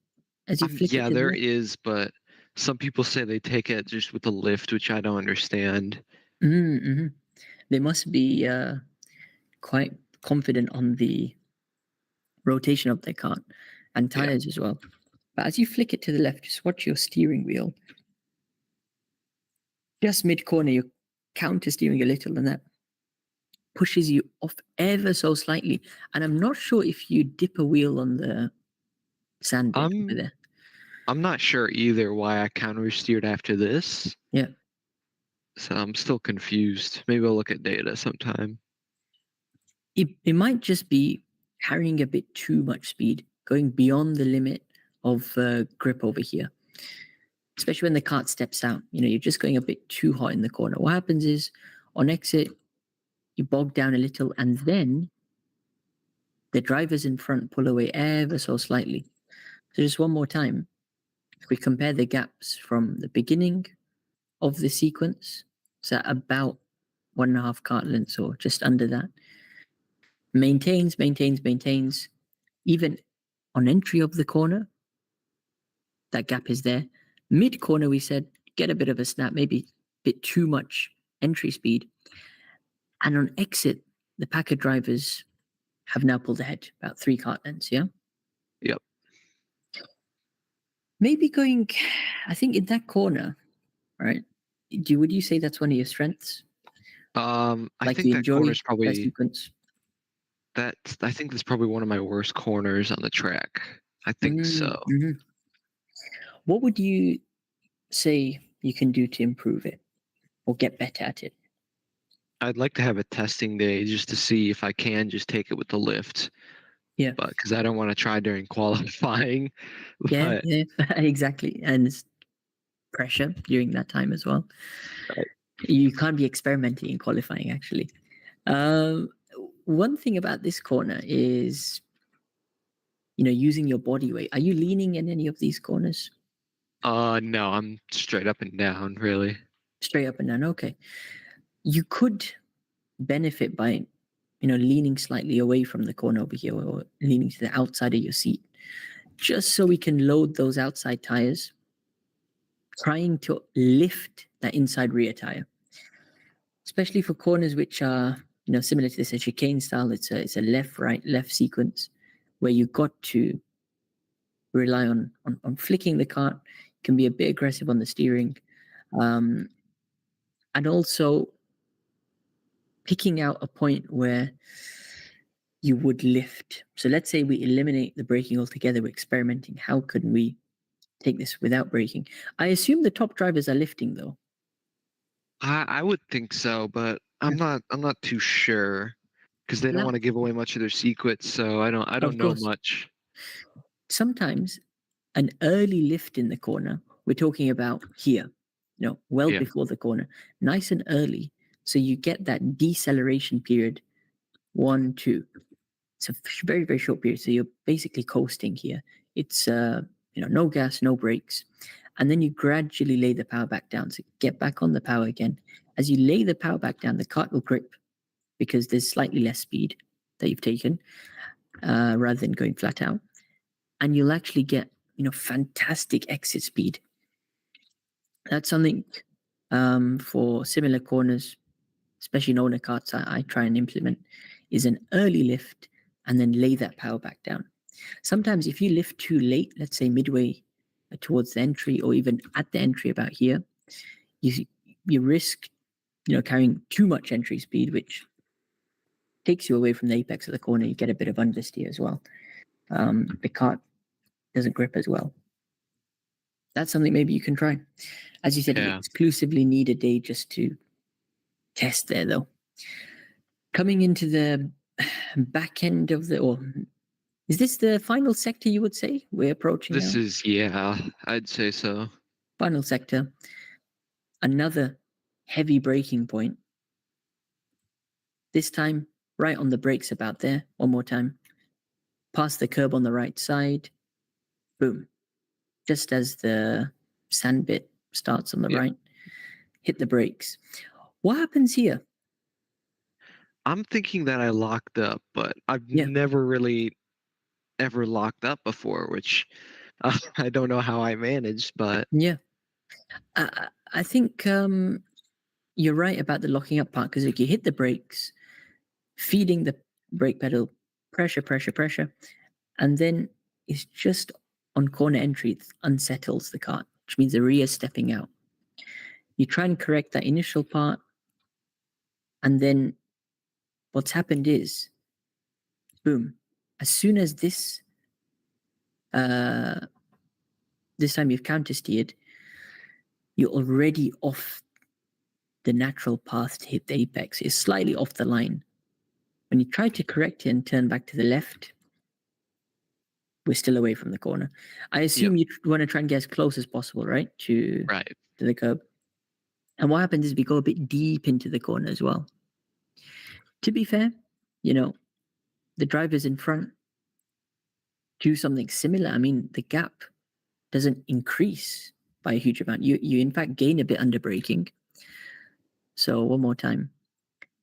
As you flick it there is, but some people say they take it just with a lift, which I don't understand. Mm-hmm. They must be quite confident on the rotation of their cart and tires as well. But as you flick it to the left, just watch your steering wheel. Just mid-corner, you're counter-steering a little, and that pushes you off ever so slightly. And I'm not sure if you dip a wheel on the sand bit over there. I'm not sure either why I counter-steered after this. Yeah. So I'm still confused. Maybe I'll look at data sometime. It might just be carrying a bit too much speed, going beyond the limit of grip over here. Especially when the cart steps out. You're just going a bit too hot in the corner. What happens is, on exit, you bog down a little, and then the drivers in front pull away ever so slightly. So just one more time, if we compare the gaps from the beginning of the sequence, so about 1.5 kart lengths or just under that, maintains. Even on entry of the corner, that gap is there. Mid corner, we said, get a bit of a snap, maybe a bit too much entry speed. And on exit, the Packer drivers have now pulled ahead about 3 kart lengths, yeah? Yep. Maybe going, I think in that corner, right? Would you say that's one of your strengths? I think you that enjoy corner's that probably sequence? I think that's probably one of my worst corners on the track. I think so. Mm-hmm. What would you say you can do to improve it or get better at it? I'd like to have a testing day just to see if I can just take it with the lift. Yeah. But because I don't want to try during qualifying. Yeah, But, yeah, exactly. And it's pressure during that time as well. Right. You can't be experimenting in qualifying, actually. One thing about this corner is, using your body weight. Are you leaning in any of these corners? No, I'm straight up and down, really. Straight up and down. Okay. You could benefit by, leaning slightly away from the corner over here, or leaning to the outside of your seat, just so we can load those outside tires, trying to lift that inside rear tire, especially for corners which are, similar to this, a chicane style. It's a left, right, left sequence where you got to rely on flicking the cart. Can be a bit aggressive on the steering, and also picking out a point where you would lift. So let's say we eliminate the braking altogether. We're experimenting. How could we take this without braking? I assume the top drivers are lifting, though. I would think so, but I'm not too sure because they don't want to give away much of their secrets. So I don't know much. Sometimes an early lift in the corner, we're talking about here, before the corner, nice and early, so you get that deceleration period. 1, 2. It's a very, very short period, so you're basically coasting here. It's no gas, no brakes, and then you gradually lay the power back down. So get back on the power again. As you lay the power back down, the cart will grip because there's slightly less speed that you've taken, rather than going flat out, and you'll actually get fantastic exit speed. That's something for similar corners, especially in older carts, I try and implement, is an early lift and then lay that power back down. Sometimes if you lift too late, let's say midway towards the entry or even at the entry about here, you risk carrying too much entry speed, which takes you away from the apex of the corner. You get a bit of understeer as well. The cart doesn't grip as well. That's something maybe you can try. As you said, you exclusively need a day just to test there, though. Coming into the back end of is this the final sector, you would say? We're approaching This now? is, I'd say so. Final sector. Another heavy braking point. This time, right on the brakes about there. One more time. Past the curb on the right side. Boom. Just as the sand bit starts on the right, hit the brakes. What happens here? I'm thinking that I locked up, but I've never really ever locked up before, which I don't know how I managed, but yeah, I think you're right about the locking up part, because if you hit the brakes, feeding the brake pedal, pressure, and then it's just on corner entry, it unsettles the cart, which means the rear is stepping out. You try and correct that initial part, and then what's happened is, boom, as soon as this time you've counter steered, you're already off the natural path to hit the apex. It's slightly off the line. When you try to correct it and turn back to the left, we're still away from the corner. I assume you want to try and get as close as possible, right? To the curb. And what happens is we go a bit deep into the corner as well. To be fair, the drivers in front do something similar. I mean, the gap doesn't increase by a huge amount. You in fact gain a bit under braking. So one more time.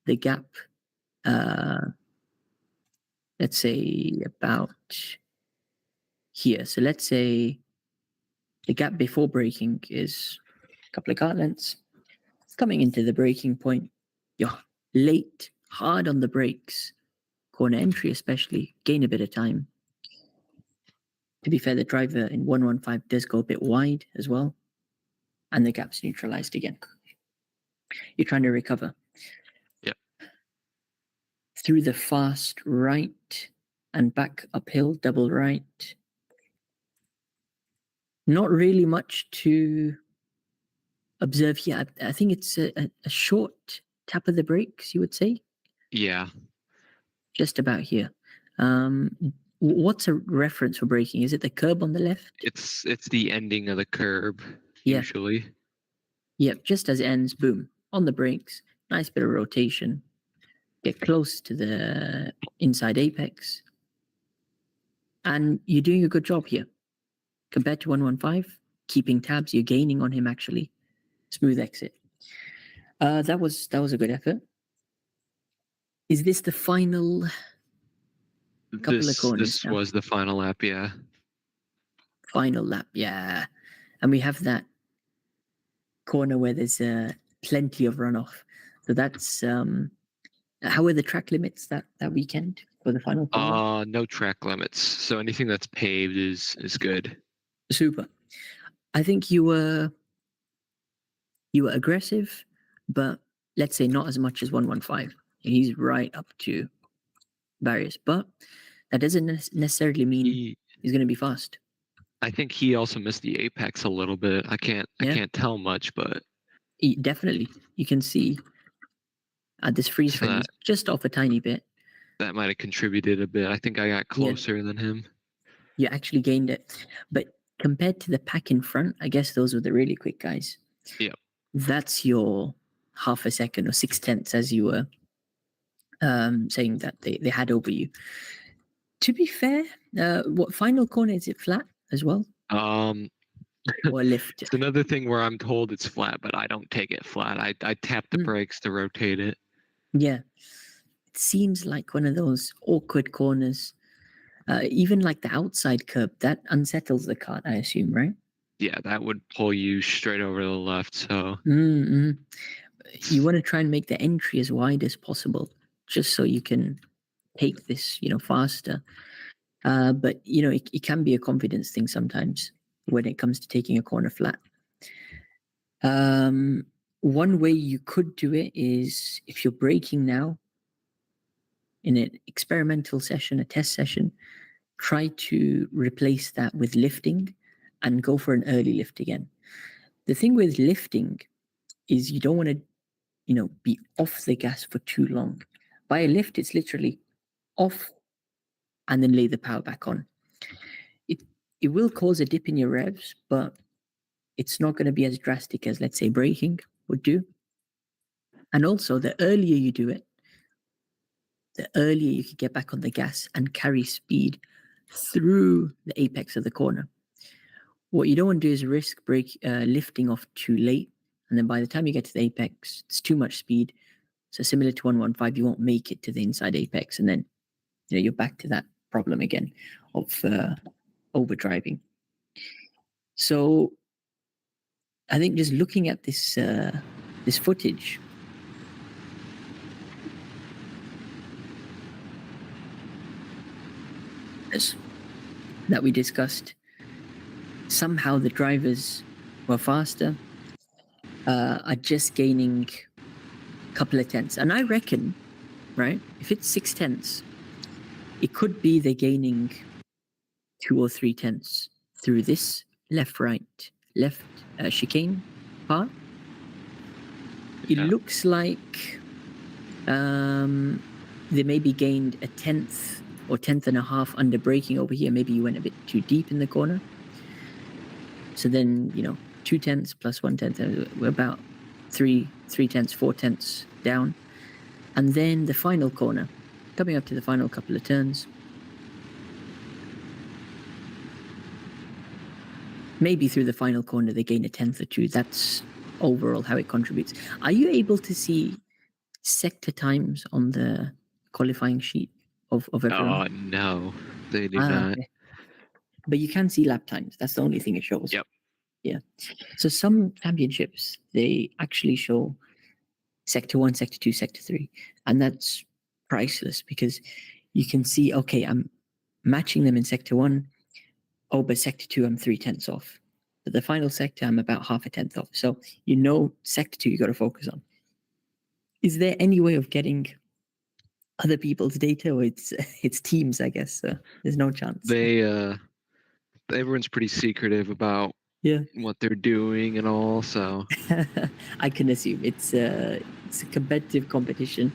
The gap, let's say about here. So let's say the gap before braking is a couple of cart lengths. Coming into the braking point, you're late, hard on the brakes, corner entry especially, gain a bit of time. To be fair, the driver in 115 does go a bit wide as well, and the gap's neutralized again. You're trying to recover. through the fast right and back uphill, double right. Not really much to observe here. I think it's a short tap of the brakes, you would say? Yeah. Just about here. What's a reference for braking? Is it the curb on the left? It's the ending of the curb, Yeah. usually. Yep, just as it ends, boom, on the brakes. Nice bit of rotation. Get close to the inside apex. And you're doing a good job here. Compared to 115, keeping tabs, you're gaining on him actually. Smooth exit. That was a good effort. Is this the final couple of corners? This was the final lap, yeah. Final lap, yeah. And we have that corner where there's plenty of runoff. So that's how were the track limits that weekend for the final corner? No track limits. So anything that's paved is good. Super. I think you were aggressive, but let's say not as much as 115. He's right up to barriers, but that doesn't necessarily mean he's going to be fast. I think he also missed the apex a little bit. I can't tell much, but definitely you can see at this freeze frame he's just off a tiny bit. That might have contributed a bit. I think I got closer than him. You actually gained it, but compared to the pack in front, I guess those were the really quick guys. Yeah, that's your half a second or 6/10 as you were saying that they had over you. To be fair, what final corner is it flat as well? Or lift? It's another thing where I'm told it's flat, but I don't take it flat. I tap the brakes to rotate it. Yeah, it seems like one of those awkward corners. Even like the outside curb that unsettles the cart, I assume, right? Yeah, that would pull you straight over to the left. So you want to try and make the entry as wide as possible, just so you can take this, faster. But it can be a confidence thing sometimes when it comes to taking a corner flat. One way you could do it is if you're braking now in an experimental session, a test session, try to replace that with lifting and go for an early lift again. The thing with lifting is you don't want to, be off the gas for too long. By a lift, it's literally off and then lay the power back on. It will cause a dip in your revs, but it's not going to be as drastic as, let's say, braking would do. And also, the earlier you do it, the earlier you can get back on the gas and carry speed through the apex of the corner. What you don't want to do is risk lifting off too late, and then by the time you get to the apex, it's too much speed. So similar to 115, you won't make it to the inside apex, and then you're back to that problem again of overdriving. So I think just looking at this this footage, that we discussed, somehow the drivers were faster, are just gaining a couple of tenths. And I reckon, right, if it's 6/10, it could be they're gaining 2 or 3 tenths through this left chicane part. It looks like they maybe gained a 1/10 or 1/10.5 under braking over here. Maybe you went a bit too deep in the corner. So then, 2 tenths plus 1/10, we're about 3 tenths, 4 tenths down. And then the final corner, coming up to the final couple of turns. Maybe through the final corner, they gain a 1/10 or 2. That's overall how it contributes. Are you able to see sector times on the qualifying sheet of everyone? No, they do not. Okay. But you can see lap times. That's the only thing it shows. Yep. Yeah. So some championships, they actually show sector 1, sector 2, sector 3. And that's priceless because you can see, okay, I'm matching them in sector 1. Oh, but sector 2, I'm 3 tenths off. But the final sector, I'm about half a tenth off. So sector 2 you got to focus on. Is there any way of getting other people's data, or it's teams, I guess. So there's no chance. Everyone's pretty secretive about what they're doing and all. So I can assume it's a competitive competition.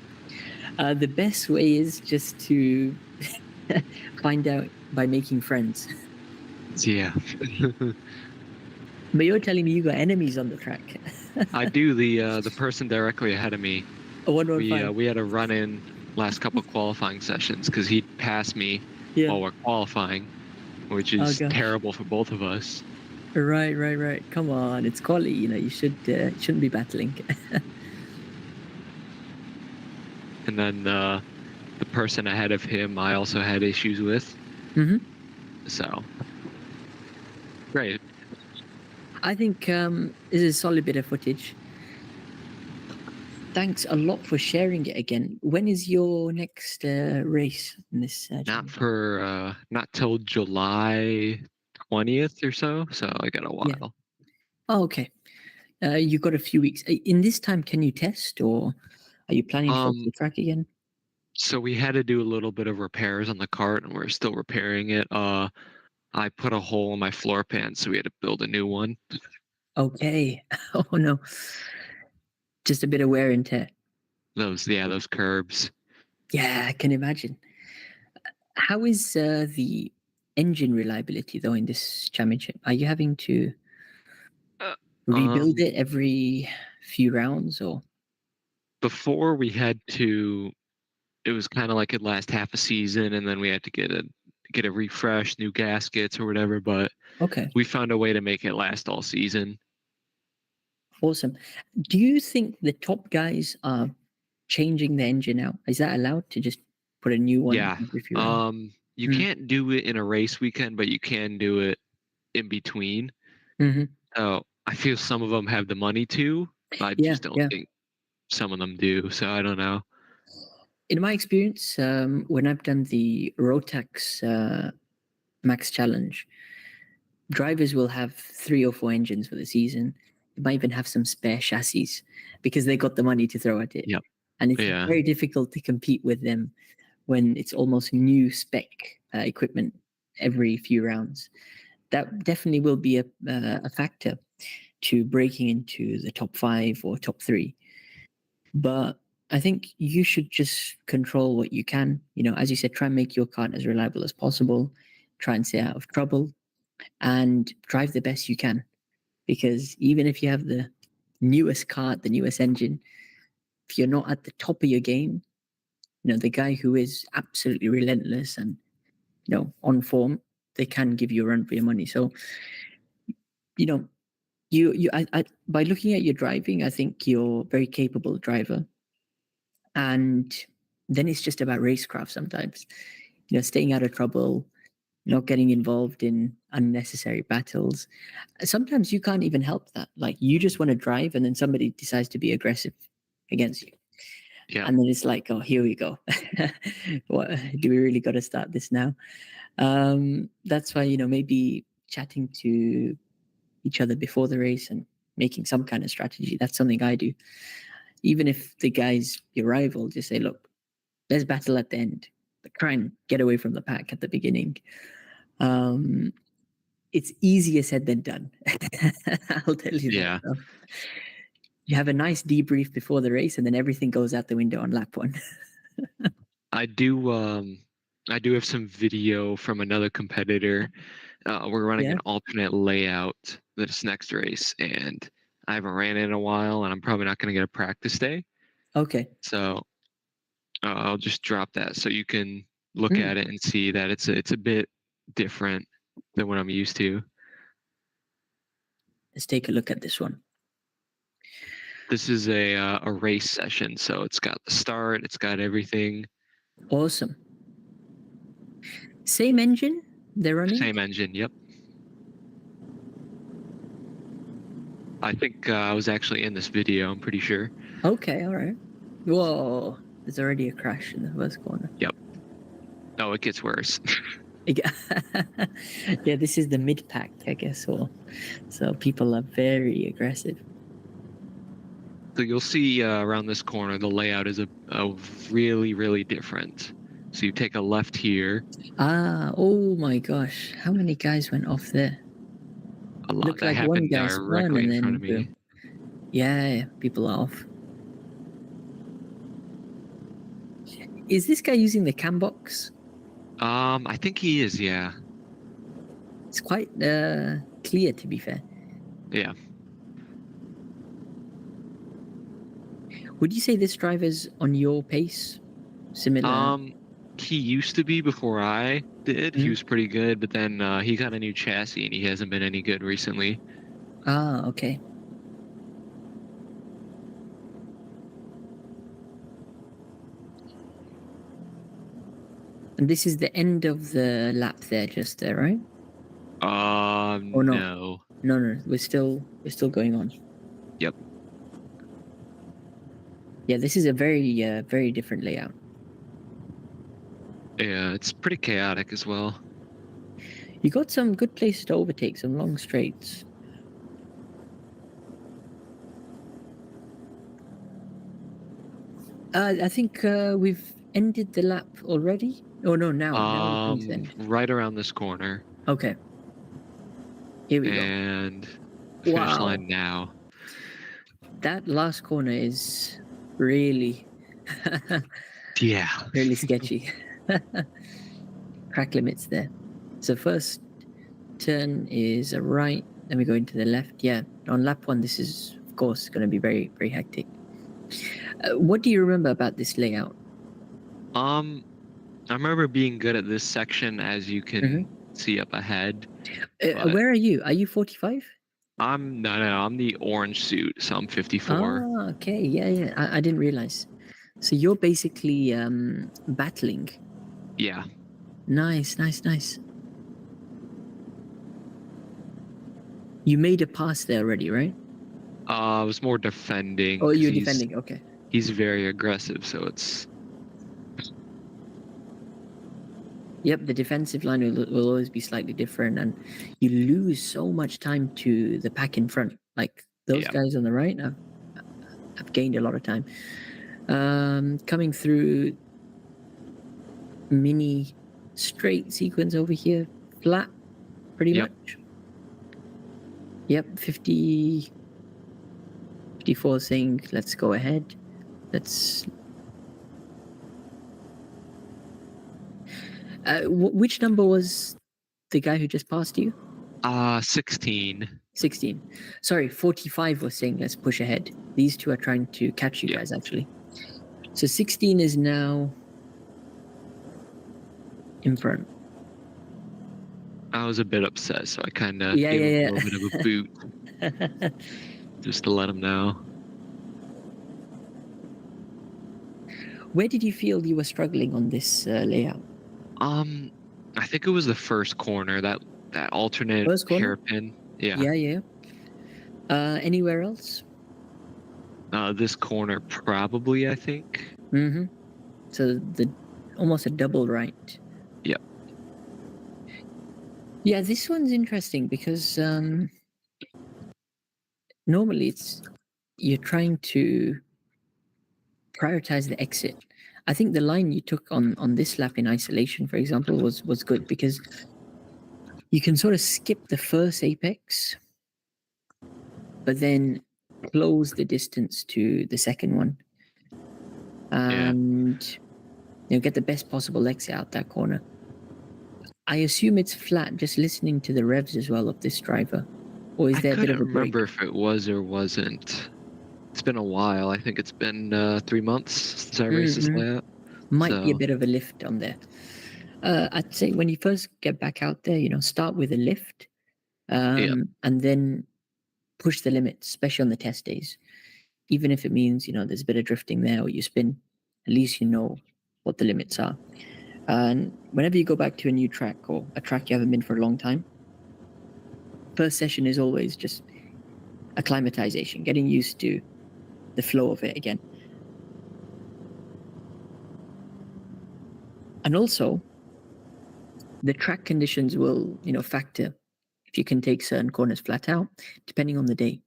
The best way is just to find out by making friends. Yeah. But you're telling me you got enemies on the track. I do. The person directly ahead of me. We had a run in last couple qualifying sessions because he passed me while we're qualifying, which is terrible for both of us. Right. Come on, it's quality. You shouldn't be battling. And then the person ahead of him, I also had issues with. Mm-hmm. So great. I think this is a solid bit of footage. Thanks a lot for sharing it again. When is your next race in this? Not till July 20th or so. So I got a while. Yeah. Oh, okay. You got a few weeks. In this time, can you test, or are you planning to go to the track again? So we had to do a little bit of repairs on the cart, and we're still repairing it. I put a hole in my floor pan, so we had to build a new one. Okay. Oh no. Just a bit of wear and tear. Those curbs. Yeah, I can imagine. How is the engine reliability though in this championship? Are you having to rebuild it every few rounds, or? Before we had to, it was kind of like it last half a season, and then we had to get a refresh, new gaskets or whatever. But we found a way to make it last all season. Awesome. Do you think the top guys are changing the engine out? Is that allowed to just put a new one? Yeah. You can't do it in a race weekend, but you can do it in between. Mm-hmm. So I feel some of them have the money to. I just don't think some of them do. So I don't know. In my experience, when I've done the Rotax Max Challenge, drivers will have 3 or 4 engines for the season. They might even have some spare chassis because they got the money to throw at it. Yep. And it's very difficult to compete with them when it's almost new spec equipment every few rounds. That definitely will be a factor to breaking into the top 5 or top 3. But I think you should just control what you can. As you said, try and make your car as reliable as possible. Try and stay out of trouble and drive the best you can. Because even if you have the newest car, the newest engine, if you're not at the top of your game, the guy who is absolutely relentless and, on form, they can give you a run for your money. So, I by looking at your driving, I think you're a very capable driver. And then it's just about racecraft sometimes, staying out of trouble, not getting involved in unnecessary battles. Sometimes you can't even help that. Like you just want to drive and then somebody decides to be aggressive against you. Yeah. And then it's like, oh, here we go. What, do we really got to start this now? That's why, maybe chatting to each other before the race and making some kind of strategy. That's something I do. Even if the guy's your rival, just say, look, let's battle at the end, but try and get away from the pack at the beginning. It's easier said than done. I'll tell you that. So you have a nice debrief before the race and then everything goes out the window on lap 1. I do have some video from another competitor. We're running an alternate layout this next race, and I haven't ran it in a while, and I'm probably not going to get a practice day. Okay. So I'll just drop that so you can look at it and see that it's a bit different than what I'm used to. Let's take a look at this one. This is a race session, so it's got the start, it's got everything. Awesome. Same engine they're running? Same engine, yep. I think I was actually in this video, I'm pretty sure. Okay, all right. Whoa, there's already a crash in the first corner. Yep. Oh, it gets worse. Yeah, this is the mid-pack, I guess. So people are very aggressive. So you'll see around this corner, the layout is a really, really different. So you take a left here. Oh my gosh. How many guys went off there? A lot. Looked That like one happened guy spun directly and in front then of me. boom. Yeah, people are off. Is this guy using the cam box? I think he is, yeah. It's quite clear, to be fair. Yeah. Would you say this driver's on your pace? Similar? He used to be before I did. He was pretty good, but then he got a new chassis and he hasn't been any good recently. Ah, okay. And this is the end of the lap there, just there, right? Or no. No. We're still going on. Yep. Yeah, this is a very, very different layout. Yeah, it's pretty chaotic as well. You got some good places to overtake, some long straights. I think we've ended the lap already. Oh no, now it's end. Right around this corner. Okay. Here we go. And finish line now. That last corner is really, yeah, really sketchy. Track limits there. So first turn is a right. Then we go into the left. Yeah, on lap 1, this is of course going to be very, very hectic. What do you remember about this layout? I remember being good at this section, as you can see up ahead. Where are you? Are you 45? I'm the orange suit, so I'm 54. Ah, okay, yeah. I didn't realize. So you're basically battling. Yeah. Nice. You made a pass there already, right? I was more defending. Oh, you're defending. Okay. He's very aggressive, so it's. Yep, the defensive line will always be slightly different, and you lose so much time to the pack in front. Like those guys on the right have gained a lot of time. Coming through mini straight sequence over here, flat, pretty much. Yep, 54 saying, let's go ahead. Let's... which number was the guy who just passed you? 16. 16. Sorry, 45 was saying, let's push ahead. These two are trying to catch you guys, actually. So 16 is now in front. I was a bit upset, so I kind of gave him a little bit of a boot. Just to let him know. Where did you feel you were struggling on this layout? I think it was the first corner, that alternate hairpin. Yeah. Anywhere else? This corner probably, I think. So almost a double right. Yep. Yeah, this one's interesting because normally you're trying to prioritize the exit. I think the line you took on this lap in isolation, for example, was good because you can sort of skip the first apex, but then close the distance to the second one, and get the best possible exit out that corner. I assume it's flat, just listening to the revs as well of this driver, or is there a bit of a break? I couldn't remember if it was or wasn't. It's been a while. I think it's been 3 months since I raced this layout. Might be a bit of a lift on there. I'd say when you first get back out there, start with a lift, and then push the limits, especially on the test days. Even if it means, there's a bit of drifting there or you spin, at least you know what the limits are. And whenever you go back to a new track or a track you haven't been for a long time, first session is always just acclimatization, getting used to the flow of it again. And also, the track conditions will, factor if you can take certain corners flat out, depending on the day.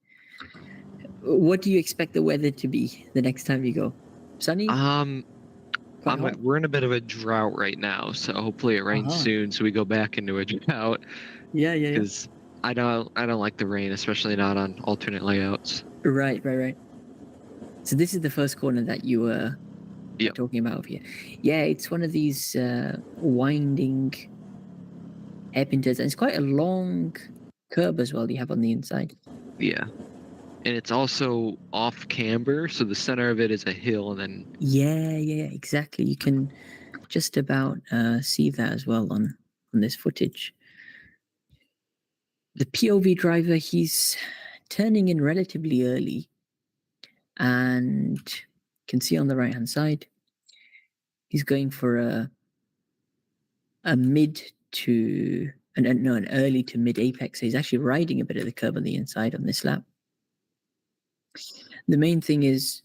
What do you expect the weather to be the next time you go? Sunny? We're in a bit of a drought right now, so hopefully it rains soon, so we go back into a drought. Yeah. Because I don't like the rain, especially not on alternate layouts. Right. So this is the first corner that you were talking about over here. Yeah, it's one of these winding hairpin turns, and it's quite a long curb as well you have on the inside. Yeah. And it's also off camber, so the center of it is a hill, and then... Yeah, exactly. You can just about see that as well on this footage. The POV driver, he's turning in relatively early, and you can see on the right-hand side, he's going for a mid to an early to mid apex. So he's actually riding a bit of the curb on the inside on this lap. The main thing is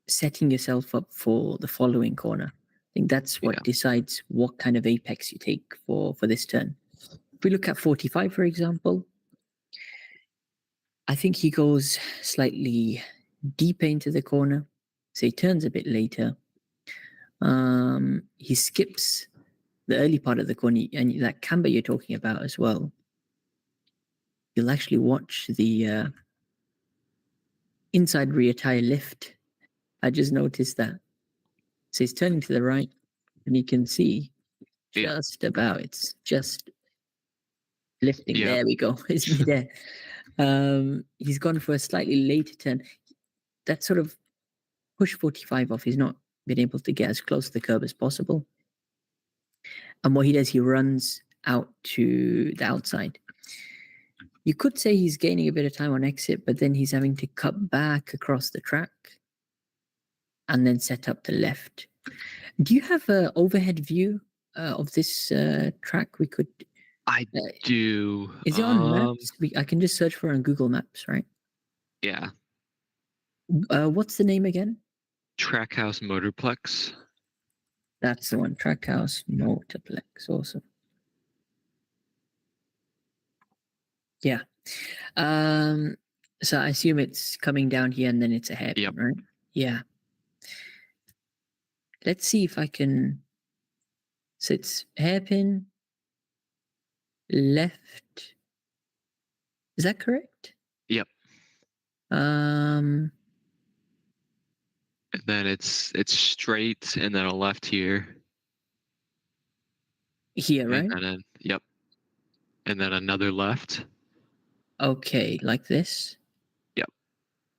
setting yourself up for the following corner. I think that's what decides what kind of apex you take for this turn. If we look at 45, for example, I think he goes slightly deeper into the corner, so he turns a bit later. He skips the early part of the corner, and that camber you're talking about as well. You'll actually watch the inside rear tire lift. I just noticed that. So he's turning to the right, and you can see just about, it's just lifting. Yeah. There we go. It's midair. He's gone for a slightly later turn. That sort of push 45 off. He's not been able to get as close to the curb as possible. And what he does, he runs out to the outside. You could say he's gaining a bit of time on exit, but then he's having to cut back across the track and then set up the left. Do you have an overhead view of this track? We could... I do. Is it on maps? I can just search for it on Google Maps, right? Yeah. What's the name again? Trackhouse Motorplex. That's the one. Trackhouse Motorplex. Awesome. Yeah. So I assume it's coming down here and then it's a hairpin, right? Yeah. Let's see if I can... So it's hairpin, left. Is that correct? Yep. And then it's straight and then a left here. Here, right? And then, and then another left. Okay, like this? Yep.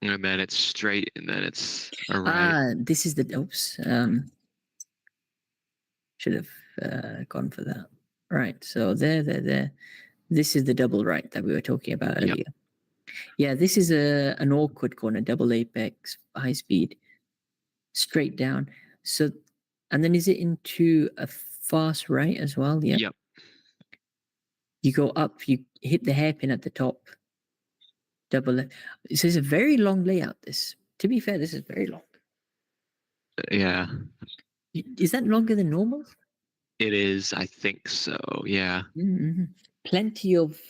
And then it's straight and then it's a right. This is the... Oops. Should have gone for that. Right, so there. This is the double right that we were talking about earlier. Yep. Yeah, this is an awkward corner, double apex, high speed, straight down. So, and then is it into a fast right as well? Yeah. Yep. You go up, you hit the hairpin at the top, double left. So it's a very long layout, this. To be fair, this is very long. Yeah. Is that longer than normal? It is, I think so, yeah. Mm-hmm. Plenty of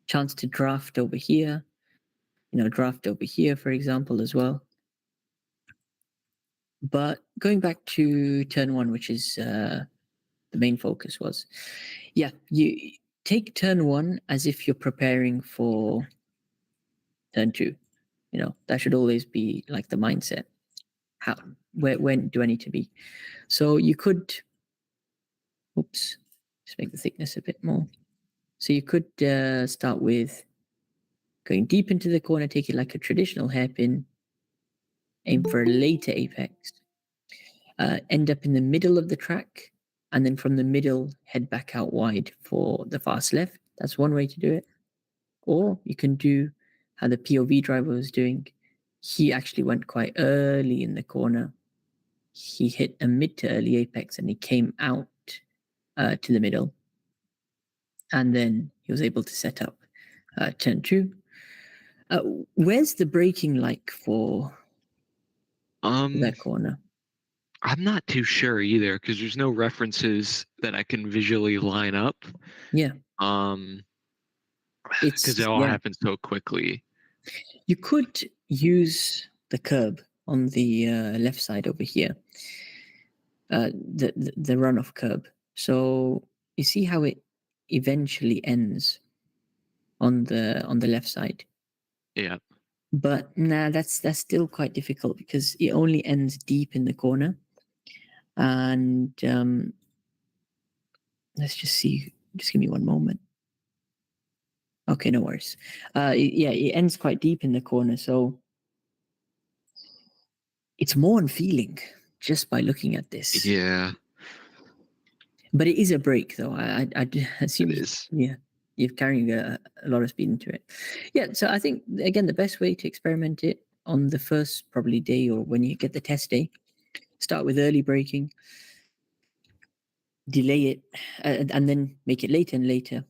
chance to draft over here. Draft over here, for example, as well. But going back to turn one, which is the main focus was, you take turn one as if you're preparing for turn two. That should always be like the mindset. When do I need to be? So you could, just make the thickness a bit more. So you could start with going deep into the corner, take it like a traditional hairpin, aim for a later apex, end up in the middle of the track, and then from the middle, head back out wide for the fast left. That's one way to do it. Or you can do how the POV driver was doing. He actually went quite early in the corner. He hit a mid to early apex and he came out to the middle. And then he was able to set up turn two. Where's the braking like for that corner? I'm not too sure either because there's no references that I can visually line up. Yeah. Because it all happens so quickly. You could use the curb on the left side over here, the runoff curb. So you see how it eventually ends on the left side. Yeah. But nah, that's still quite difficult because it only ends deep in the corner. And let's just see. Just give me one moment. Okay, no worries. Yeah, it ends quite deep in the corner, so it's more on feeling just by looking at this. Yeah. But it is a break, though. I assume It is. Yeah, you're carrying a lot of speed into it. Yeah, so I think again the best way to experiment it on the first probably day or when you get the test day, start with early braking, delay it, and then make it later and later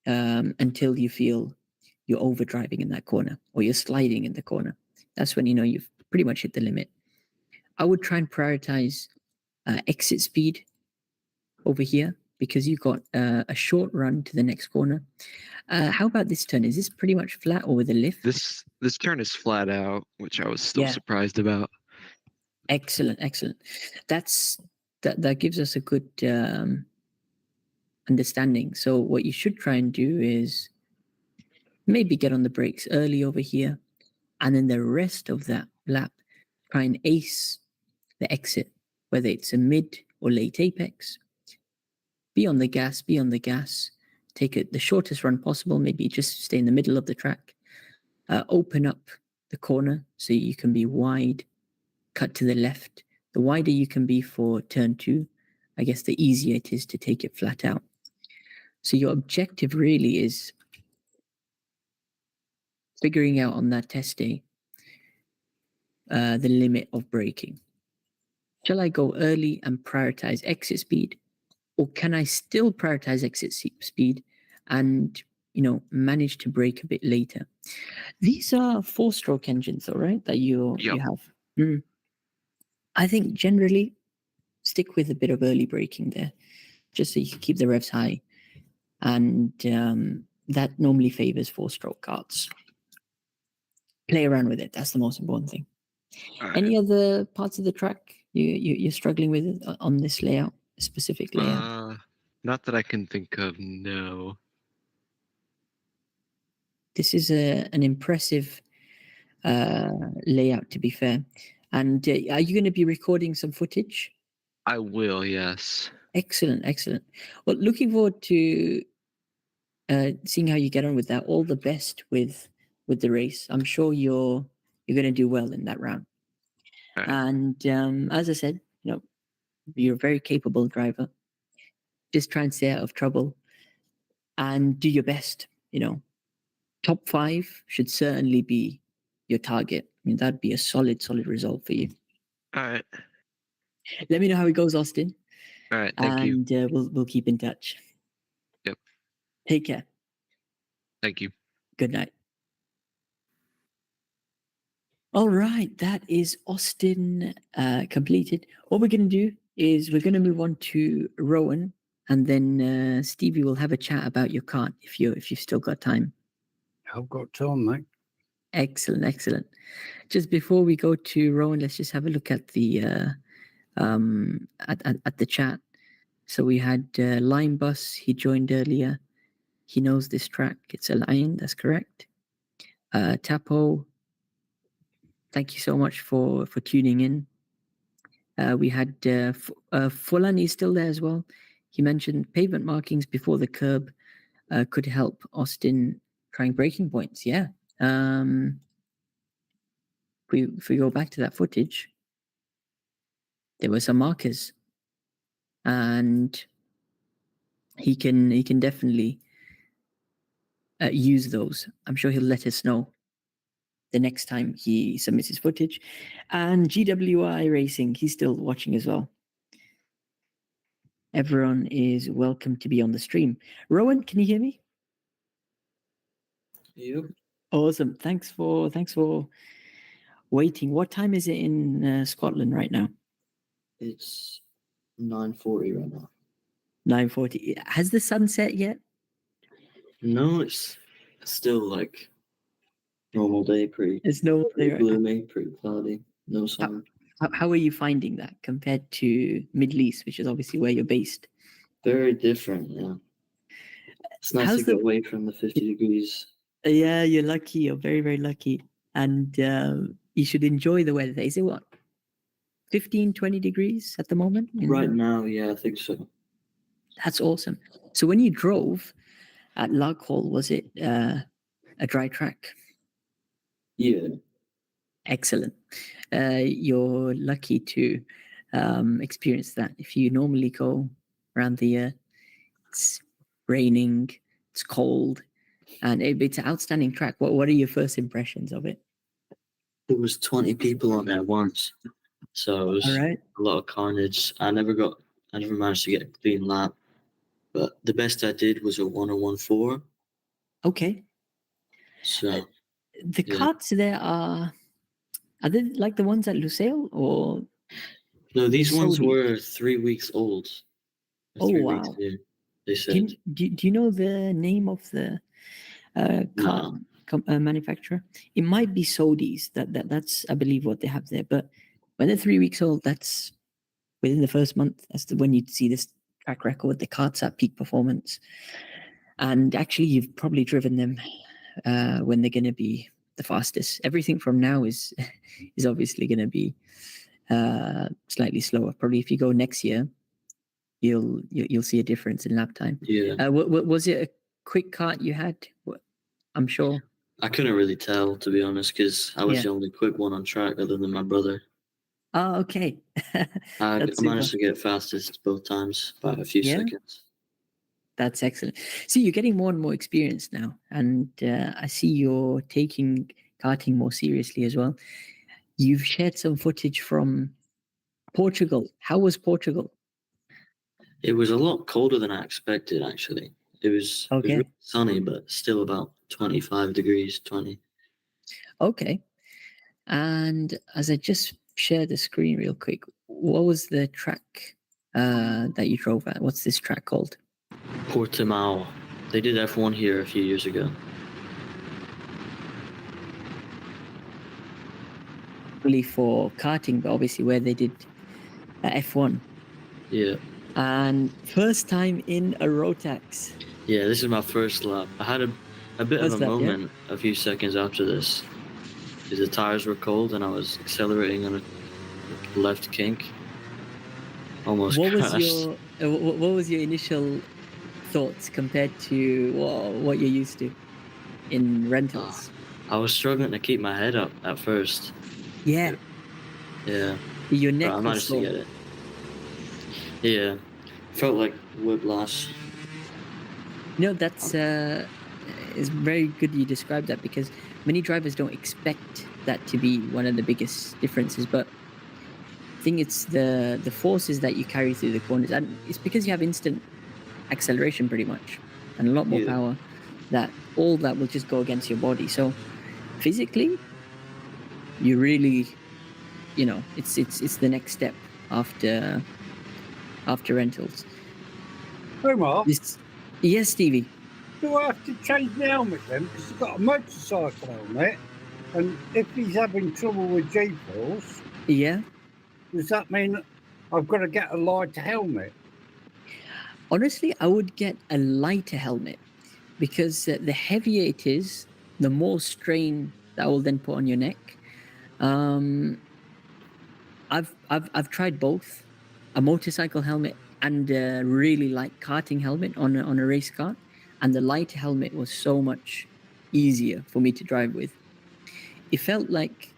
until you feel you're overdriving in that corner or you're sliding in the corner. That's when you know you've pretty much hit the limit. I would try and prioritize exit speed over here because you've got a short run to the next corner. How about this turn? Is this pretty much flat or with a lift? This turn is flat out, which I was still surprised about. Excellent. That gives us a good understanding. So what you should try and do is maybe get on the brakes early over here, and then the rest of that lap try and ace the exit, whether it's a mid or late apex. Be on the gas, take it the shortest run possible, maybe just stay in the middle of the track, open up the corner so you can be wide, cut to the left. The wider you can be for turn 2, I guess the easier it is to take it flat out. So your objective really is figuring out on that test day the limit of braking. Shall I go early and prioritize exit speed, or can I still prioritize exit speed and manage to brake a bit later? These are 4-stroke engines, though, right? That you have. I think generally stick with a bit of early braking there, just so you can keep the revs high, and that normally favors 4-stroke carts. Play around with it. That's the most important thing. Any other parts of the track you're struggling with on this layout, specific layout? Not that I can think of, no. This is an impressive layout, to be fair. And are you going to be recording some footage? I will, yes. Excellent. Well, looking forward to seeing how you get on with that. All the best with the race. I'm sure you're going to do well in that round. Right. And as I said, you're a very capable driver. Just try and stay out of trouble and do your best. Top 5 should certainly be your target. I mean, that'd be a solid result for you. All right. Let me know how it goes, Austin. All right. Thank you. And we'll keep in touch. Yep. Take care. Thank you. Good night. All right, that is Austin completed. What we're going to do is we're going to move on to Rowan, and then Stevie will have a chat about your cart if you've still got time. I've got time, mate. Excellent. Just before we go to Rowan, let's just have a look at the at the chat. So we had Line Bus. He joined earlier. He knows this track. It's a Lion. That's correct. Tapo. Thank you so much for tuning in. We had Fulan is still there as well. He mentioned pavement markings before the curb could help Austin trying braking points. Yeah. If we go back to that footage, there were some markers, and he can definitely use those. I'm sure he'll let us know the next time he submits his footage. And GWI Racing, he's still watching as well. Everyone is welcome to be on the stream. Rowan, can you hear me? Yep. Awesome. Thanks for waiting. What time is it in Scotland right now? It's 9:40 right now. 9:40. Has the sun set yet? No, it's still normal day, It's normal day, right? gloomy, pretty cloudy, no sun. How are you finding that compared to Middle East, which is obviously where you're based? Very different, yeah. It's nice to get away from the 50 degrees. Yeah, you're lucky. You're very, very lucky. And you should enjoy the weather. Is it what? 15, 20 degrees at the moment? Right now, yeah, I think so. That's awesome. So when you drove at Larkhall, was it a dry track? Yeah. Excellent. You're lucky to experience that. If you normally go around the year, it's raining, it's cold, and it's an outstanding track. What are your first impressions of it? There was 20 people on there once, so it was a lot of carnage. I never managed to get a clean lap, but the best I did was a 1:01.4. Okay. So the carts there are they like the ones at Lusail or? No, these ones were 3 weeks old. Oh wow! They said. Do you know the name of the cart manufacturer? It might be Sodi's. That's I believe what they have there. But when they're 3 weeks old, that's within the first month. That's when you see this track record. The carts at peak performance, and actually, you've probably driven them when they're going to be the fastest. Everything from now is obviously going to be slightly slower. Probably if you go next year, you'll see a difference in lap time. Yeah. Was it a quick kart you had? I'm sure. I couldn't really tell, to be honest, because I was the only quick one on track other than my brother. Oh, okay. I managed to get fastest both times by a few seconds. That's excellent. See, you're getting more and more experience now, and I see you're taking karting more seriously as well. You've shared some footage from Portugal. How was Portugal? It was a lot colder than I expected, actually. It was really sunny, but still about 25 degrees, 20. Okay. And as I just share the screen real quick, what was the track that you drove at? What's this track called? Portimao. They did F1 here a few years ago. Only for karting, but obviously where they did F1. Yeah. And first time in a Rotax. Yeah, this is my first lap. I had a bit of a moment a few seconds after this, because the tires were cold and I was accelerating on a left kink. Almost crashed. What was your initial thoughts compared to what you're used to in rentals? I was struggling to keep my head up at first. Yeah. Yeah. Your neck I managed to get it. Yeah. Felt like whiplash. That's it's very good you described that, because many drivers don't expect that to be one of the biggest differences, but I think it's the forces that you carry through the corners, and it's because you have instant acceleration pretty much and a lot more power, that all that will just go against your body. So physically, you really, it's the next step after rentals. Omar? Yes, Stevie. Do I have to change the helmet then? Because he's got a motorcycle helmet, and if he's having trouble with G-force, does that mean I've got to get a lighter helmet? Honestly, I would get a lighter helmet, because the heavier it is, the more strain that will then put on your neck. I've tried both, a motorcycle helmet and a really light karting helmet on a race car, and the lighter helmet was so much easier for me to drive with. It felt like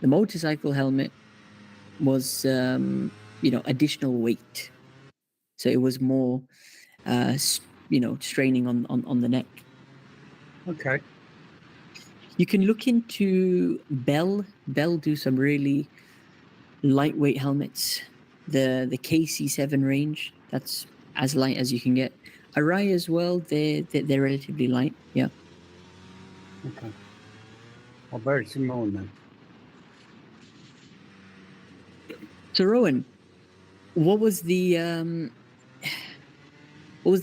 the motorcycle helmet was additional weight, so it was more straining on the neck. Okay. You can look into Bell do some really lightweight helmets. The KC7 range, that's as light as you can get. Arai as well, they're relatively light. Yeah. Okay. I'll bear some more then. So Rowan, what was the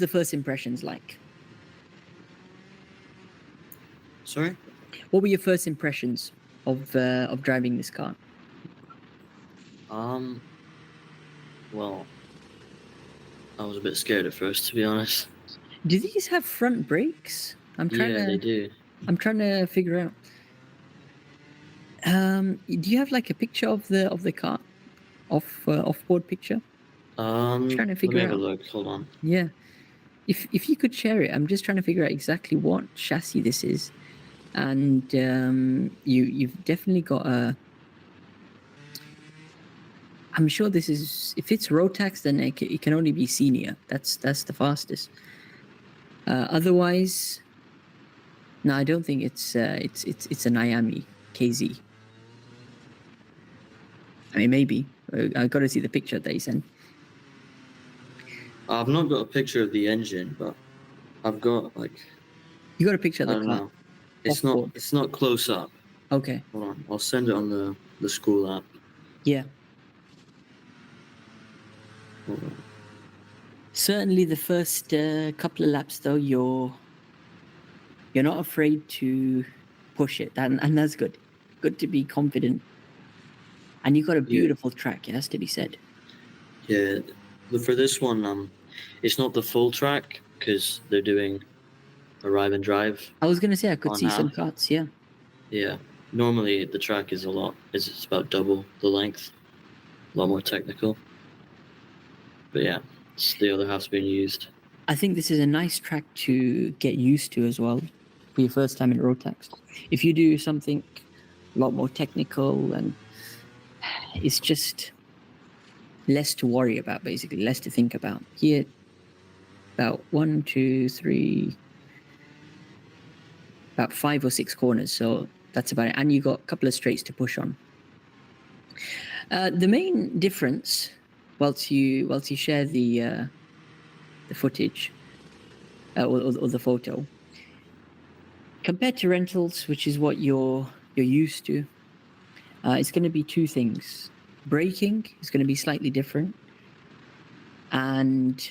first impressions like? Sorry? What were your first impressions of driving this car? Well, I was a bit scared at first, to be honest. Do these have front brakes? They do. I'm trying to figure out. Do you have like a picture of the car, off-board picture? Trying to figure out. Let me have a look. Hold on. Yeah, if you could share it, I'm just trying to figure out exactly what chassis this is, and you've definitely got a. I'm sure this is, if it's Rotax, then it can only be senior. That's the fastest. Otherwise, no, I don't think it's a Miami KZ. I mean, maybe. I got to see the picture that he sent. I've not got a picture of the engine, but I've got like. You got a picture of the car? Know. It's not close up. Okay. Hold on, I'll send it on the school app. Yeah. Certainly, the first couple of laps, though, you're not afraid to push it, and that's good. Good to be confident. And you got a beautiful track, it has to be said. Yeah, for this one, it's not the full track because they're doing arrive and drive. I was gonna say I could see some cuts, yeah. Yeah, normally the track is it's about double the length, a lot more technical. But yeah, it's the other half's being used. I think this is a nice track to get used to as well for your first time in Rotax. If you do something a lot more technical, and it's just less to worry about, basically, less to think about. Here, about 1, 2, 3, about 5 or 6 corners, so that's about it. And you got a couple of straights to push on. The main difference, whilst you share the footage or the photo, compared to rentals, which is what you're used to, it's going to be two things. Braking is going to be slightly different, and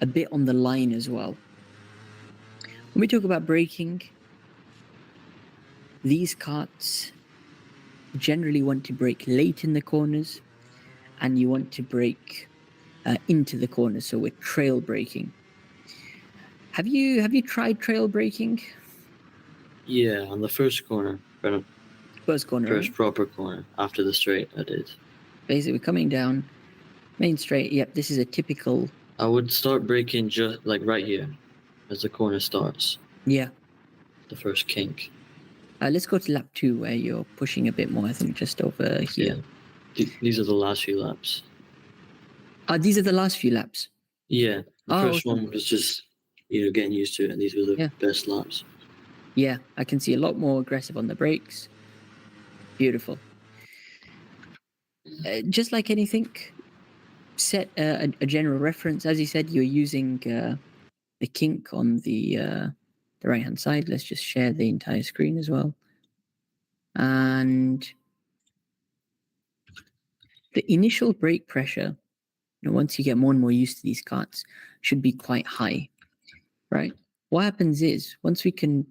a bit on the line as well. When we talk about braking, these karts generally want to brake late in the corners, and you want to brake into the corners, so we're trail braking. Have you tried trail braking? Yeah, on the first corner. First corner, First right? proper corner. After the straight, I did. Basically, coming down, main straight. Yep, this is a typical. I would start braking just like right here, as the corner starts. Yeah. The first kink. Let's go to lap 2, where you're pushing a bit more. I think just over here. Yeah. These are the last few laps. These are the last few laps. Yeah. The first one was just getting used to it, and these were the best laps. Yeah, I can see a lot more aggressive on the brakes. Beautiful. Just like anything, set a general reference. As you said, you're using the kink on the right-hand side. Let's just share the entire screen as well. And the initial brake pressure, once you get more and more used to these karts, should be quite high, right? What happens is, once we can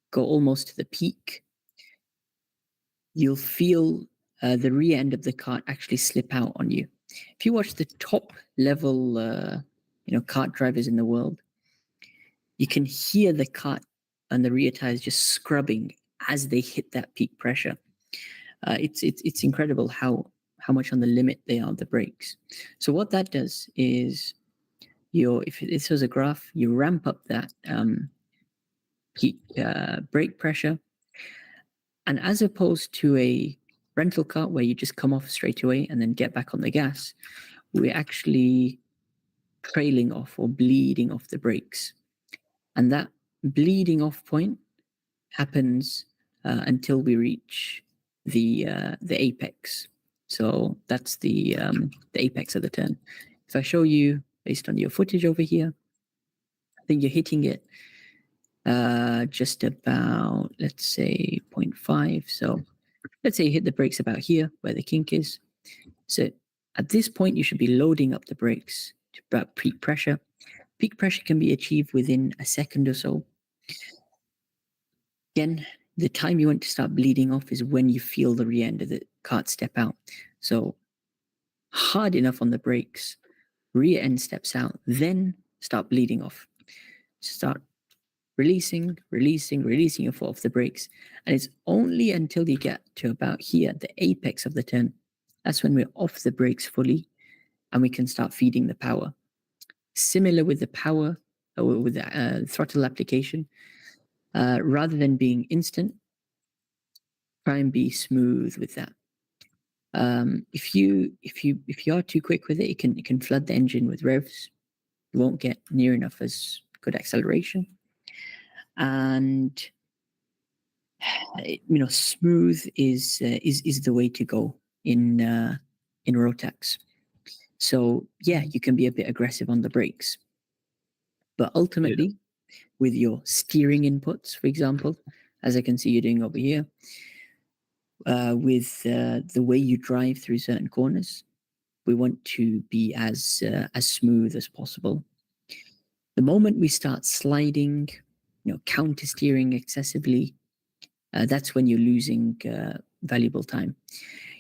go almost to the peak, you'll feel the rear end of the kart actually slip out on you. If you watch the top level, kart drivers in the world, you can hear the kart and the rear tires just scrubbing as they hit that peak pressure. It's incredible how much on the limit they are, the brakes. So what that does is, if this was a graph, you ramp up that peak brake pressure, and as opposed to a rental kart where you just come off straight away and then get back on the gas, we're actually trailing off or bleeding off the brakes. And that bleeding off point happens until we reach the apex. So that's the apex of the turn. If I show you based on your footage over here, I think you're hitting it just about, let's say, 0.5. So let's say you hit the brakes about here where the kink is. So at this point, you should be loading up the brakes to about peak pressure. Peak pressure can be achieved within a second or so. Again, the time you want to start bleeding off is when you feel the rear end of the kart step out. So hard enough on the brakes, rear end steps out, then start bleeding off. Start releasing your foot off the brakes. And it's only until you get to about here, the apex of the turn, that's when we're off the brakes fully and we can start feeding the power. Similar with the power, or with the throttle application, rather than being instant, try and be smooth with that. If you are too quick with it, it can flood the engine with revs. You won't get near enough as good acceleration. And smooth is the way to go in Rotax. So yeah, you can be a bit aggressive on the brakes, but ultimately, with your steering inputs, for example, as I can see you doing over here, with the way you drive through certain corners, we want to be as smooth as possible. The moment we start sliding, counter steering excessively, that's when you're losing valuable time.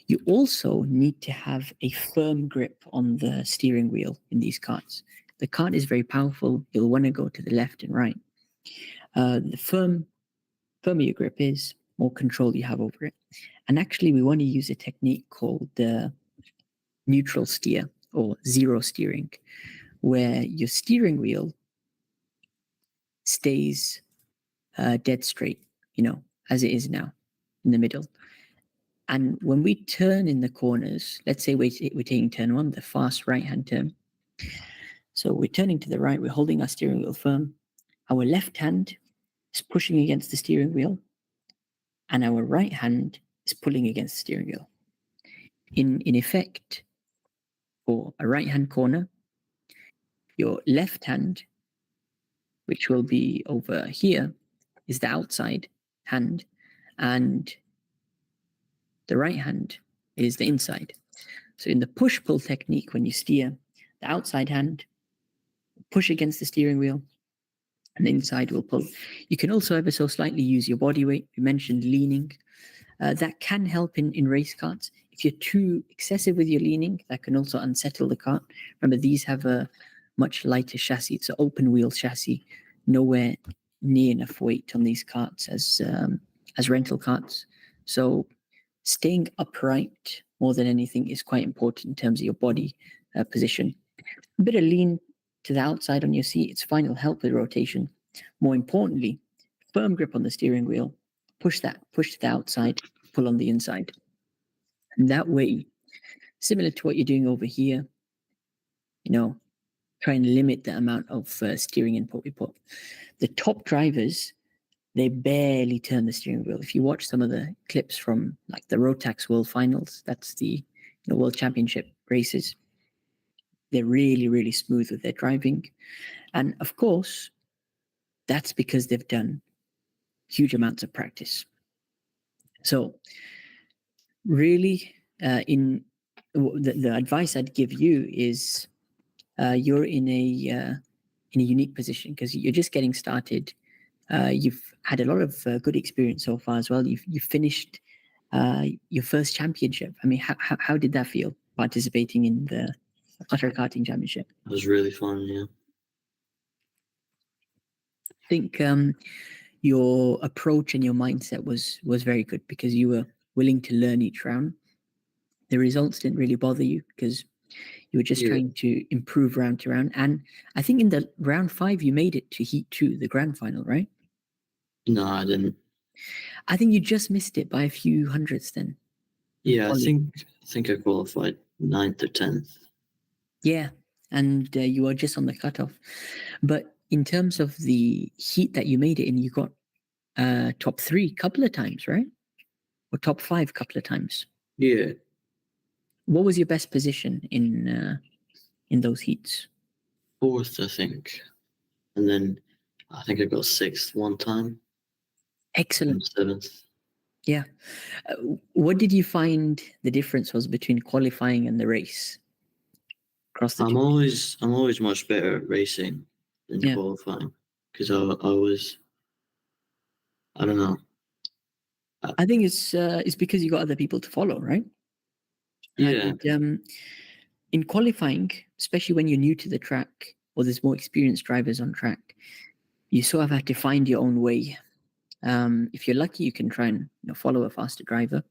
You also need to have a firm grip on the steering wheel in these karts. The kart is very powerful. You'll want to go to the left and right. The firmer your grip is, more control you have over it. And actually, we want to use a technique called neutral steer or zero steering, where your steering wheel stays dead straight, as it is now, in the middle. And when we turn in the corners, let's say we're taking turn one, the fast right-hand turn. So we're turning to the right, we're holding our steering wheel firm. Our left hand is pushing against the steering wheel, and our right hand is pulling against the steering wheel. In effect, for a right-hand corner, your left hand, which will be over here, is the outside hand, and the right hand is the inside. So in the push-pull technique, when you steer, the outside hand push against the steering wheel, and the inside will pull. You can also ever so slightly use your body weight. We mentioned leaning. That can help in race karts. If you're too excessive with your leaning, that can also unsettle the kart. Remember, these have a much lighter chassis. It's an open wheel chassis, nowhere near enough weight on these karts as rental karts. So staying upright more than anything is quite important in terms of your body position. A bit of lean to the outside on your seat, it's fine, it'll help with rotation. More importantly, firm grip on the steering wheel, push to the outside, pull on the inside. And that way, similar to what you're doing over here, try and limit the amount of steering input we put. The top drivers, they barely turn the steering wheel. If you watch some of the clips from like the Rotax World Finals, that's the World Championship races, they're really, really smooth with their driving. And of course, that's because they've done huge amounts of practice. So really, in the advice I'd give you is you're in a unique position because you're just getting started. You've had a lot of good experience so far as well. You've finished your first championship. I mean, how did that feel, participating in the Qatar Karting Championship? It was really fun, yeah. I think your approach and your mindset was very good because you were willing to learn each round. The results didn't really bother you because you were just trying to improve round to round. And I think in the round 5, you made it to Heat 2, the grand final, right? No, I didn't. I think you just missed it by a few hundredths then. Yeah, I think I qualified 9th or 10th. Yeah, and you were just on the cutoff. But in terms of the heat that you made it in, you got top 3 a couple of times, right? Or top 5 a couple of times. Yeah. What was your best position in those heats? 4th, I think. And then I think I got 6th one time. Excellent. 7th. Yeah. What did you find the difference was between qualifying and the race? I'm always much better at racing than qualifying because I don't know. I think it's because you got other people to follow, right? Yeah. And, in qualifying, especially when you're new to the track or there's more experienced drivers on track, you sort of have to find your own way. If you're lucky, you can try and follow a faster driver,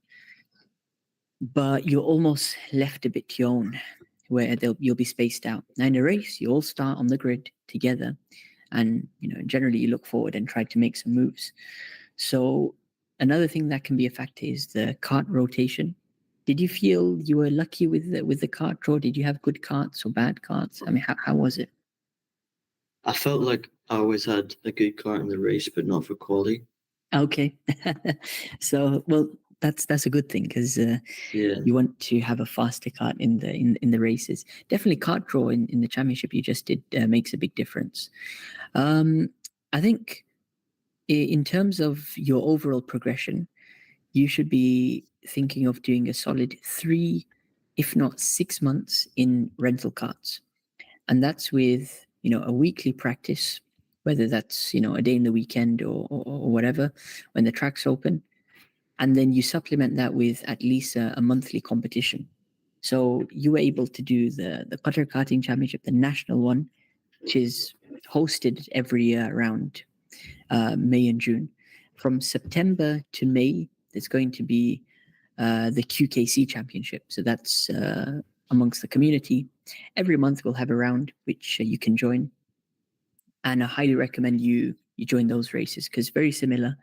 but you're almost left a bit to your own, where you'll be spaced out. Now in a race, you all start on the grid together, and generally you look forward and try to make some moves. So another thing that can be a factor is the kart rotation. Did you feel you were lucky with the kart draw? Did you have good karts or bad karts? I mean, how was it? I felt like I always had a good kart in the race, but not for quali. Okay. So, well, that's a good thing, because you want to have a faster kart in the races. Definitely kart draw in the championship you just did makes a big difference. I think in terms of your overall progression, you should be thinking of doing a solid 3, if not 6 months in rental karts. And that's with, a weekly practice, whether that's, a day in the weekend or whatever, when the track's open. And then you supplement that with at least a monthly competition. So you were able to do the Qatar Karting Championship, the national one, which is hosted every year around May and June. From September to May, there's going to be the QKC Championship. So that's amongst the community. Every month we'll have a round which you can join, and I highly recommend you join those races, because very similar.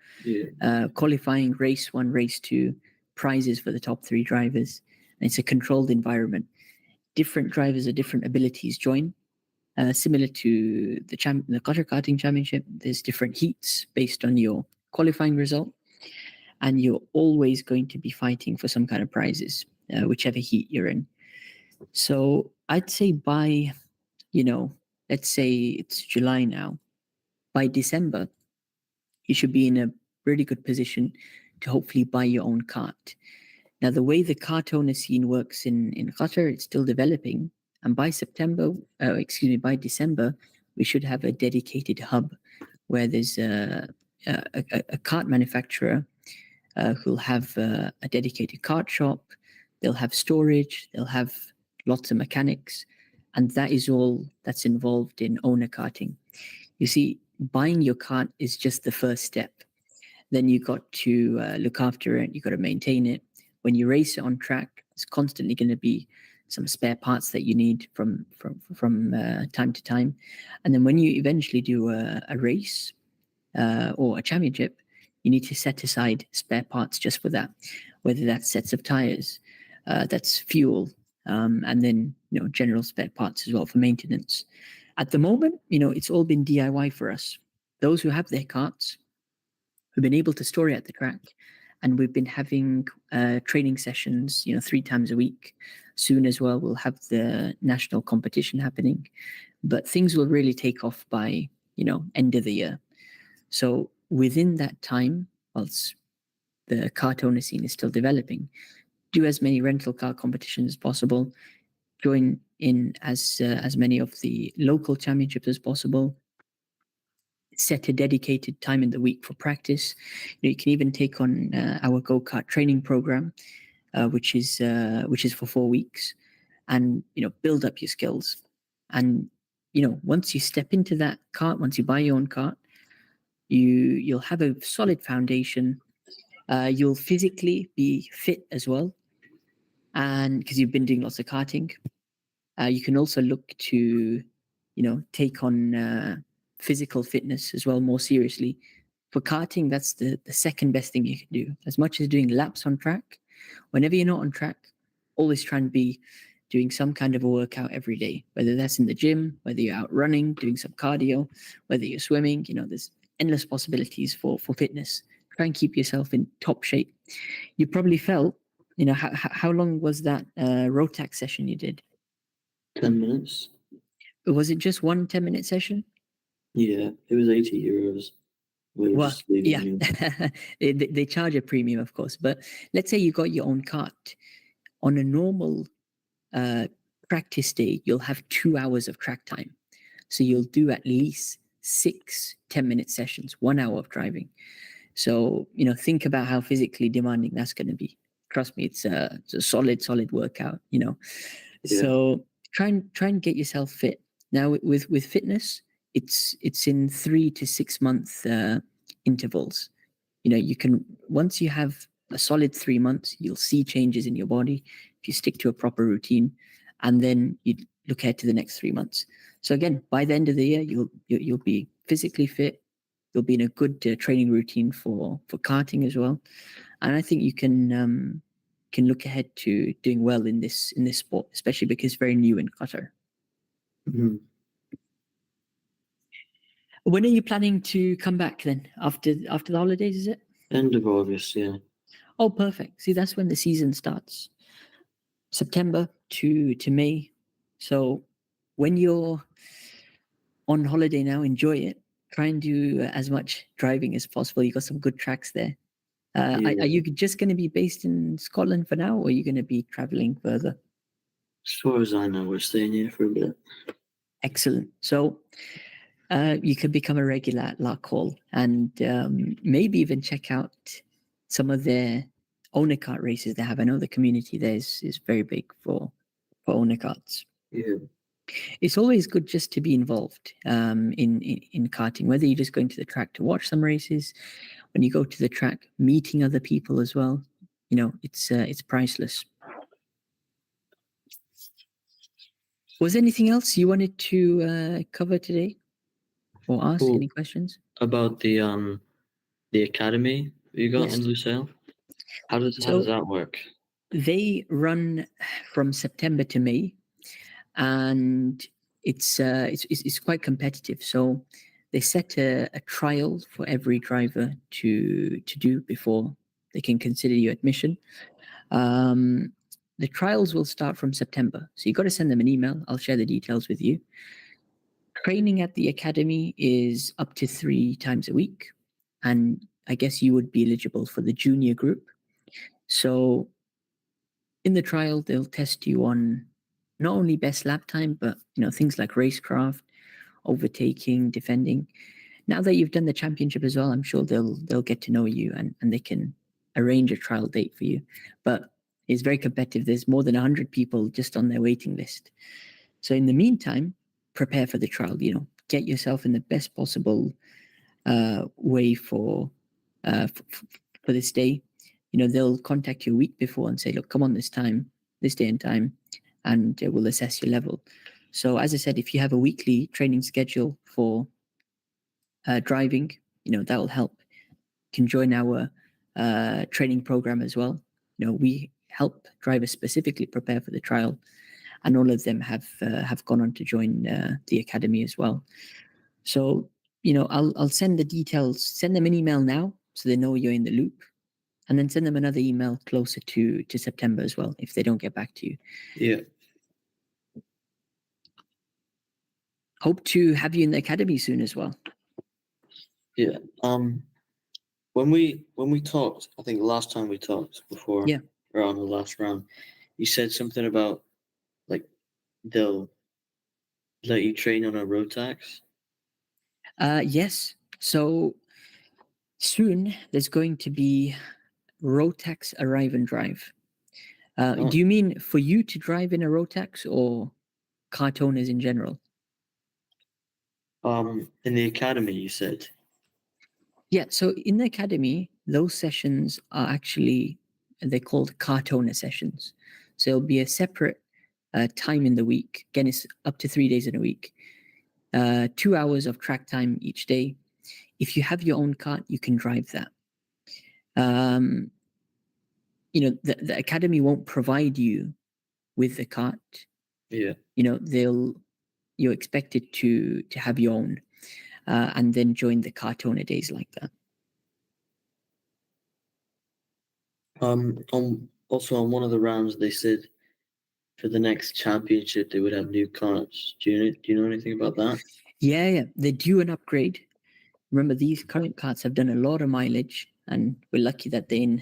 Qualifying, race 1, race 2, prizes for the top 3 drivers, and it's a controlled environment. Different drivers of different abilities join. Similar to the Qatar Karting Championship, there's different heats based on your qualifying result, and you're always going to be fighting for some kind of prizes, whichever heat you're in. So I'd say by, let's say it's July now, by December, you should be in a really good position to hopefully buy your own kart. Now, the way the kart owner scene works in Qatar, it's still developing. And by by December, we should have a dedicated hub where there's a kart manufacturer who'll have a dedicated kart shop. They'll have storage. They'll have lots of mechanics. And that is all that's involved in owner karting. You see, buying your kart is just the first step. Then you got to look after it. You got to maintain it. When you race it on track, there's constantly going to be some spare parts that you need from time to time. And then when you eventually do a race or a championship, you need to set aside spare parts just for that, whether that's sets of tires, that's fuel, and then general spare parts as well for maintenance. At the moment, it's all been DIY for us. Those who have their karts, who've been able to store it at the track, and we've been having training sessions, 3 times a week. Soon as well, we'll have the national competition happening, but things will really take off by, end of the year. So within that time, whilst the kart owner scene is still developing, do as many rental car competitions as possible, join in as many of the local championships as possible, set a dedicated time in the week for practice. You can even take on our Go Kart training program, which is for 4 weeks, and build up your skills. And once you step into that kart, once you buy your own kart, you'll have a solid foundation. You'll physically be fit as well, and because you've been doing lots of karting, you can also look to take on physical fitness as well more seriously. For karting, that's the second best thing you can do. As much as doing laps on track, whenever you're not on track, always try and be doing some kind of a workout every day, whether that's in the gym, whether you're out running, doing some cardio, whether you're swimming. There's endless possibilities for fitness. Try and keep yourself in top shape. You probably felt, how long was that Rotax session you did? 10 minutes. Was it just one 10-minute session? Yeah, it was €80. Well, yeah, they charge a premium, of course. But let's say you got your own kart. On a normal practice day, you'll have 2 hours of track time. So you'll do at least 6 10-minute sessions, 1 hour of driving. So, think about how physically demanding that's going to be. Trust me, it's a solid workout, Yeah. So try and get yourself fit. Now with fitness, it's in 3 to 6 month intervals. You can, once you have a solid 3 months, you'll see changes in your body if you stick to a proper routine, and then you look ahead to the next 3 months. So again, by the end of the year, you'll be physically fit. You'll be in a good training routine for karting as well, and I think you can look ahead to doing well in this sport, especially because it's very new in Qatar. Mm-hmm. When are you planning to come back then? After the holidays, is it? End of August, yeah. Oh, perfect. See, that's when the season starts. September to May. So when you're on holiday now, enjoy it. Try and do as much driving as possible. You got some good tracks there. Are you just going to be based in Scotland for now, or are you going to be traveling further? As far as I know, we're staying here for a bit. Excellent. So you could become a regular at Lark Hall, and maybe even check out some of their owner kart races they have. I know the community there is very big for owner karts. Yeah. It's always good just to be involved in karting, whether you're just going to the track to watch some races, when you go to the track, meeting other people as well. It's priceless. Was there anything else you wanted to cover today, or ask any questions about the academy you got in Lusail? How does that work? They run from September to May, and it's quite competitive. So they set a trial for every driver to do before they can consider you admission. The trials will start from September, so you've got to send them an email. I'll share the details with you. Training at the academy is up to 3 times a week, and I guess you would be eligible for the junior group. So in the trial, they'll test you on not only best lap time, but things like racecraft, overtaking, defending. Now that you've done the championship as well, I'm sure they'll get to know you, and they can arrange a trial date for you. But it's very competitive. There's more than 100 people just on their waiting list. So in the meantime, prepare for the trial. Get yourself in the best possible way for this day. They'll contact you a week before and say, look, come on this day and time, and we'll assess your level. So as I said, if you have a weekly training schedule for driving, that will help. You can join our training program as well. We help drivers specifically prepare for the trial, and all of them have gone on to join the academy as well. So I'll send the details. Send them an email now so they know you're in the loop, and then send them another email closer to September as well if they don't get back to you. Yeah. Hope to have you in the academy soon as well. Yeah. When we talked, I think the last time we talked before or on the last round, you said something about like they'll let you train on a road tax. Yes. So soon there's going to be road tax arrive and drive. Do you mean for you to drive in a road tax, or kart owners in general? In the academy, you said. Yeah, so in the academy, those sessions are actually, they're called kart owner sessions. So it'll be a separate time in the week. Again, it's up to 3 days in a week. 2 hours of track time each day. If you have your own kart, you can drive that. The academy won't provide you with the kart. Yeah. You're expected to have your own, and then join the kart owner days like that. Also on one of the rounds, they said for the next championship they would have new karts. Do you know anything about that? Yeah, they're due an upgrade. Remember, these current karts have done a lot of mileage, and we're lucky that they're in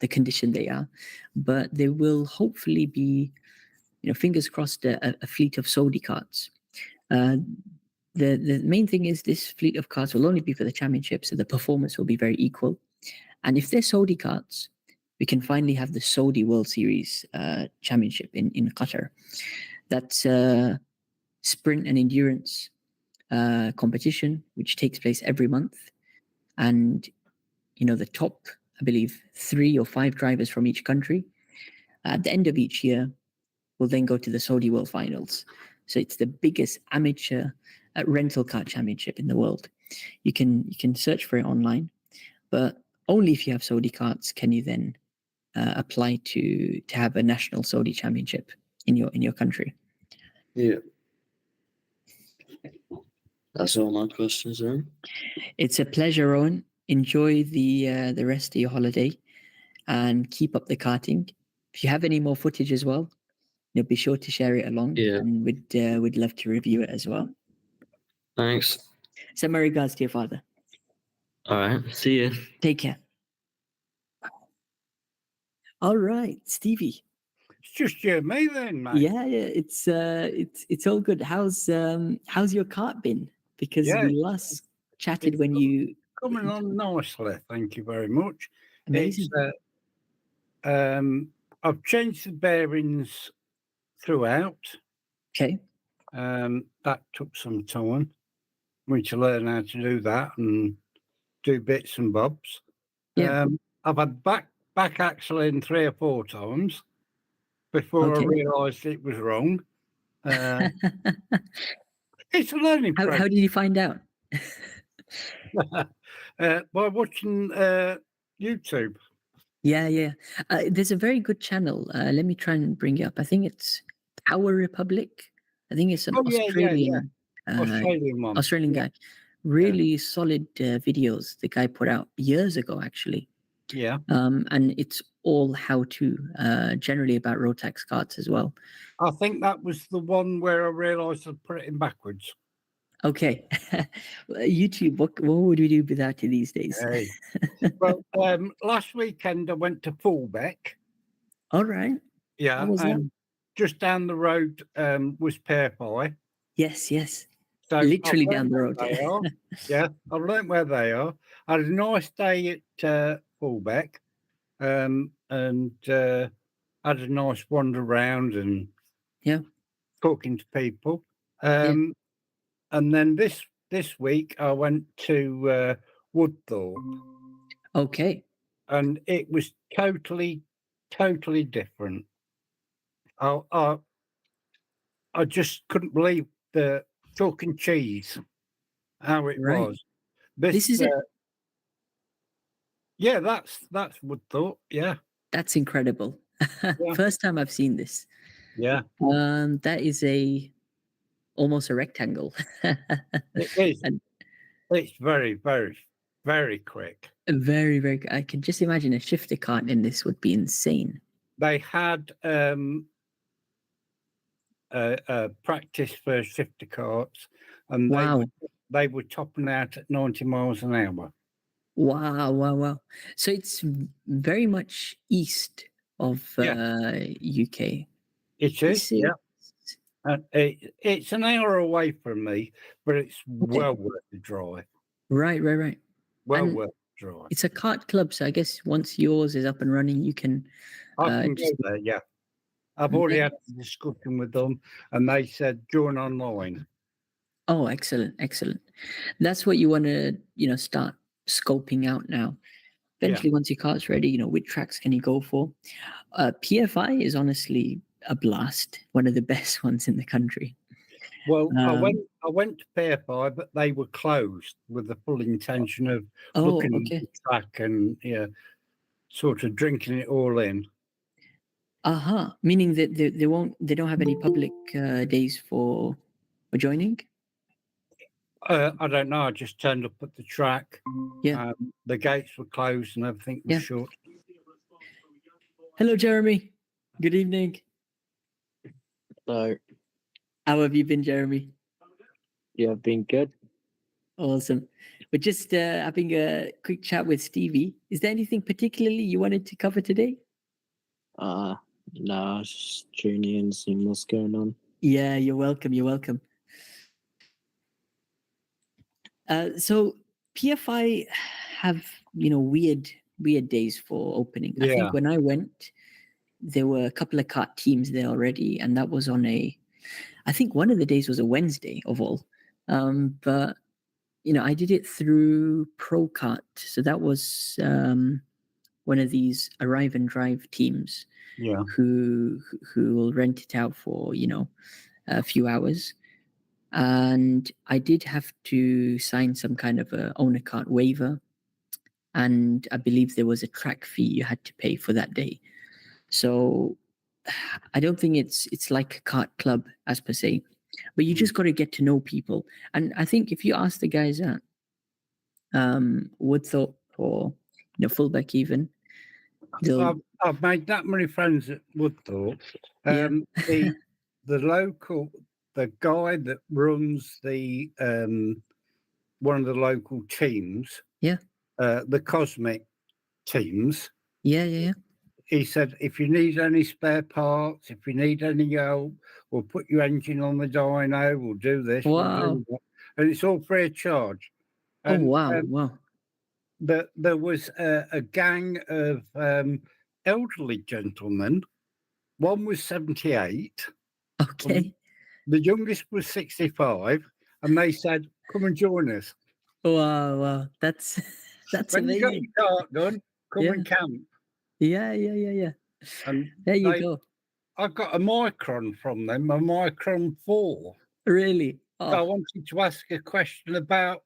the condition they are. But there will hopefully be, fingers crossed, a fleet of Saudi karts. The main thing is this fleet of karts will only be for the championship, so the performance will be very equal. And if they're Saudi karts, we can finally have the Saudi World Series Championship in Qatar. That's a sprint and endurance competition, which takes place every month. And, the top, I believe, 3 or 5 drivers from each country at the end of each year will then go to the Saudi World Finals. So it's the biggest amateur rental car championship in the world. You can search for it online, but only if you have Saudi karts can you then apply to have a national Saudi championship in your country. Yeah. That's all my questions, Aaron. It's a pleasure, Owen. Enjoy the rest of your holiday and keep up the karting. If you have any more footage as well, be sure to share it along. Yeah. And we'd love to review it as well. Thanks. Send my regards to your father. All right. See you. Take care. All right, Stevie. It's just you and me then, mate. Yeah. It's all good. How's your kart been? Because we last chatted when you coming on nicely. Thank you very much. Amazing. I've changed the bearings throughout. Okay. That took some time for me to learn how to do that and do bits and bobs. Yeah. I've had back axle in 3 or 4 times before I realised it was wrong. It's a learning process. How did you find out? By watching YouTube. Yeah. There's a very good channel. Let me try and bring it up. I think it's Power Republic. I think it's an Australian one. Australian guy. Really solid videos the guy put out years ago, actually. Yeah. And it's all how to, generally about Rotax karts as well. I think that was the one where I realised I'd put it in backwards. Okay. YouTube, what would we do without you these days? Hey. Well, last weekend I went to Fullbeck. All right. Yeah. How was that? Just down the road was Pearpie. Yes. So literally down the road. Yeah, I've learned where they are. I had a nice day at Fullbeck, and had a nice wander around and talking to people. And then this week I went to Woodthorpe. Okay. And it was totally different. I just couldn't believe the chalk and cheese, how it was. This is it. Yeah, that's Woodthorpe. Yeah, that's incredible. First time I've seen this. Yeah. That is almost a rectangle. It is. And it's very, very, very quick. Very, very. I can just imagine a shifter kart in this would be insane. They had practice for shifter karts, and they were topping out at 90 miles an hour. Wow. So it's very much east of UK. It is, yeah. It's an hour away from me, but it's well worth the drive. Right. Well worth the drive. It's a kart club, so I guess once yours is up and running, you can... I can go there, yeah. I've already had a discussion with them, and they said join online. Oh, excellent. That's what you want to, start scoping out now. Eventually, once your kart's ready, which tracks can you go for? PFI is honestly a blast, one of the best ones in the country. Well, I went to PFI, but they were closed with the full intention of looking at the track and sort of drinking it all in. Meaning that they don't have any public days for joining? I don't know. I just turned up at the track. Yeah. The gates were closed and everything was shut. Hello, Jeremy. Good evening. Hello. How have you been, Jeremy? Yeah, I've been good. Awesome. We're just having a quick chat with Stevie. Is there anything particularly you wanted to cover today? No, I was just tuning in, seeing what's going on. Yeah, you're welcome. So PFI have, weird weird days for opening. Yeah. I think when I went, there were a couple of kart teams there already, and that was on I think one of the days was a Wednesday of all. But I did it through Pro Kart, so that was one of these arrive and drive teams. Yeah. Who will rent it out for a few hours, and I did have to sign some kind of a owner cart waiver, and I believe there was a track fee you had to pay for that day. So I don't think it's like a kart club as per se, but you just got to get to know people. And I think if you ask the guys at Woodthorpe or Fullback even, I've made that many friends at Woodthorpe. The guy that runs the one of the local teams, the Cosmic teams. Yeah. He said, if you need any spare parts, if you need any help, we'll put your engine on the dyno, we'll do this, we'll do that. And it's all free of charge. And, wow. There was a gang of elderly gentlemen. One was 78. Okay. The youngest was 65. And they said, come and join us. Wow. That's when amazing. You got your kart done, come and camp. Yeah. And there you go. I got a Micron from them, a Micron 4. Really? Oh. So I wanted to ask a question about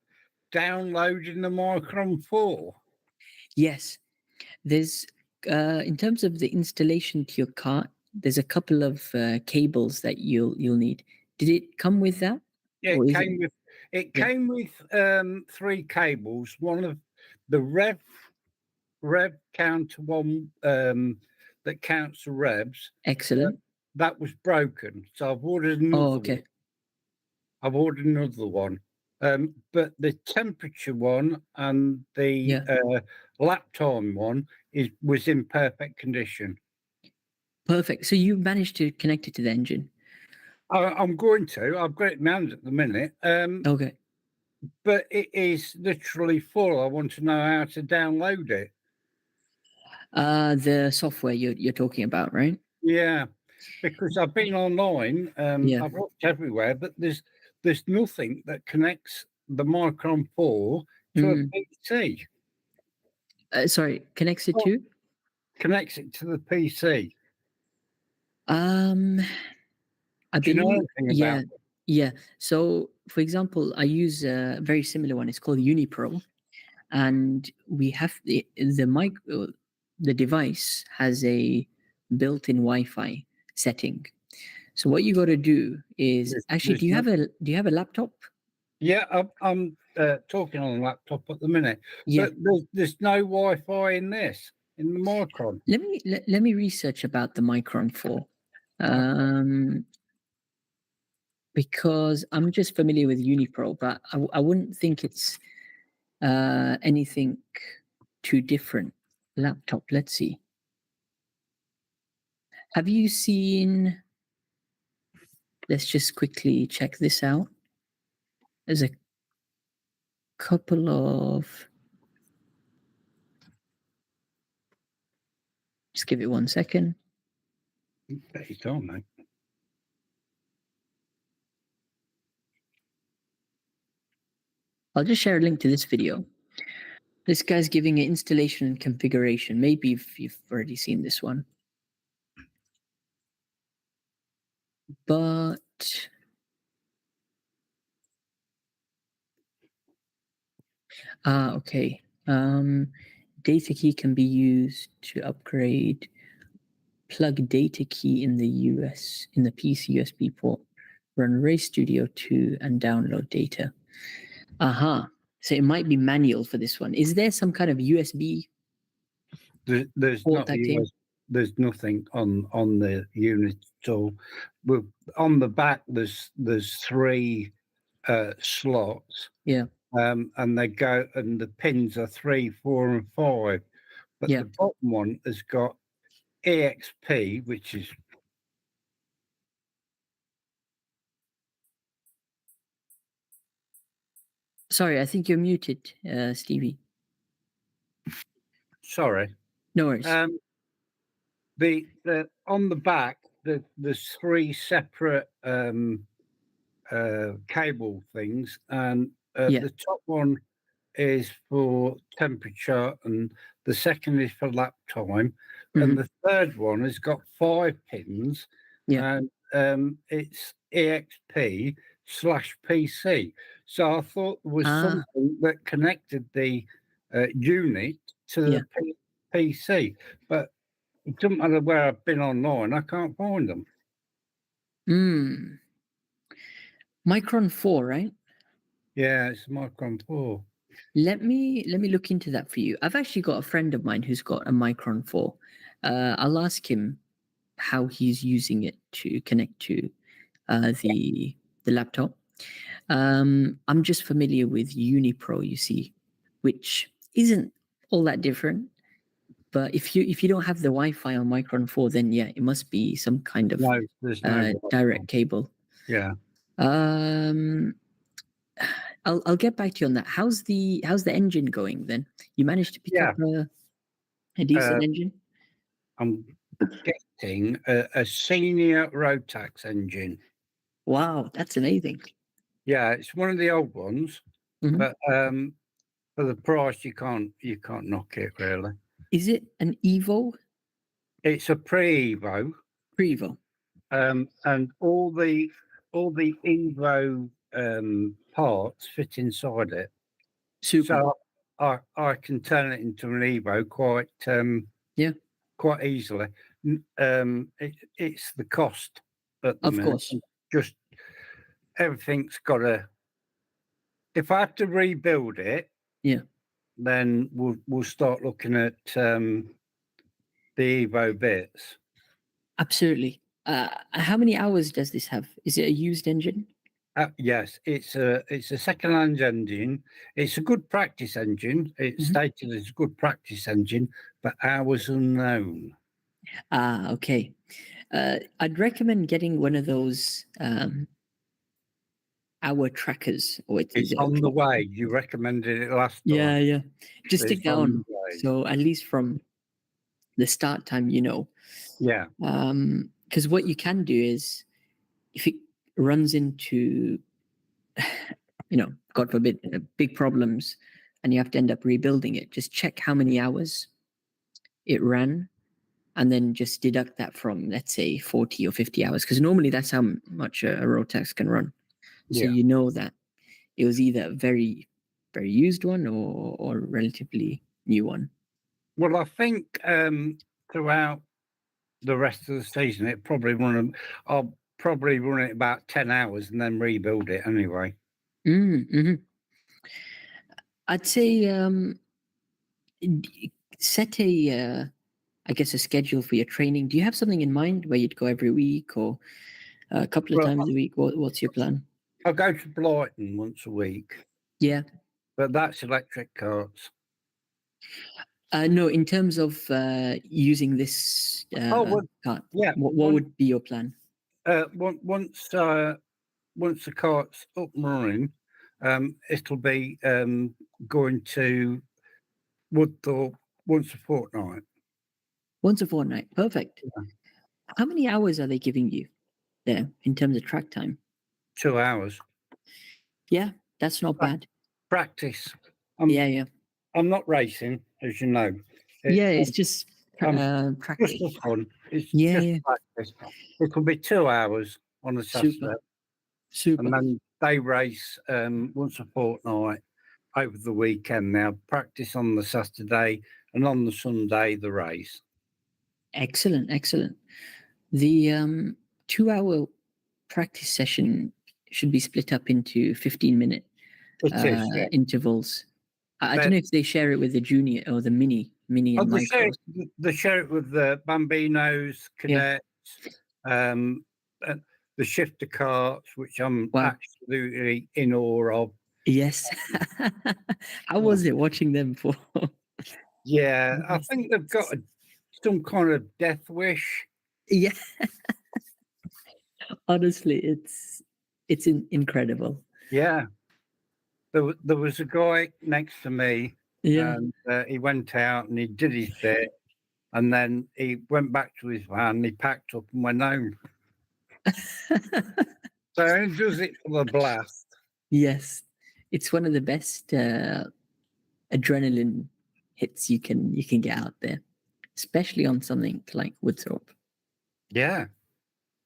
downloading the Micron 4. Yes. There's, in terms of the installation to your kart, there's a couple of cables that you'll need. Did it come with that? Yeah, it came with 3 cables. One of the rev counter one that counts the revs. Excellent. That was broken, so I've ordered another one. I've ordered another one. But the temperature one and the lap time one was in perfect condition. Perfect. So you managed to connect it to the engine? I'm going to. I've got it in my hand at the minute. Okay. But it is literally full. I want to know how to download it. The software you're talking about, right? Yeah, because I've been online. I've looked everywhere, but there's nothing that connects the Micron 4 to a PC. Sorry, connects it to? Connects it to the PC. I Do you know anything about it? Yeah. So, for example, I use a very similar one. It's called Unipro, and we have the device has a built-in Wi-Fi setting. So what you got to do is do you have a laptop? Yeah, I'm talking on a laptop at the minute. Yeah. But there's no Wi-Fi in the Micron. Let me research about the Micron 4. Because I'm just familiar with Unipro, but I wouldn't think it's anything too different. Laptop, let's see. Have you seen? Let's just quickly check this out. There's a couple of. Just give it 1 second. You don't know. I'll just share a link to this video. This guy's giving an installation and configuration. Maybe if you've already seen this one. But okay. Data key can be used to upgrade. Plug data key in the PC USB port. Run Race Studio 2 and download data. So it might be manual for this one. Is there some kind of USB? There's nothing on the unit at all. On the back, there's 3 slots. Yeah. And they go, and the pins are 3, 4, and 5. But the bottom one has got EXP, which is. Sorry, I think you're muted, Stevie. sorry. No worries. The on the back, there's 3 separate cable things, and the top one is for temperature, and the second is for lap time, and the third one has got 5 pins, and it's EXP/PC. So I thought there was something that connected the unit to the PC, but it doesn't matter where I've been online, I can't find them. Micron 4, right? Yeah, it's Micron 4. Let me look into that for you. I've actually got a friend of mine who's got a Micron 4. I'll ask him how he's using it to connect to the laptop. I'm just familiar with Unipro, you see, which isn't all that different. But if you don't have the Wi-Fi on Micron 4, then yeah, it must be some kind of there's no direct cable. Yeah. I'll get back to you on that. How's the engine going then? You managed to pick up a decent engine? I'm getting a senior Rotax engine. Wow, that's amazing. Yeah, it's one of the old ones, but for the price, you can't knock it really. Is it an Evo? It's a pre-Evo. Pre-Evo. And all the Evo parts fit inside it. Super. So I can turn it into an Evo quite easily. It's the cost at the minute. Of course. Just everything's got to. If I have to rebuild it, then we'll start looking at the Evo bits. Absolutely. How many hours does this have? Is it a used engine? Yes, it's a second-hand engine. It's a good practice engine. It's stated as a good practice engine, but hours unknown. Okay. I'd recommend getting one of those hour trackers. Or it's on the way. You recommended it last time. Yeah. Just stick that on. So at least from the start time, Yeah. Because what you can do is, if it runs into, God forbid, big problems, and you have to end up rebuilding it, just check how many hours it ran, and then just deduct that from, let's say, 40 or 50 hours, because normally that's how much a Rotax can run. So you know that it was either a very, very used one or a relatively new one. Well, I think throughout the rest of the season, I'll probably run it about 10 hours and then rebuild it anyway. I'd say set a schedule for your training. Do you have something in mind where you'd go every week or a couple of times a week? What's your plan? I'll go to Brighton once a week. Yeah. But that's electric carts. No, in terms of using this cart, what would be your plan? Once the cart's up and running, it'll be going to Woodthorpe once a fortnight. Once a fortnight, perfect. Yeah. How many hours are they giving you there in terms of track time? 2 hours. Yeah, that's not bad. Practice. I'm not racing, as you know. It's just practice. Just for fun. It's just practice. It'll be 2 hours on a Saturday. Super. And then they race once a fortnight over the weekend. Now practice on the Saturday, and on the Sunday the race. Excellent. The 2-hour practice session should be split up into 15-minute intervals. I don't know if they share it with the junior or the mini and micros. They share it with the Bambinos, cadets, the shifter carts, which I'm absolutely in awe of. Yes. How was it watching them for? Yeah, I think they've got some kind of death wish. Yeah. Honestly, it's incredible. Yeah. There was a guy next to me Yeah. And he went out and he did his bit, and then he went back to his van, he packed up and went home. So he does it for the blast. Yes, it's one of the best adrenaline hits you can get out there, especially on something like Woodthorpe. Yeah,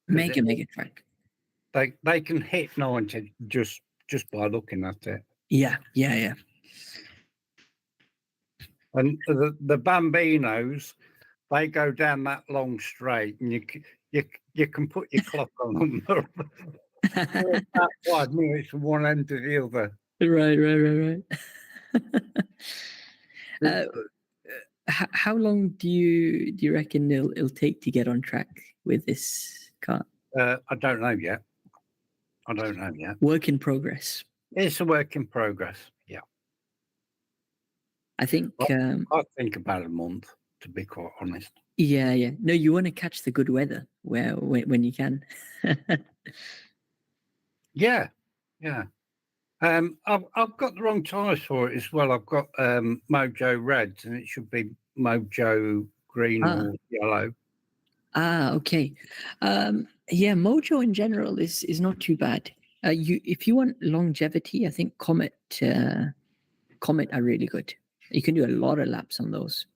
mega track. They can hit 90 just by looking at it. Yeah. And the Bambinos, they go down that long straight, and you can put your clock on them. About 5 minutes from one end to the other. Right. How long do you reckon it'll take to get on track with this car? I don't know yet. Work in progress. It's a work in progress. Yeah. I think. I think about a month, to be quite honest. Yeah. No, you want to catch the good weather when you can. Yeah. I've got the wrong tires for it as well. I've got Mojo Reds, and it should be Mojo Green or yellow. Okay. Yeah, Mojo in general is not too bad. If you want longevity, I think Comet are really good. You can do a lot of laps on those.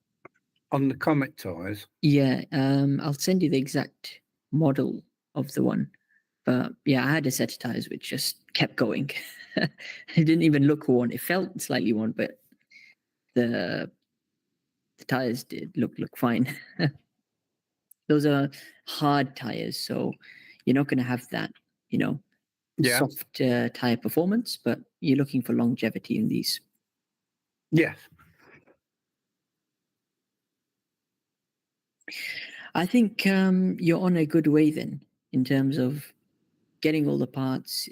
On the Comet tires? Yeah. I'll send you the exact model of the one. But yeah, I had a set of tires which just kept going. It didn't even look worn. It felt slightly worn, but the tires did look fine. Those are hard tires, so you're not going to have that, soft tire performance, but you're looking for longevity in these. Yes. I think you're on a good way then in terms of getting all the parts.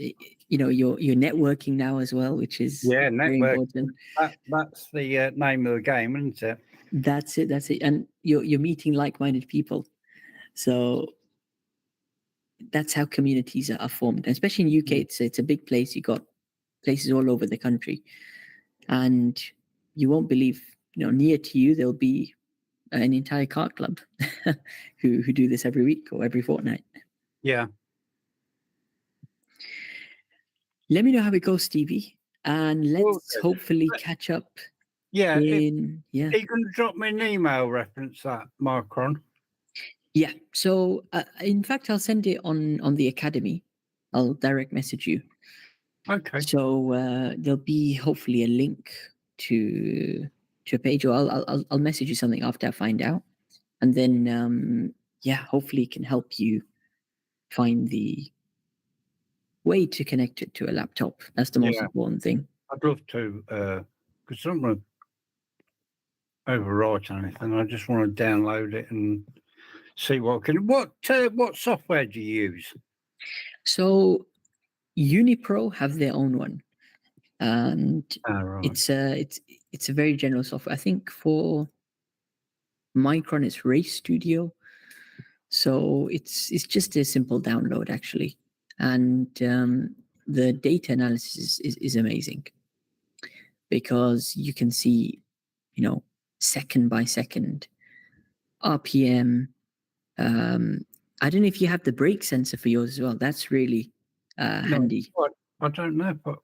You're networking now as well, which is very important. That's the name of the game, isn't it? That's it. And you're meeting like-minded people. So that's how communities are formed, and especially in UK. It's a big place. You got places all over the country, and you won't believe, near to you there'll be an entire kart club who do this every week or every fortnight. Yeah. Let me know how it goes, Stevie, and let's hopefully catch up. Yeah. Are you going to drop me an email reference that Micron? Yeah. So in fact, I'll send it on the Academy. I'll direct message you. Okay. So there'll be hopefully a link to a page, or I'll message you something after I find out, and then hopefully it can help you find the way to connect it to a laptop. That's the most important thing. I'd love to, because I don't want to overwrite anything. I just want to download it and see what software do you use? So Unipro have their own one, and right. it's a very general software. I think for Micron it's Race Studio, so it's just a simple download actually, and the data analysis is amazing because you can see, second by second RPM. I don't know if you have the brake sensor for yours as well. That's really handy. I don't know, but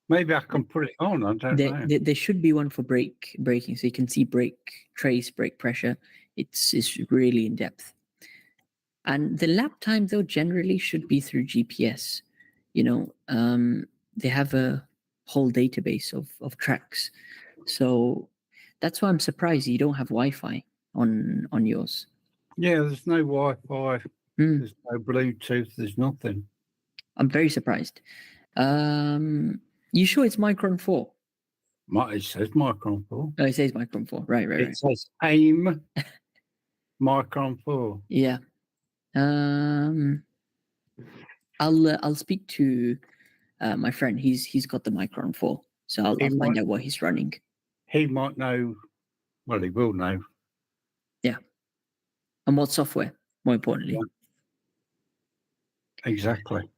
maybe I can put it on. I don't know. There should be one for braking, so you can see brake trace, brake pressure. It's really in depth. And the lap time, though, generally should be through GPS. They have a whole database of tracks. So that's why I'm surprised you don't have Wi-Fi on yours. Yeah, there's no Wi-Fi. There's no Bluetooth. There's nothing. I'm very surprised. You sure it's Micron 4? It says Micron 4. Oh, it says Micron 4. Right. It says AIM Micron 4. Yeah. I'll speak to my friend. He's got the Micron 4, so I'll find out what he's running. He might know. Well, he will know. Yeah. And what software, more importantly. Yeah. Exactly.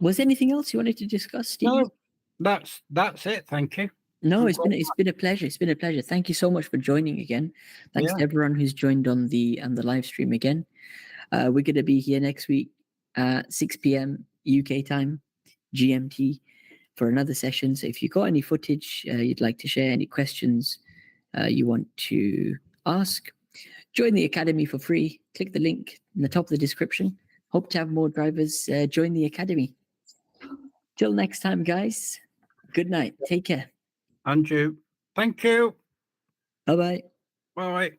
Was there anything else you wanted to discuss, Steve? No, that's it. Thank you. No, it's been a pleasure. It's been a pleasure. Thank you so much for joining again. Thanks to everyone who's joined on the live stream again. We're going to be here next week at 6 p.m. UK time, GMT, for another session. So if you've got any footage you'd like to share, any questions you want to ask, join the Academy for free. Click the link in the top of the description. Hope to have more drivers join the Academy. Till next time, guys. Good night. Take care. Andrew, thank you. Bye-bye. Bye.